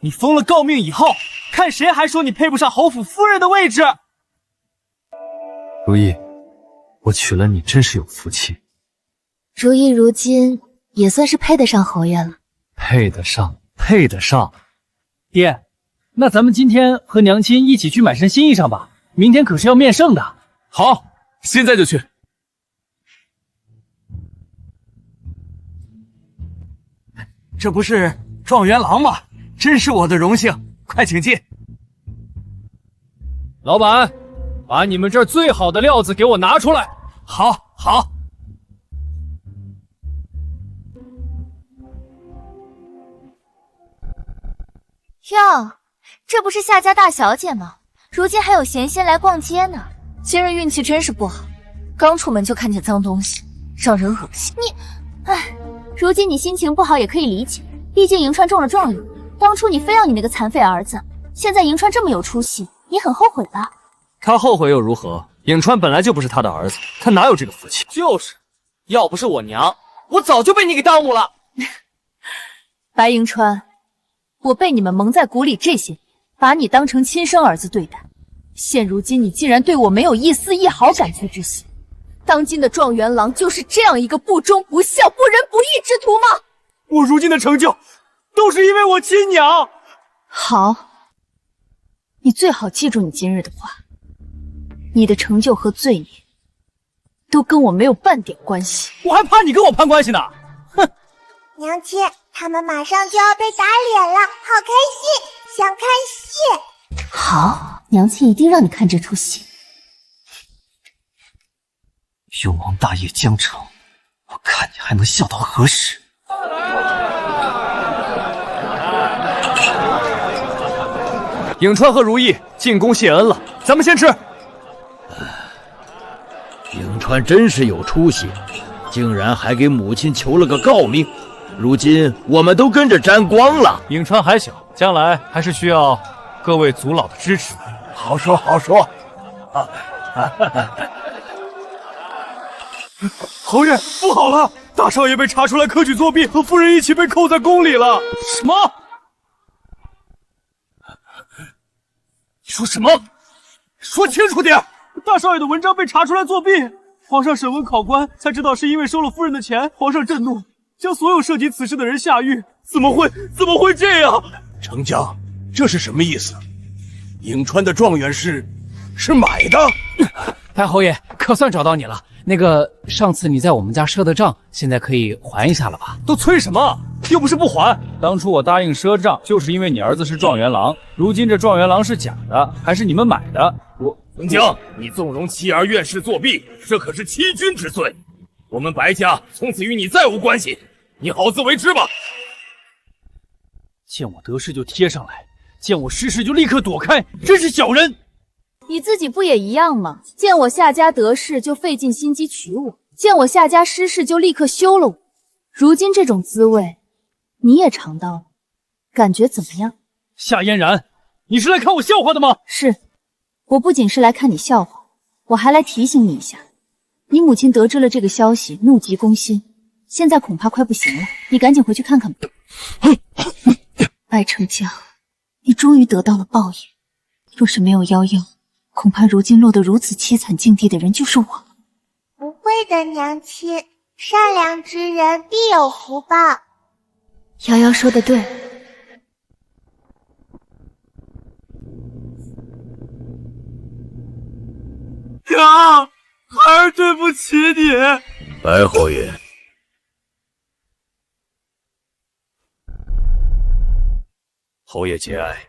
你封了诰命以后，看谁还说你配不上侯府夫人的位置。如意，我娶了你真是有福气。如意如今也算是配得上侯爷了。配得上。爹，那咱们今天和娘亲一起去买身新衣裳吧，明天可是要面圣的。好，现在就去。这不是状元郎吗？真是我的荣幸，快请进。老板，把你们这儿最好的料子给我拿出来。好。哟，这不是夏家大小姐吗？如今还有闲心来逛街呢。今日运气真是不好，刚出门就看见脏东西，让人恶心。如今你心情不好也可以理解，毕竟银川中了状元，当初你非要你那个残废儿子，现在银川这么有出息，你很后悔吧？他后悔又如何？颍川本来就不是他的儿子，他哪有这个福气？就是，要不是我娘，我早就被你给耽误了。白银川，我被你们蒙在鼓里这些年，把你当成亲生儿子对待，现如今你竟然对我没有一丝一毫感激之心，当今的状元郎就是这样一个不忠不孝、不仁不义之徒吗？我如今的成就，都是因为我亲娘。好，你最好记住你今日的话，你的成就和罪孽都跟我没有半点关系。我还怕你跟我攀关系呢？哼！娘亲，他们马上就要被打脸了，好开心，想看戏。好，娘亲一定让你看这出戏。永王大业将成，我看你还能笑到何时？颍川和如意进宫谢恩了，咱们先吃。颍川真是有出息，竟然还给母亲求了个诰命，如今我们都跟着沾光了。颍川还小，将来还是需要各位族老的支持。好说好说。侯爷，不好了！大少爷被查出来科举作弊，和夫人一起被扣在宫里了。什么？你说什么？说清楚点！大少爷的文章被查出来作弊，皇上审问考官，才知道是因为收了夫人的钱。皇上震怒，将所有涉及此事的人下狱。怎么会这样？丞相，这是什么意思？颍川的状元是买的？白侯爷，可算找到你了。那个上次你在我们家赊的账，现在可以还一下了吧？都催什么？又不是不还。当初我答应赊账，就是因为你儿子是状元郎。如今这状元郎是假的，还是你们买的？曾江，你纵容妻儿院士作弊，这可是欺君之罪。我们白家从此与你再无关系，你好自为之吧。见我得势就贴上来，见我失势就立刻躲开，真是小人。你自己不也一样吗？见我夏家得势就费尽心机娶我，见我夏家失势就立刻休了我。如今这种滋味，你也尝到了，感觉怎么样？夏嫣然，你是来看我笑话的吗？是，我不仅是来看你笑话，我还来提醒你一下，你母亲得知了这个消息，怒急攻心，现在恐怕快不行了，你赶紧回去看看吧。白成江，你终于得到了报应。若是没有夭夭，恐怕如今落得如此凄惨境地的人就是我了。不会的，娘亲，善良之人必有福报。瑶瑶说的对。娘，孩儿对不起你。白侯爷，侯爷节哀，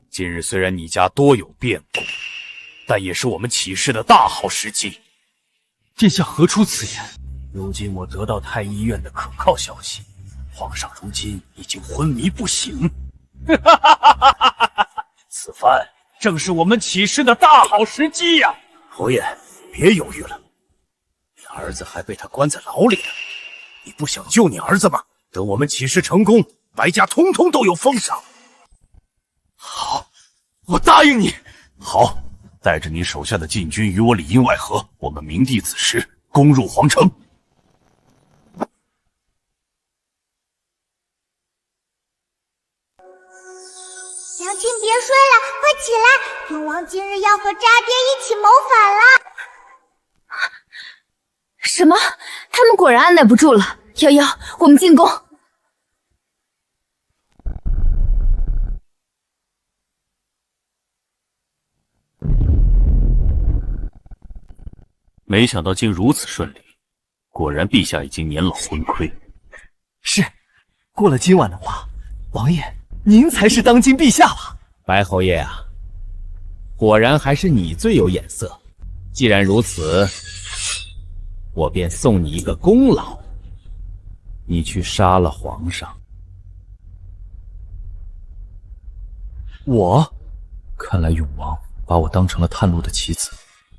今日虽然你家多有变故，但也是我们起事的大好时机。殿下何出此言？如今我得到太医院的可靠消息，皇上如今已经昏迷不醒。此番正是我们起事的大好时机呀！侯爷，别犹豫了，你儿子还被他关在牢里呢，你不想救你儿子吗？等我们起事成功，白家通通都有封赏。好，我答应你。好，带着你手下的禁军与我里应外合，我们明帝子时攻入皇城。娘亲别睡了，快起来！永王今日要和渣爹一起谋反了。什么？他们果然按耐不住了。瑶瑶，我们进宫。没想到竟如此顺利，果然陛下已经年老昏聩。是，过了今晚的话，王爷您才是当今陛下了。白侯爷啊，果然还是你最有眼色。既然如此，我便送你一个功劳，你去杀了皇上。我？看来永王把我当成了探路的棋子，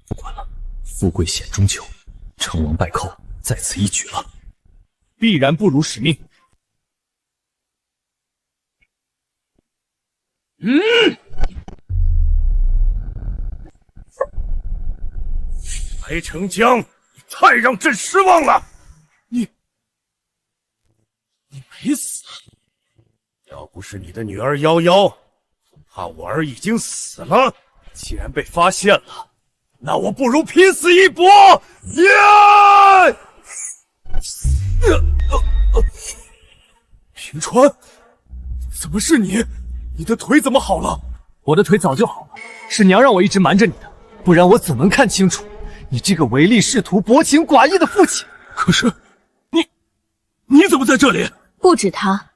不管了，富贵险中求，成王败寇在此一举了，必然不辱使命。白成江，你太让朕失望了！你没死？要不是你的女儿夭夭，怕我儿已经死了。既然被发现了，那我不如拼死一搏！平川，怎么是你？你的腿怎么好了？我的腿早就好了，是娘让我一直瞒着你的，不然我怎能看清楚你这个唯利是图、薄情寡义的父亲？可是，你怎么在这里？不止他，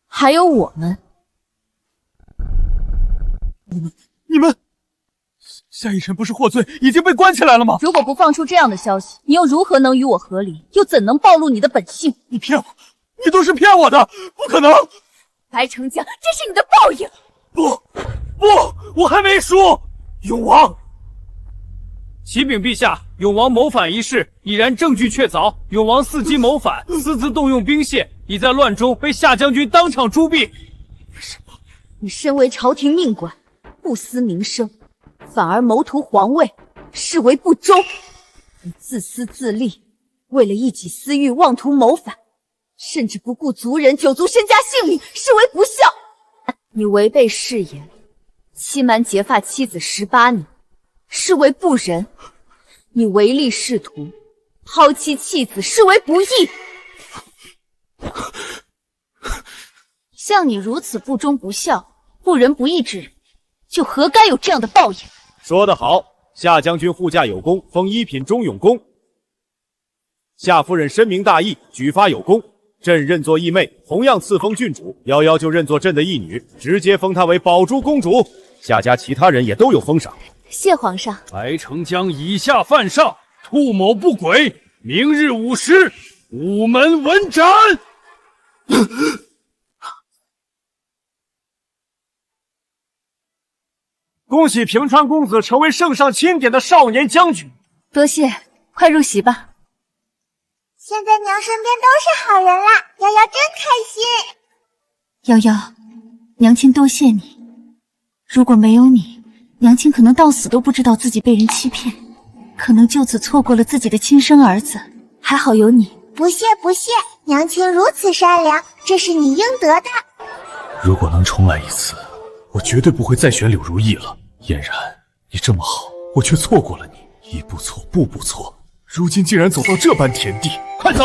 还有我们。你们，夏逸尘不是获罪，已经被关起来了吗？如果不放出这样的消息，你又如何能与我合离？又怎能暴露你的本性？你骗我，你都是骗我的，不可能！白成江，这是你的报应！不，我还没输！永王，启禀陛下，永王谋反一事已然证据确凿，永王伺机谋反，私自动用兵械，已在乱中被夏将军当场诛毙。你身为朝廷命官，不思民生，反而谋图皇位，视为不忠。你自私自利，为了一己私欲妄图谋反，甚至不顾族人九族身家性命，视为不孝。你违背誓言，欺瞒结发妻子18年，视为不仁。你唯利是图，抛妻弃子，视为不义。像你如此不忠不孝、不仁不义之人，就活该有这样的报应。说得好，夏将军护驾有功，封一品中永公。夏夫人深明大义，举发有功，朕认作义妹，同样赐封郡主。夭夭就认作朕的义女，直接封她为宝珠公主。夏家其他人也都有封赏。谢皇上。白成江以下犯上，兔谋不轨，明日午时，午门闻斩。恭喜平川公子成为圣上钦点的少年将军。多谢，快入席吧。现在娘身边都是好人啦，瑶瑶真开心。瑶瑶，娘亲多谢你。如果没有你，娘亲可能到死都不知道自己被人欺骗，可能就此错过了自己的亲生儿子。还好有你。不谢不谢，娘亲如此善良，这是你应得的。如果能重来一次，我绝对不会再选柳如意了。嫣然，你这么好，我却错过了你，一步错步步错，如今竟然走到这般田地。快走！